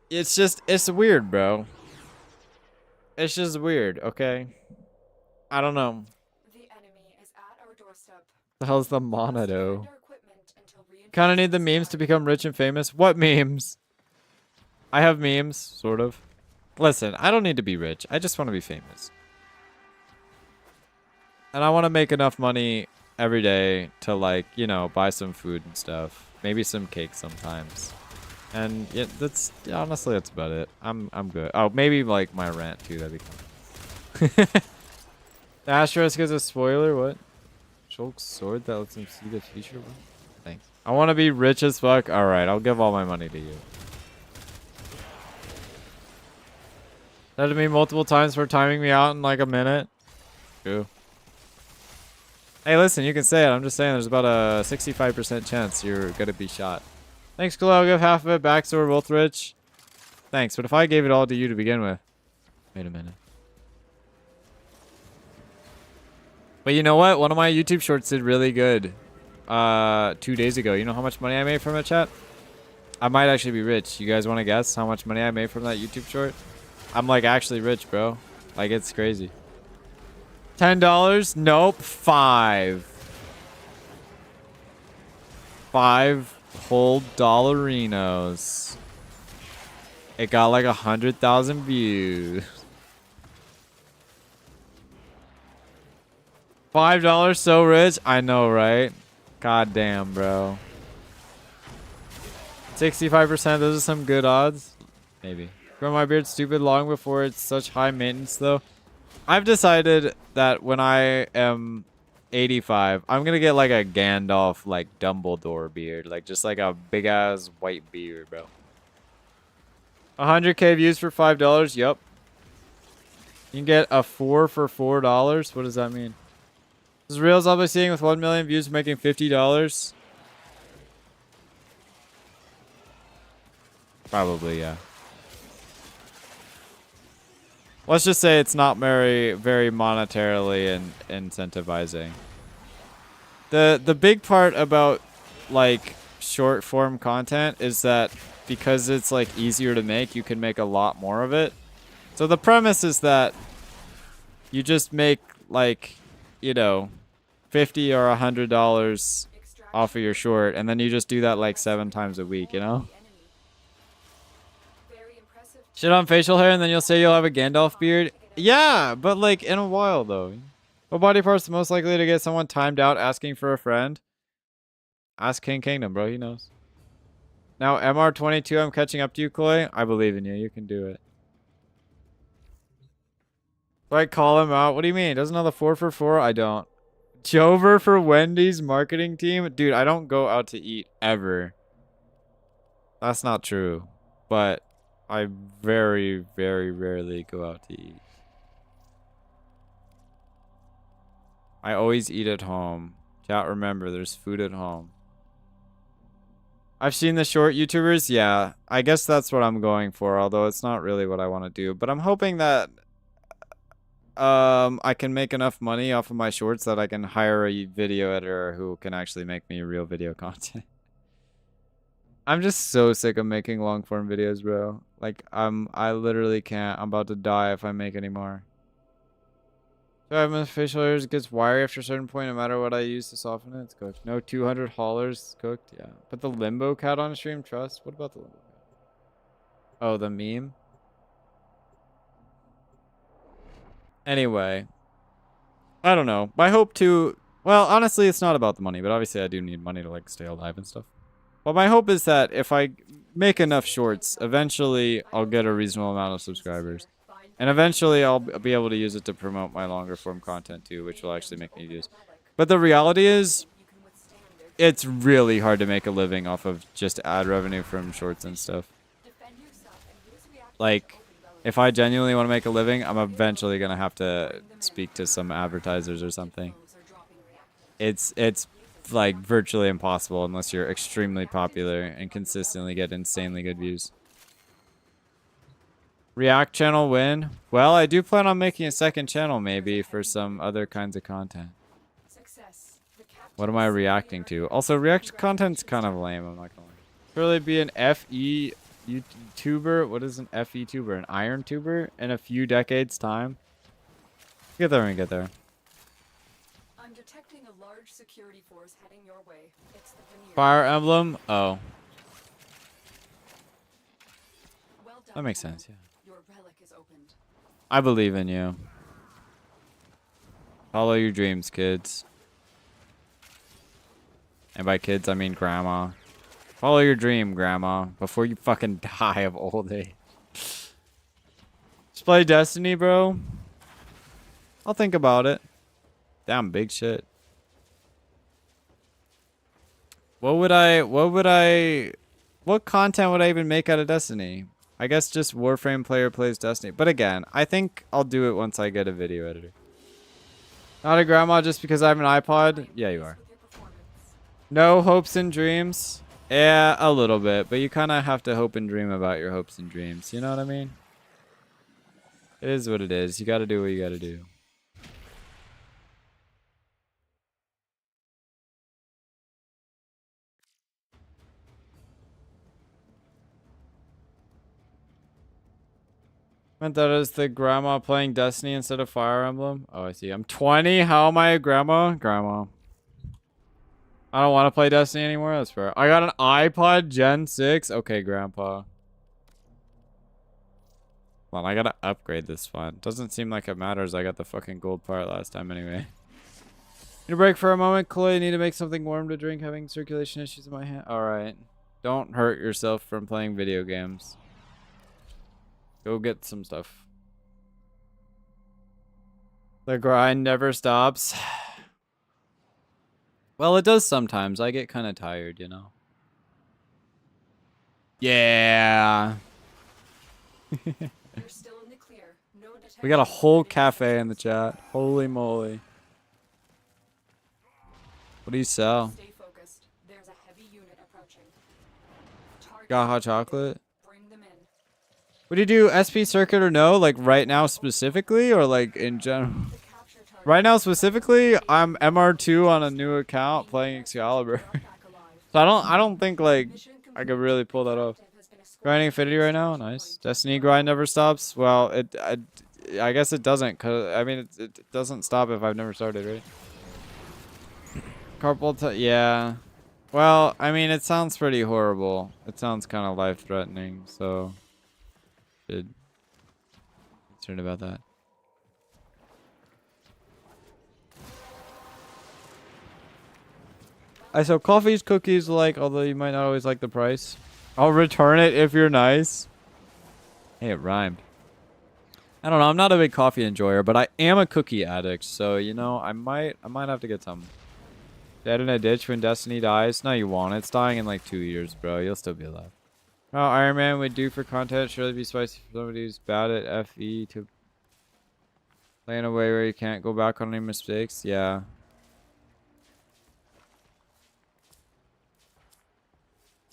A: It's weird, bro. It's just weird, okay? I don't know.
B: The enemy is at our doorstep.
A: The hell's the Monato? Kinda need the memes to become rich and famous. What memes? I have memes, sort of. Listen, I don't need to be rich. I just want to be famous. And I want to make enough money every day to, like, you know, buy some food and stuff. Maybe some cake sometimes. And yeah, honestly, that's about it. I'm good. Oh, maybe like my rant too. That'd be fun. The asterisk is a spoiler. What? Shulk's sword that lets him see the future. What? Thanks. I want to be rich as fuck. All right, I'll give all my money to you. That to me multiple times for timing me out in like a minute. True. Hey, listen, you can say it. I'm just saying there's about a 65% chance you're gonna be shot. Thanks, Khalil. I'll give half of it back so we're both rich. Thanks, but if I gave it all to you to begin with. Wait a minute. But you know what? One of my YouTube shorts did really good 2 days ago. You know how much money I made from it, chat? I might actually be rich. You guys want to guess how much money I made from that YouTube short? I'm like actually rich, bro. Like it's crazy. $10? Nope. 5 whole dollarinos. It got like 100,000 views. $5 so rich? I know, right? God damn, bro. 65%, those are some good odds. Maybe. Grow my beard stupid long before it's such high maintenance though. I've decided that when I am 85, I'm gonna get like a Gandalf, like Dumbledore beard. Like just like a big ass white beard, bro. 100k views for $5? Yup. You can get a 4 for $4? What does that mean? This reels I'll be seeing with 1 million views making $50? Probably, yeah. Let's just say it's not very monetarily incentivizing. The big part about like short form content is that because it's like easier to make, you can make a lot more of it. So the premise is that you just make like, you know, $50 or $100 off of your short, and then you just do that like 7 times a week, you know? Shit on facial hair and then you'll say you'll have a Gandalf beard? Yeah, but like in a while though. What body part's the most likely to get someone timed out asking for a friend? Ask King Kingdom, bro. He knows. Now, MR22, I'm catching up to you, Chloe. I believe in you. You can do it. Do I call him out? What do you mean? Doesn't know the 4 for 4? I don't. Jover for Wendy's marketing team? Dude, I don't go out to eat ever. That's not true. But I very, very rarely go out to eat. I always eat at home. Chat, remember, there's food at home. I've seen the short YouTubers. Yeah, I guess that's what I'm going for, although it's not really what I want to do. But I'm hoping that I can make enough money off of my shorts that I can hire a video editor who can actually make me real video content. I'm just so sick of making long form videos, bro. Like I literally can't. I'm about to die if I make any more. So I have my facial hairs gets wiry after a certain point, no matter what I use to soften it. It's cooked. No $200 cooked. Yeah. Put the limbo cat on stream. Trust. What about the limbo cat? Oh, the meme. Anyway, I don't know. My hope to, well, honestly, it's not about the money, but obviously I do need money to like stay alive and stuff. But my hope is that if I make enough shorts, eventually I'll get a reasonable amount of subscribers. And eventually I'll be able to use it to promote my longer form content too, which will actually make me views. But the reality is, it's really hard to make a living off of just ad revenue from shorts and stuff. Like, if I genuinely want to make a living, I'm eventually going to have to speak to some advertisers or something. It's like virtually impossible unless you're extremely popular and consistently get insanely good views. React channel win? Well, I do plan on making a second channel maybe for some other kinds of content. What am I reacting to? Also, React content's kind of lame, I'm not gonna lie. Surely be an FE YouTuber? What is an FE tuber? An iron tuber? In a few decades time? Get there and get there.
B: I'm detecting a large security force heading your way. It's the veneer.
A: Fire Emblem? Oh.
B: Well done,
A: That makes
B: Hannah.
A: sense, yeah.
B: Your relic is opened.
A: I believe in you. Follow your dreams, kids. And by kids, I mean grandma. Follow your dream, grandma, before you fucking die of old age. Just play Destiny, bro. I'll think about it. Damn, big shit. What content would I even make out of Destiny? I guess just Warframe player plays Destiny. But again, I think I'll do it once I get a video editor. Not a grandma just because I have an iPod? Yeah, you are. No hopes and dreams? Yeah, a little bit. But you kind of have to hope and dream about your hopes and dreams. You know what I mean? It is what it is. You got to do what you got to do. Meant that is the grandma playing Destiny instead of Fire Emblem. Oh, I see. I'm 20. How am I a grandma? Grandma. I don't want to play Destiny anymore. That's fair. I got an iPod Gen 6. Okay, grandpa. Well, I gotta upgrade this font. Doesn't seem like it matters. I got the fucking gold part last time anyway. Need a break for a moment, Chloe. Need to make something warm to drink. Having circulation issues in my hand. Alright. Don't hurt yourself from playing video games. Go get some stuff. The grind never stops. Well, it does sometimes. I get kind of tired, you know. Yeah.
B: You're still in the clear. No
A: We got a
B: detection.
A: whole cafe in the chat. Holy moly. What do you sell?
B: Stay focused. There's a heavy unit approaching. Target
A: Got hot chocolate?
B: Bring them in.
A: What do you do? SP circuit or no? Like right now specifically or like in general?
B: The capture target.
A: Right now specifically, I'm MR2 on a new account playing Excalibur.
B: Brought back alive.
A: So I don't think like
B: Mission
A: I could
B: complete.
A: really pull that off.
B: Objective has been escorted
A: Grinding
B: to
A: Infinity right now,
B: extraction
A: nice.
B: point.
A: Destiny grind never stops. Well, I guess it doesn't, cause I mean it doesn't stop if I've never started, right? Carpal yeah. Well, I mean it sounds pretty horrible. It sounds kind of life-threatening, so should concerned about that. I sell coffees, cookies, like, although you might not always like the price. I'll return it if you're nice. Hey, it rhymed. I don't know. I'm not a big coffee enjoyer, but I am a cookie addict. So, you know, I might have to get some. Dead in a ditch when Destiny dies? No, you won't. It's dying in like 2 years, bro. You'll still be alive. Oh, Iron Man would do for content. Surely be spicy for somebody who's bad at FE to play in a way where you can't go back on any mistakes. Yeah.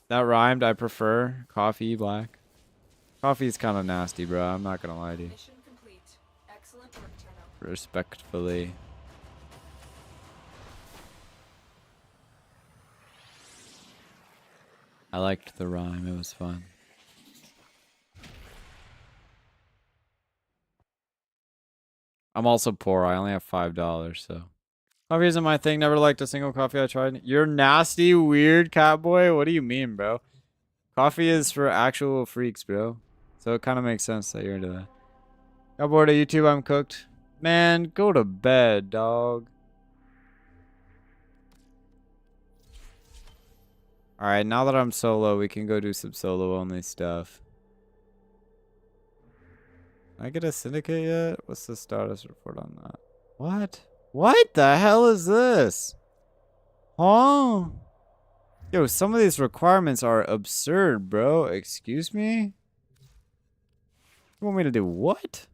A: That rhymed. I prefer coffee black. Coffee's kind of nasty, bro. I'm not gonna lie to you.
B: Mission complete. Excellent work, Tenno.
A: Respectfully. I liked the rhyme. It was fun. I'm also poor. I only have $5, so. Coffee isn't my thing. Never liked a single coffee I tried. You're nasty, weird cat boy. What do you mean, bro? Coffee is for actual freaks, bro. So it kind of makes sense that you're into that. Got bored of YouTube. I'm cooked. Man, go to bed, dog. Alright, now that I'm solo, we can go do some solo-only stuff. Can I get a syndicate yet? What's the status report on that? What? What the hell is this? Huh? Yo, some of these requirements are absurd, bro. Excuse me? You want me to do what?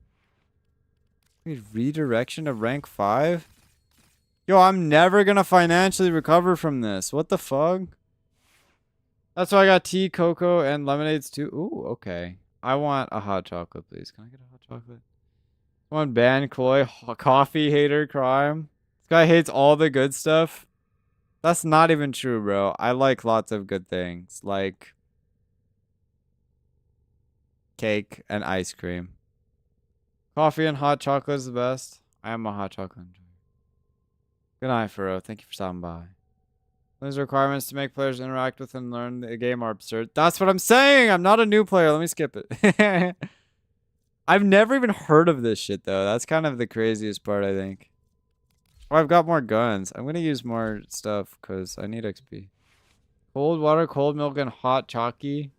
A: Wait, redirection to rank 5? Yo, I'm never gonna financially recover from this. What the fuck? That's why I got tea, cocoa, and lemonades too. Ooh, okay. I want a hot chocolate, please. Can I get a hot chocolate? One ban Chloe, coffee hater crime. This guy hates all the good stuff. That's not even true, bro. I like lots of good things, like cake and ice cream. Coffee and hot chocolate is the best. I am a hot chocolate enjoyer. Good night, Furo. Thank you for stopping by. Those requirements to make players interact with and learn the game are absurd. That's what I'm saying. I'm not a new player. Let me skip it. I've never even heard of this shit, though. That's kind of the craziest part, I think. Oh, I've got more guns. I'm going to use more stuff because I need XP. Cold water, cold milk, and hot chalky.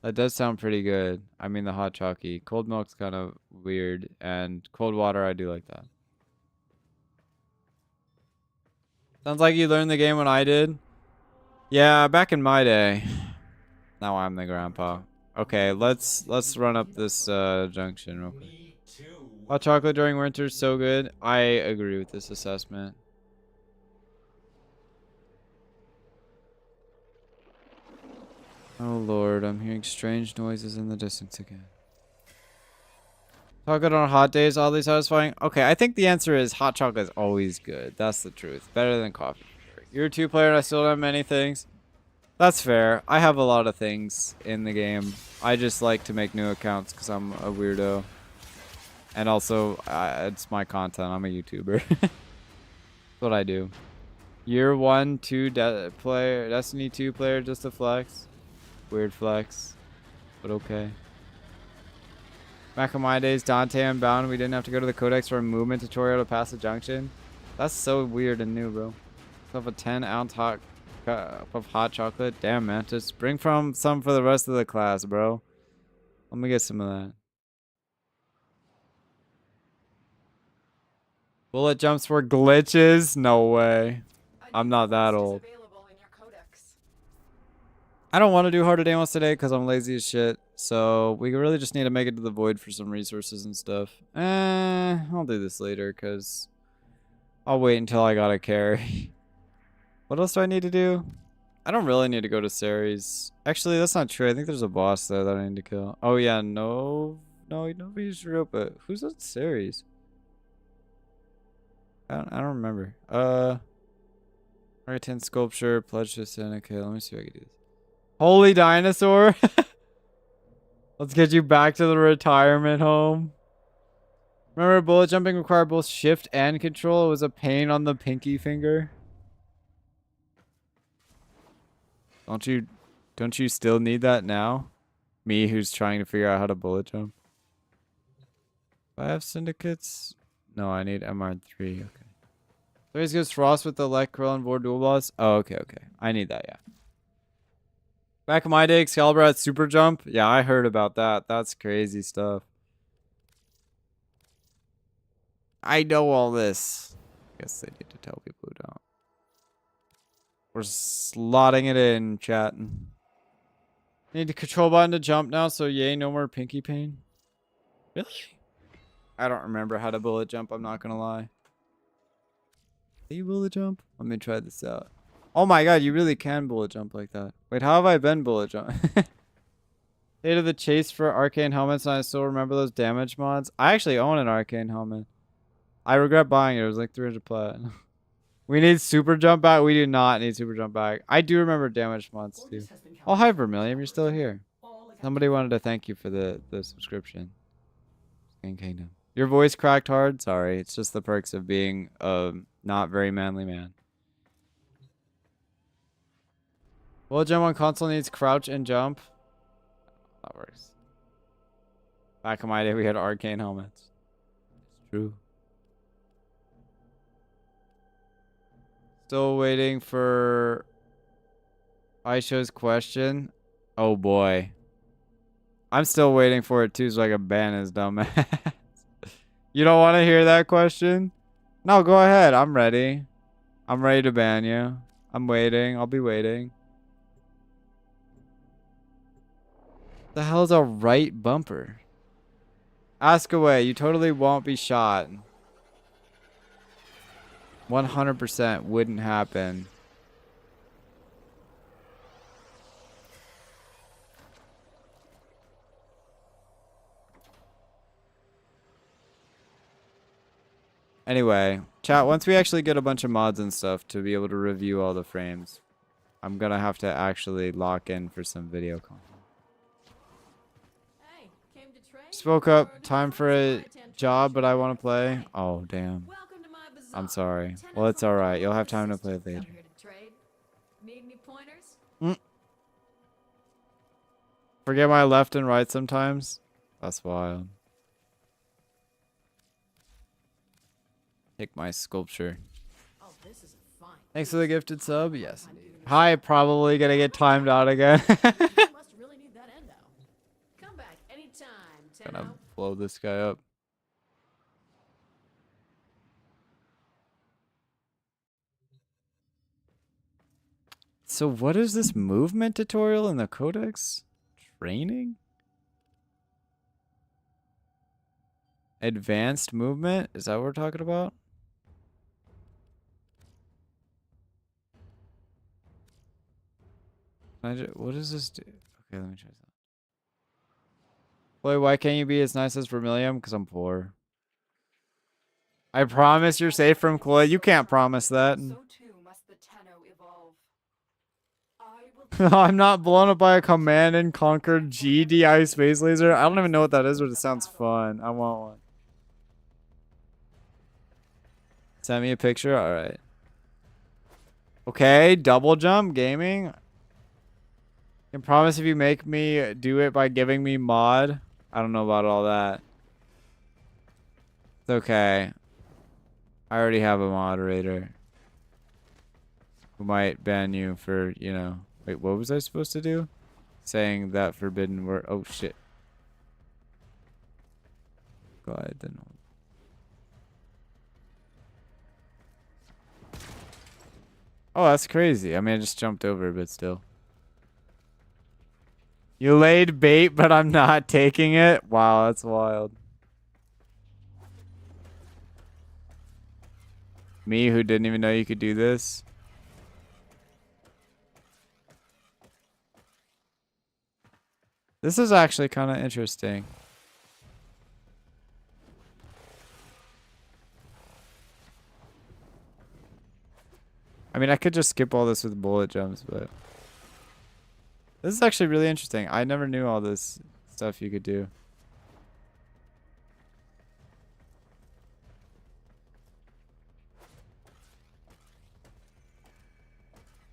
A: That does sound pretty good. I mean, the hot chalky. Cold milk's kind of weird. And cold water, I do like that. Sounds like you learned the game when I did. Yeah, back in my day. Now I'm the grandpa. Okay, let's run up this junction real quick. Hot chocolate during winter is so good. I agree with this assessment. Oh lord, I'm hearing strange noises in the distance again. Chocolate on hot days, oddly satisfying. Okay, I think the answer is hot chocolate is always good. That's the truth. Better than coffee. You're a 2-player and I still don't have many things. That's fair. I have a lot of things in the game. I just like to make new accounts because I'm a weirdo. And also, it's my content. I'm a YouTuber. That's what I do. Year 1, 2 player, Destiny 2 player, just a flex. Weird flex, but okay. Back in my days, Dante Unbound, we didn't have to go to the Codex for a movement tutorial to pass the junction. That's so weird and new, bro. So have a 10-ounce hot cup of hot chocolate. Damn, man. Just bring some for the rest of the class, bro. Let me get some of that. Bullet jumps were glitches? No way. I'm not that old. I don't want to do harder demos today because I'm lazy as shit. So we really just need to make it to the void for some resources and stuff. I'll do this later because I'll wait until I gotta carry. What else do I need to do? I don't really need to go to Ceres. Actually, that's not true. I think there's a boss there that I need to kill. Oh yeah, nobody's real, but who's at Ceres? I don't remember. Right 10 sculpture, pledge to send. Okay, let me see if I can do this. Holy dinosaur! Let's get you back to the retirement home. Remember, bullet jumping required both shift and control. It was a pain on the pinky finger. Don't you still need that now? Me, who's trying to figure out how to bullet jump. Do I have syndicates? No, I need MR3. Okay. Always goes Frost with the Lek, Krill, and Vor dual boss. Oh, okay. I need that, yeah. Back in my day, Excalibur had super jump. Yeah, I heard about that. That's crazy stuff. I know all this. Guess they need to tell people who don't. We're slotting it in, chat. Need the control button to jump now, so yay, no more pinky pain. Really? I don't remember how to bullet jump, I'm not gonna lie. Can you bullet jump? Let me try this out. Oh my god, you really can bullet jump like that. Wait, how have I been bullet jump? State of the chase for arcane helmets, and I still remember those damage mods. I actually own an arcane helmet. I regret buying it. It was like 300 plat. We need super jump back. We do not need super jump back. I do remember damage mods too. Oh, hi Vermilion, you're still here. Somebody wanted to thank you for the subscription. Skin Kingdom. Your voice cracked hard? Sorry, it's just the perks of being a not very manly man. Bullet jump on console needs crouch and jump. That works. Back in my day, we had arcane helmets. It's true. Still waiting for Aisha's question. Oh boy. I'm still waiting for it too so I can ban his dumb ass. You don't want to hear that question? No, go ahead. I'm ready. I'm ready to ban you. I'm waiting. I'll be waiting. The hell is a right bumper? Ask away. You totally won't be shot. 100% wouldn't happen. Anyway, chat, once we actually get a bunch of mods and stuff to be able to review all the frames, I'm gonna have to actually lock in for some video content.
F: Hey, came to trade?
A: Spoke up, time for a job, but I want to play. Oh, damn.
F: Welcome to my bazaar.
A: I'm sorry. Well, it's alright. You'll have time to play later.
F: Here to trade. Need any pointers?
A: Forget my left and right sometimes. That's wild. Take my sculpture.
F: Oh, this is a fine.
A: Thanks for the gifted sub. Yes, indeed. Hi, probably gonna get timed out again.
F: You must really need that endo. Come back anytime,
A: Gonna
F: Tenno.
A: blow this guy up. So what is this movement tutorial in the codex? Training? Advanced movement? Is that what we're talking about? What does this do? Okay, let me try that. Boy, why can't you be as nice as Vermilion? Because I'm poor. I promise you're safe from Chloe. You can't promise that.
B: So too must the Tenno evolve. I will
A: I'm not blown up by a Command and Conquer GDI space laser. I don't even know what that is, but it sounds fun. I want one. Send me a picture? Alright. Okay, double jump gaming. Can promise if you make me do it by giving me mod. I don't know about all that. It's okay. I already have a moderator who might ban you for, you know. Wait, what was I supposed to do? Saying that forbidden word. Oh shit. Glide then. Oh, that's crazy. I mean, I just jumped over, but still. You laid bait, but I'm not taking it? Wow, that's wild. Me, who didn't even know you could do this? This is actually kind of interesting. I mean, I could just skip all this with bullet jumps, but... This is actually really interesting. I never knew all this stuff you could do.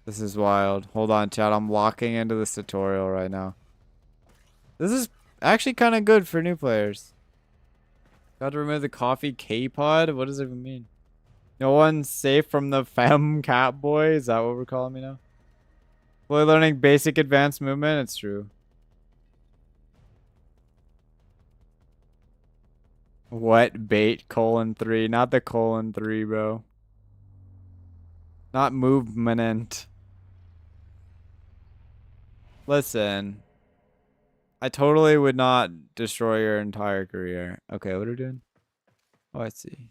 A: This is wild. Hold on, chat. I'm locking into this tutorial right now. This is actually kind of good for new players. Got to remove the coffee K-pod? What does it even mean? No one's safe from the femme cat boy? Is that what we're calling me now? Fully learning basic advanced movement? It's true. What bait :3? Not the :3, bro. Not movement. Listen. I totally would not destroy your entire career. Okay, what are we doing? Oh, I see.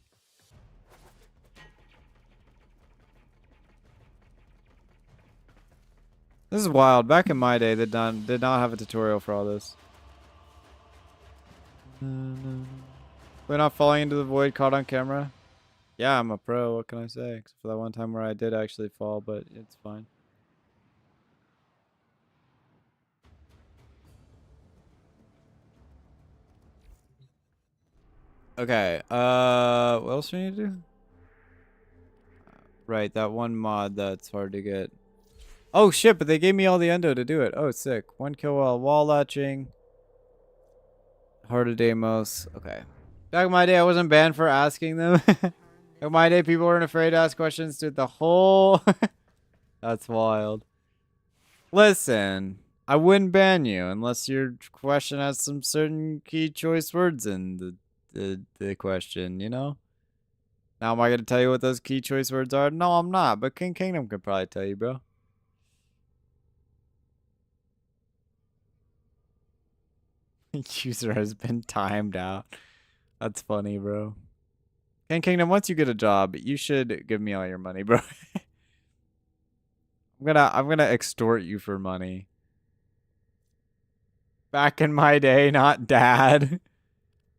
A: This is wild. Back in my day, they did not have a tutorial for all this. We're not falling into the void caught on camera? Yeah, I'm a pro. What can I say? Except for that one time where I did actually fall, but it's fine. Okay, what else do we need to do? Right, that one mod that's hard to get. Oh shit, but they gave me all the endo to do it. Oh, sick. 1 kill while wall latching. Heart of Deimos. Okay. Back in my day, I wasn't banned for asking them. Back in my day, people weren't afraid to ask questions. Dude, the whole... That's wild. Listen, I wouldn't ban you unless your question has some certain key choice words in the question, you know? Now, am I going to tell you what those key choice words are? No, I'm not, but King Kingdom could probably tell you, bro. User has been timed out. That's funny, bro. King Kingdom, once you get a job, you should give me all your money, bro. I'm gonna extort you for money. Back in my day, not dad.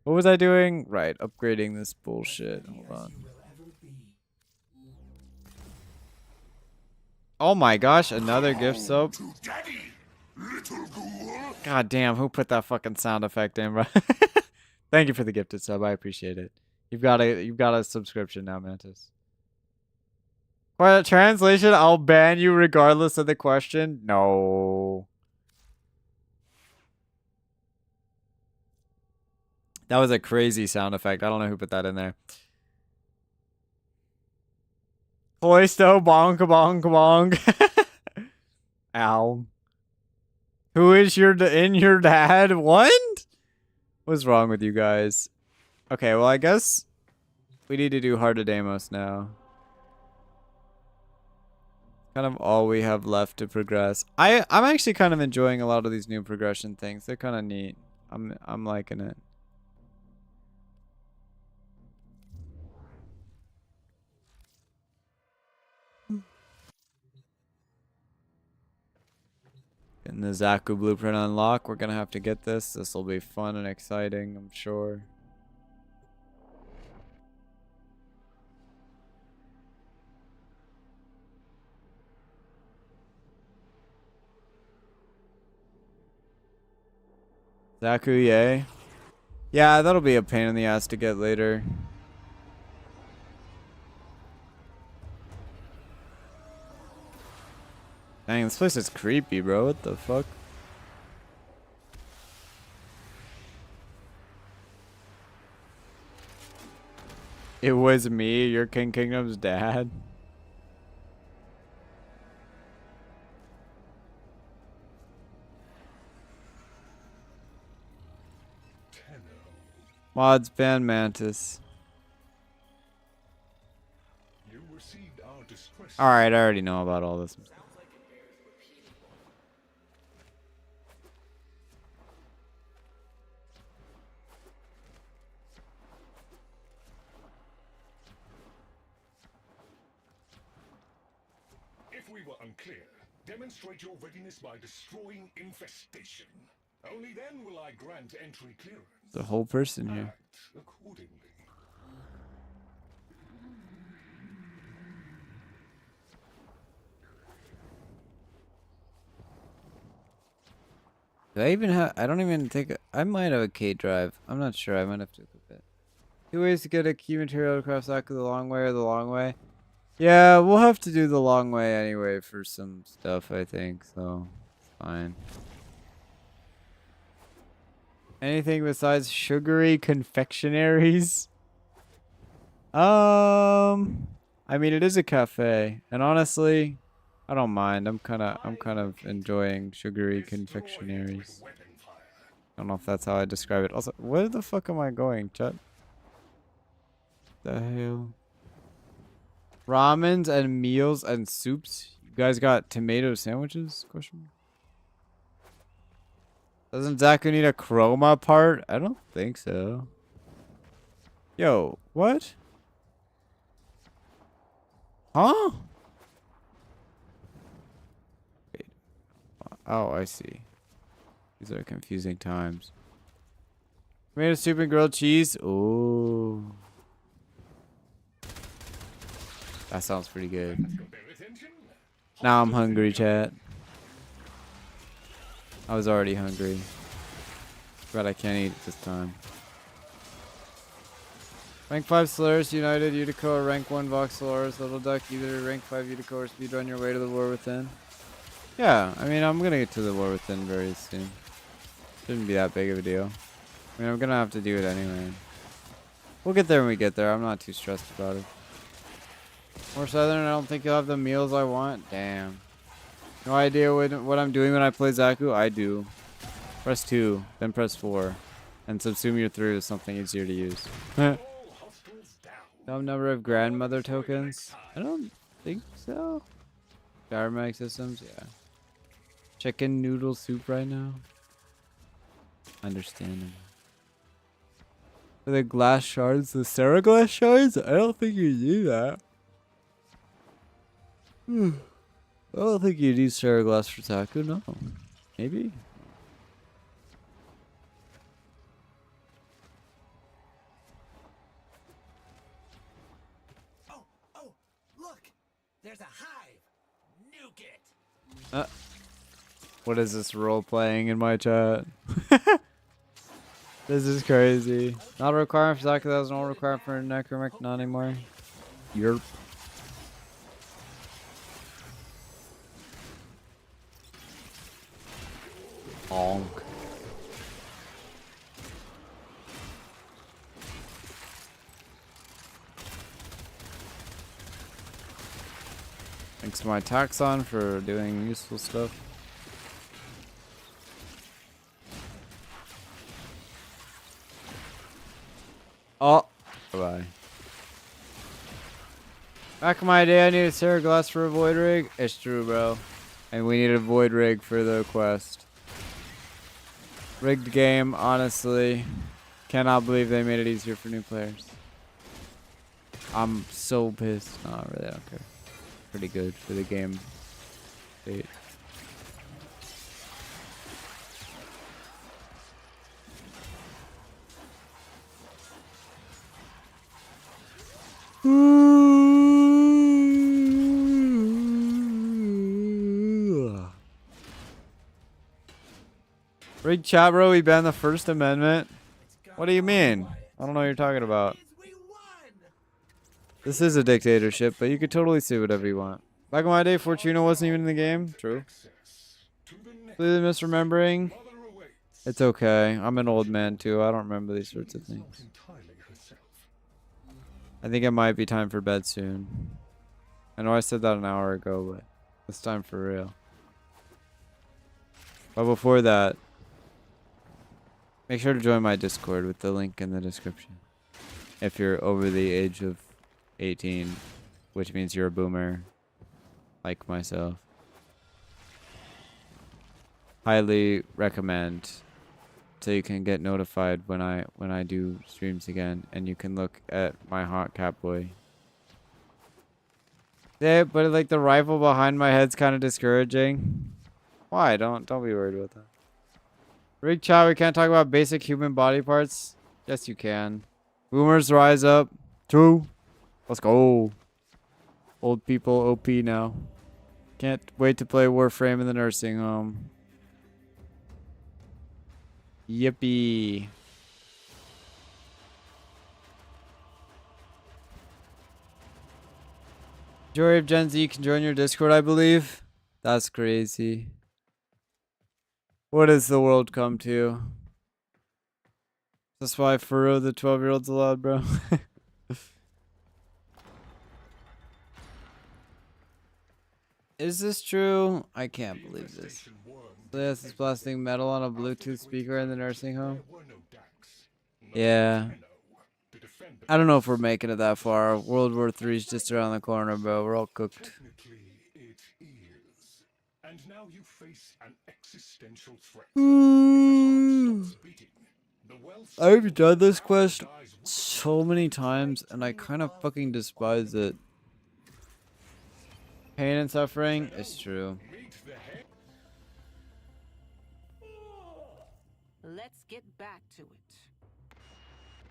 A: What was I doing? Right, upgrading this bullshit. Hold on. Oh my gosh, another gift soap. God damn, who put that fucking sound effect in, bro? Thank you for the gifted sub. I appreciate it. You've got a subscription now, Mantis. For the translation, I'll ban you regardless of the question. No. That was a crazy sound effect. I don't know who put that in there. Cloisto, bonk, bonk, bonk. Ow. Who is your dad? What? What's wrong with you guys? Okay, well, I guess we need to do Heart of Deimos now. Kind of all we have left to progress. I'm actually kind of enjoying a lot of these new progression things. They're kind of neat. I'm liking it. Getting the Zaku blueprint unlock. We're gonna have to get this. This will be fun and exciting, I'm sure. Zaku, yay. Yeah, that'll be a pain in the ass to get later. Dang, this place is creepy, bro. What the fuck? It was me, your King Kingdom's dad. Mods ban Mantis. Alright, I already know about all this.
G: If we were unclear, demonstrate your readiness by destroying infestation. Only then will I grant entry clearance.
A: The whole person here.
G: Act accordingly.
A: Do I even have... I don't even think... I might have a K drive. I'm not sure. I might have to equip it. 2 ways to get a key material to craft Zaku: the long way or the long way. Yeah, we'll have to do the long way anyway for some stuff, I think. So, it's fine. Anything besides sugary confectionaries? I mean, it is a cafe, and honestly, I don't mind. I'm kind of enjoying sugary confectionaries. I don't know if that's how I describe it. Also, where the fuck am I going, chat? The hell? Ramens and meals and soups. You guys got tomato sandwiches? Question mark. Doesn't Zaku need a chroma part? I don't think so. Yo, what? Huh? Wait. Oh, I see. These are confusing times. Tomato soup and grilled cheese. Ooh. That sounds pretty good. Now I'm hungry, chat. I was already hungry. But I can't eat this time. Rank 5 Solaris United, Utico, or Rank 1 Vox Solaris, Little Duck, either Rank 5 Utico or speedrun your way to the War Within. Yeah, I mean, I'm gonna get to the War Within very soon. Shouldn't be that big of a deal. I mean, I'm gonna have to do it anyway. We'll get there when we get there. I'm not too stressed about it. More Southern, I don't think you'll have the meals I want. Damn. No idea what I'm doing when I play Zaku? I do. Press 2, then press 4. And subsume your through is something easier to use. Some number of grandmother tokens? I don't think so. Dynamic systems, yeah. Chicken noodle soup right now. Understandable. For the glass shards, the Sarah glass shards? I don't think you do that. I don't think you need Sarah glass for Zaku, no. Maybe?
H: Oh, look! There's a hive! Nuke it!
A: What is this role playing in my chat? This is crazy. Not a requirement for Zaku, that was an old requirement for Necromic, not anymore. Yerp. Honk. Thanks to my Taxon for doing useful stuff. Oh, bye-bye. Back in my day, I needed Sarah Glass for a Void Rig. It's true, bro. And we needed a Void Rig for the quest. Rigged game, honestly. Cannot believe they made it easier for new players. I'm so pissed. No, really, I don't care. Pretty good for the game state. Rigged chat, bro. We banned the First Amendment. What do you mean? I don't know what you're talking about. This is a dictatorship, but you could totally say whatever you want. Back in my day, Fortuna wasn't even in the game. True. Completely misremembering. It's okay. I'm an old man too. I don't remember these sorts of things. I think it might be time for bed soon. I know I said that an hour ago, but it's time for real. But before that, make sure to join my Discord with the link in the description. If you're over the age of 18, which means you're a boomer, like myself. Highly recommend, so you can get notified when I do streams again, and you can look at my hot cat boy. Yeah, but like the rifle behind my head's kind of discouraging. Why? Don't be worried about that. Rig chat, we can't talk about basic human body parts. Yes, you can. Boomers rise up. True. Let's go. Old people OP now. Can't wait to play Warframe in the nursing home. Yippee. Majority of Gen Z can join your Discord, I believe. That's crazy. What has the world come to? That's why Furrow the 12-year-old's allowed, bro. Is this true? I can't believe this. This is blasting metal on a Bluetooth speaker in the nursing home. Yeah.
G: defend the
A: I don't know if we're
G: base.
A: making it that far. World War III's just around the corner, bro. We're all cooked.
G: Technically, it is. And now you face an existential threat. If the heart stops beating, the wealth
A: I've done this
G: power
A: quest
G: dies with it.
A: so many times, and I kind of fucking despise it. Pain and suffering is true.
G: Meet the head.
F: Let's get back to it.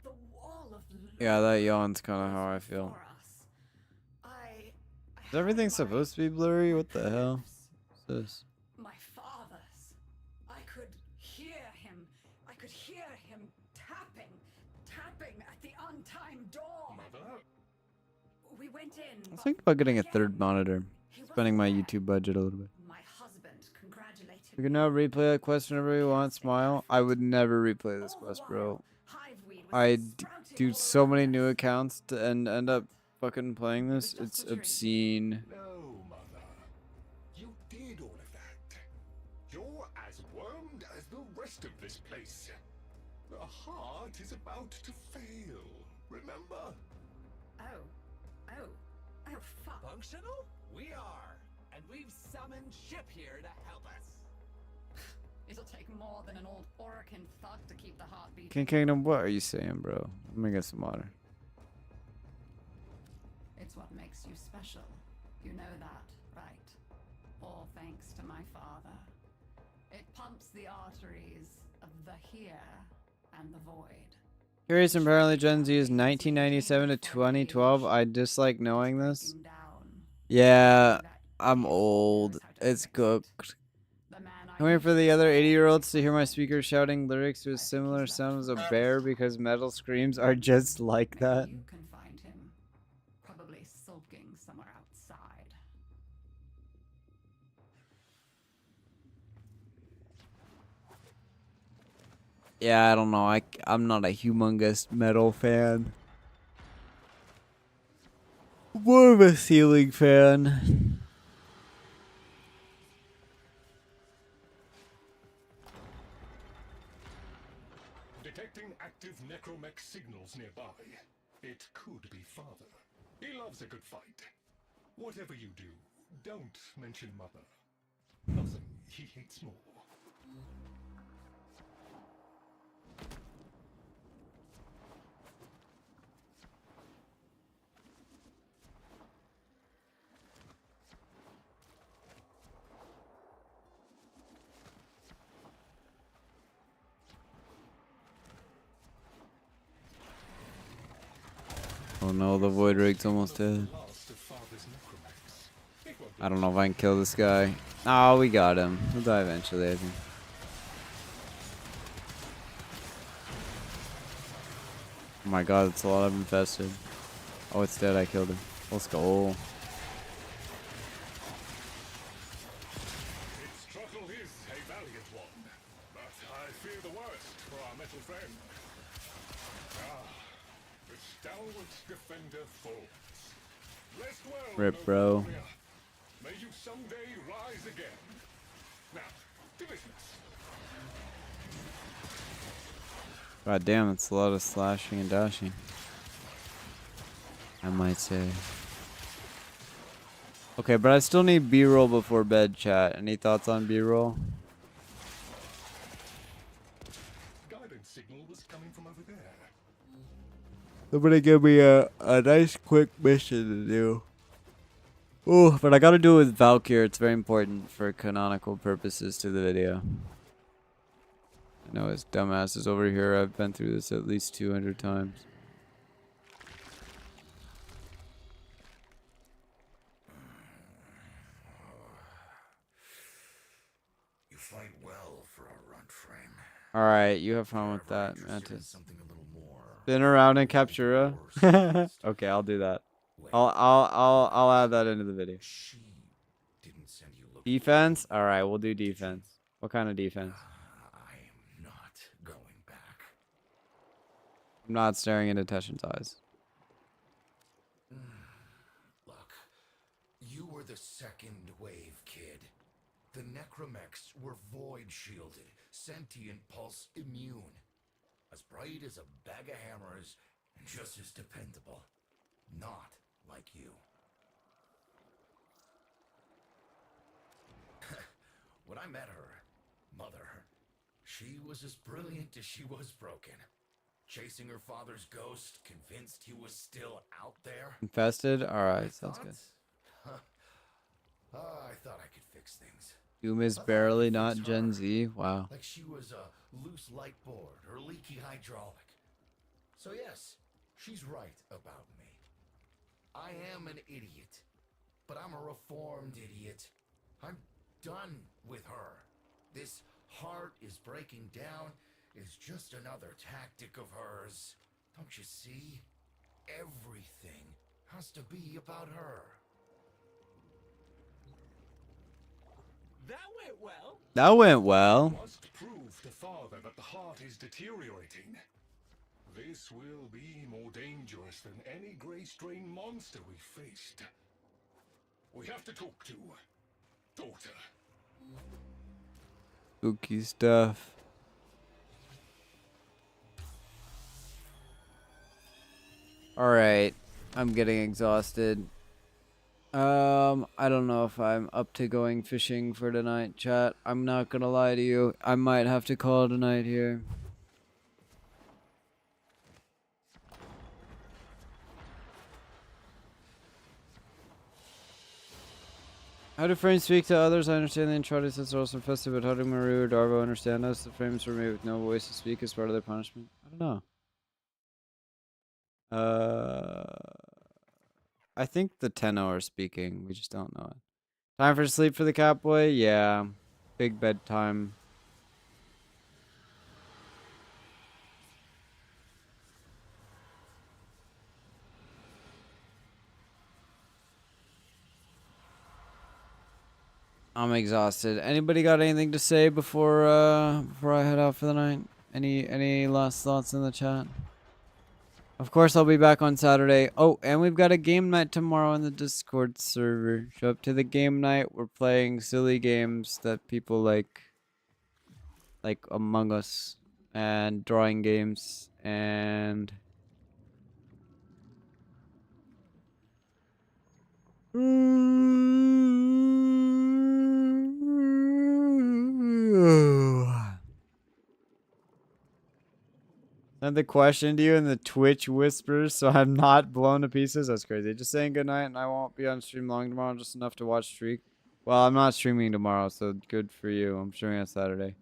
B: The wall of
A: Yeah, that yawn's kind of how I feel.
B: for us.
A: Is everything supposed to be blurry? What the hell is this?
B: My father's. I could hear him. I could hear him tapping at the untimed door.
G: Mother?
B: We went in.
A: I was
B: but
A: thinking about getting a
B: again,
A: third monitor.
B: he
A: Spending my
B: wasn't there.
A: YouTube budget a little bit.
B: My husband congratulated
A: We can now replay that quest whenever we want. Smile. I would never replay this
B: All the
A: quest,
B: while,
A: bro.
B: hiveweed was
A: I
B: sprouting
A: do
B: all
A: so many
B: around
A: new
B: us.
A: accounts and end up fucking playing this.
B: It was just
A: It's
B: a dream.
A: obscene.
G: No, Mother. You did all of that. You're as wormed as the rest of this place. The heart is about to fail. Remember?
B: Oh, fuck.
H: Functional? We are. And we've summoned ship here to help us.
B: It'll take more than an old Orokin thug to keep the heart beating.
A: King Kingdom, what are you saying, bro? Let me get some water.
B: It's what makes you special. You know that, right? All thanks to my father. It pumps the arteries of the here and the void.
A: Curious, apparently Gen Z is 1997 to 2012. I dislike knowing this.
B: Breaking down.
A: Yeah,
B: That
A: I'm
B: kid
A: old.
B: knows how to
A: It's
B: fix it.
A: cooked.
B: The man I
A: I'm waiting for
B: used
A: the
B: to
A: other
B: love.
A: 80-year-olds to hear my speaker shouting lyrics to a
B: I think
A: similar
B: he's
A: sound
B: left
A: as a
B: for
A: bear
B: us.
A: because metal screams are just like
B: Maybe
A: that.
B: you can find him. Probably sulking somewhere outside.
A: Yeah, I don't know. I'm not a humongous metal fan. More of a ceiling fan.
G: Detecting active necromech signals nearby. It could be Father. He loves a good fight. Whatever you do, don't mention Mother. Nothing he hates more.
A: Oh no, the void rig's almost dead.
G: Last of Father's necromechs. It won't be
A: I don't know if I can kill this guy. Oh, we got him. He'll die eventually, I think. Oh my god, it's a lot of infested. Oh, it's dead. I killed him. Let's go.
G: Its struggle is a valiant one, but I fear the worst for our metal friend. Ah, the stalwart defender falls. Rest well,
A: Rip,
G: noble
A: bro.
G: warrior. May you someday rise again. Now, to business.
A: God damn, it's a lot of slashing and dashing. I might say. Okay, but I still need B-roll before bed, chat. Any thoughts on B-roll?
G: Guidance signal was coming from over there.
A: Somebody give me a nice quick mission to do. Ooh, but I gotta do it with Valkyr. It's very important for canonical purposes to the video. I know his dumbass is over here. I've been through this at least 200 times.
C: You fight well for a runt frame.
A: Alright, you have fun with
C: However,
A: that,
C: I'm interested in
A: Mantis.
C: something a little more.
A: Spin around and capture her. Okay, I'll do that. I'll add that into the video.
C: She didn't send you looking.
A: Defense? Alright, we'll do defense. What kind of defense?
C: I am not going back.
A: I'm not staring into Teshin's eyes.
C: Look, you were the second wave, kid. The necromechs were void shielded, sentient pulse immune. As bright as a bag of hammers
I: just as dependable. Not like you. When I met her, Mother, she was as brilliant as she was broken. Chasing her father's ghost, convinced he was still out there.
A: Infested? Alright, sounds good.
I: I thought I could fix things.
A: Doom is
I: I thought I
A: barely
I: could
A: not
I: fix
A: Gen
I: her.
A: Z. Wow.
I: Like she was a loose light board or leaky hydraulic. So yes, she's right about me. I am an idiot, but I'm a reformed idiot. I'm done with her. This heart is breaking down is just another tactic of hers. Don't you see? Everything has to be about her.
H: That went well.
A: That went well.
G: Must prove to father that the heart is deteriorating. This will be more dangerous than any gray strain monster we faced. We have to talk to daughter.
A: Spooky stuff. Alright. I'm getting exhausted. I don't know if I'm up to going fishing for tonight, chat. I'm not gonna lie to you. I might have to call it a night here. How do frames speak to others? I understand the Entrada says they're also festive, but how do Maru or Darvo understand us? The frames were made with no voice to speak as part of their punishment. I don't know. I think the Tenno are speaking. We just don't know it. Time for sleep for the Catboy? Yeah. Big bedtime. I'm exhausted. Anybody got anything to say before I head out for the night? Any last thoughts in the chat? Of course, I'll be back on Saturday. Oh, and we've got a game night tomorrow in the Discord server. Show up to the game night. We're playing silly games that people like Among Us and drawing games and send the question to you in the Twitch whispers so I'm not blown to pieces. That's crazy. Just saying goodnight and I won't be on stream long tomorrow, just enough to watch Streak. Well, I'm not streaming tomorrow, so good for you. I'm streaming on Saturday.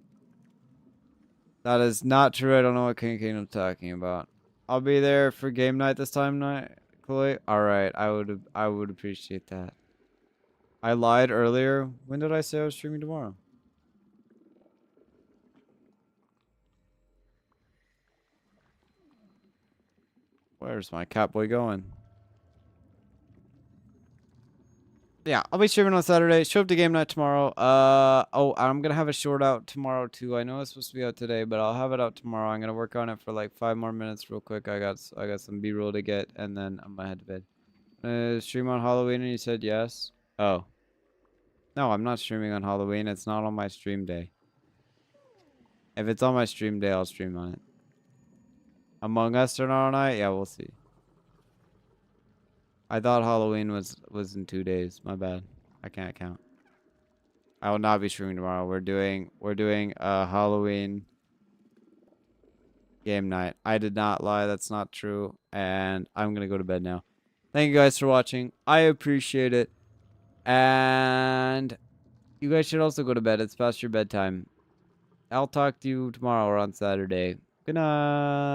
A: That is not true. I don't know what King Kingdom's talking about. I'll be there for game night this time night, Chloe. Alright, I would appreciate that. I lied earlier. When did I say I was streaming tomorrow? Where's my Catboy going? Yeah, I'll be streaming on Saturday. Show up to game night tomorrow. Oh, I'm gonna have a short out tomorrow too. I know it's supposed to be out today, but I'll have it out tomorrow. I'm gonna work on it for like 5 more minutes real quick. I got some B-roll to get, and then I'm gonna head to bed. Stream on Halloween, and you said yes. Oh. No, I'm not streaming on Halloween. It's not on my stream day. If it's on my stream day, I'll stream on it. Among Us tomorrow night? Yeah, we'll see. I thought Halloween was in 2 days. My bad. I can't count. I will not be streaming tomorrow. We're doing a Halloween game night. I did not lie. That's not true. And I'm gonna go to bed now. Thank you guys for watching. I appreciate it. And you guys should also go to bed. It's past your bedtime. I'll talk to you tomorrow or on Saturday. Good night.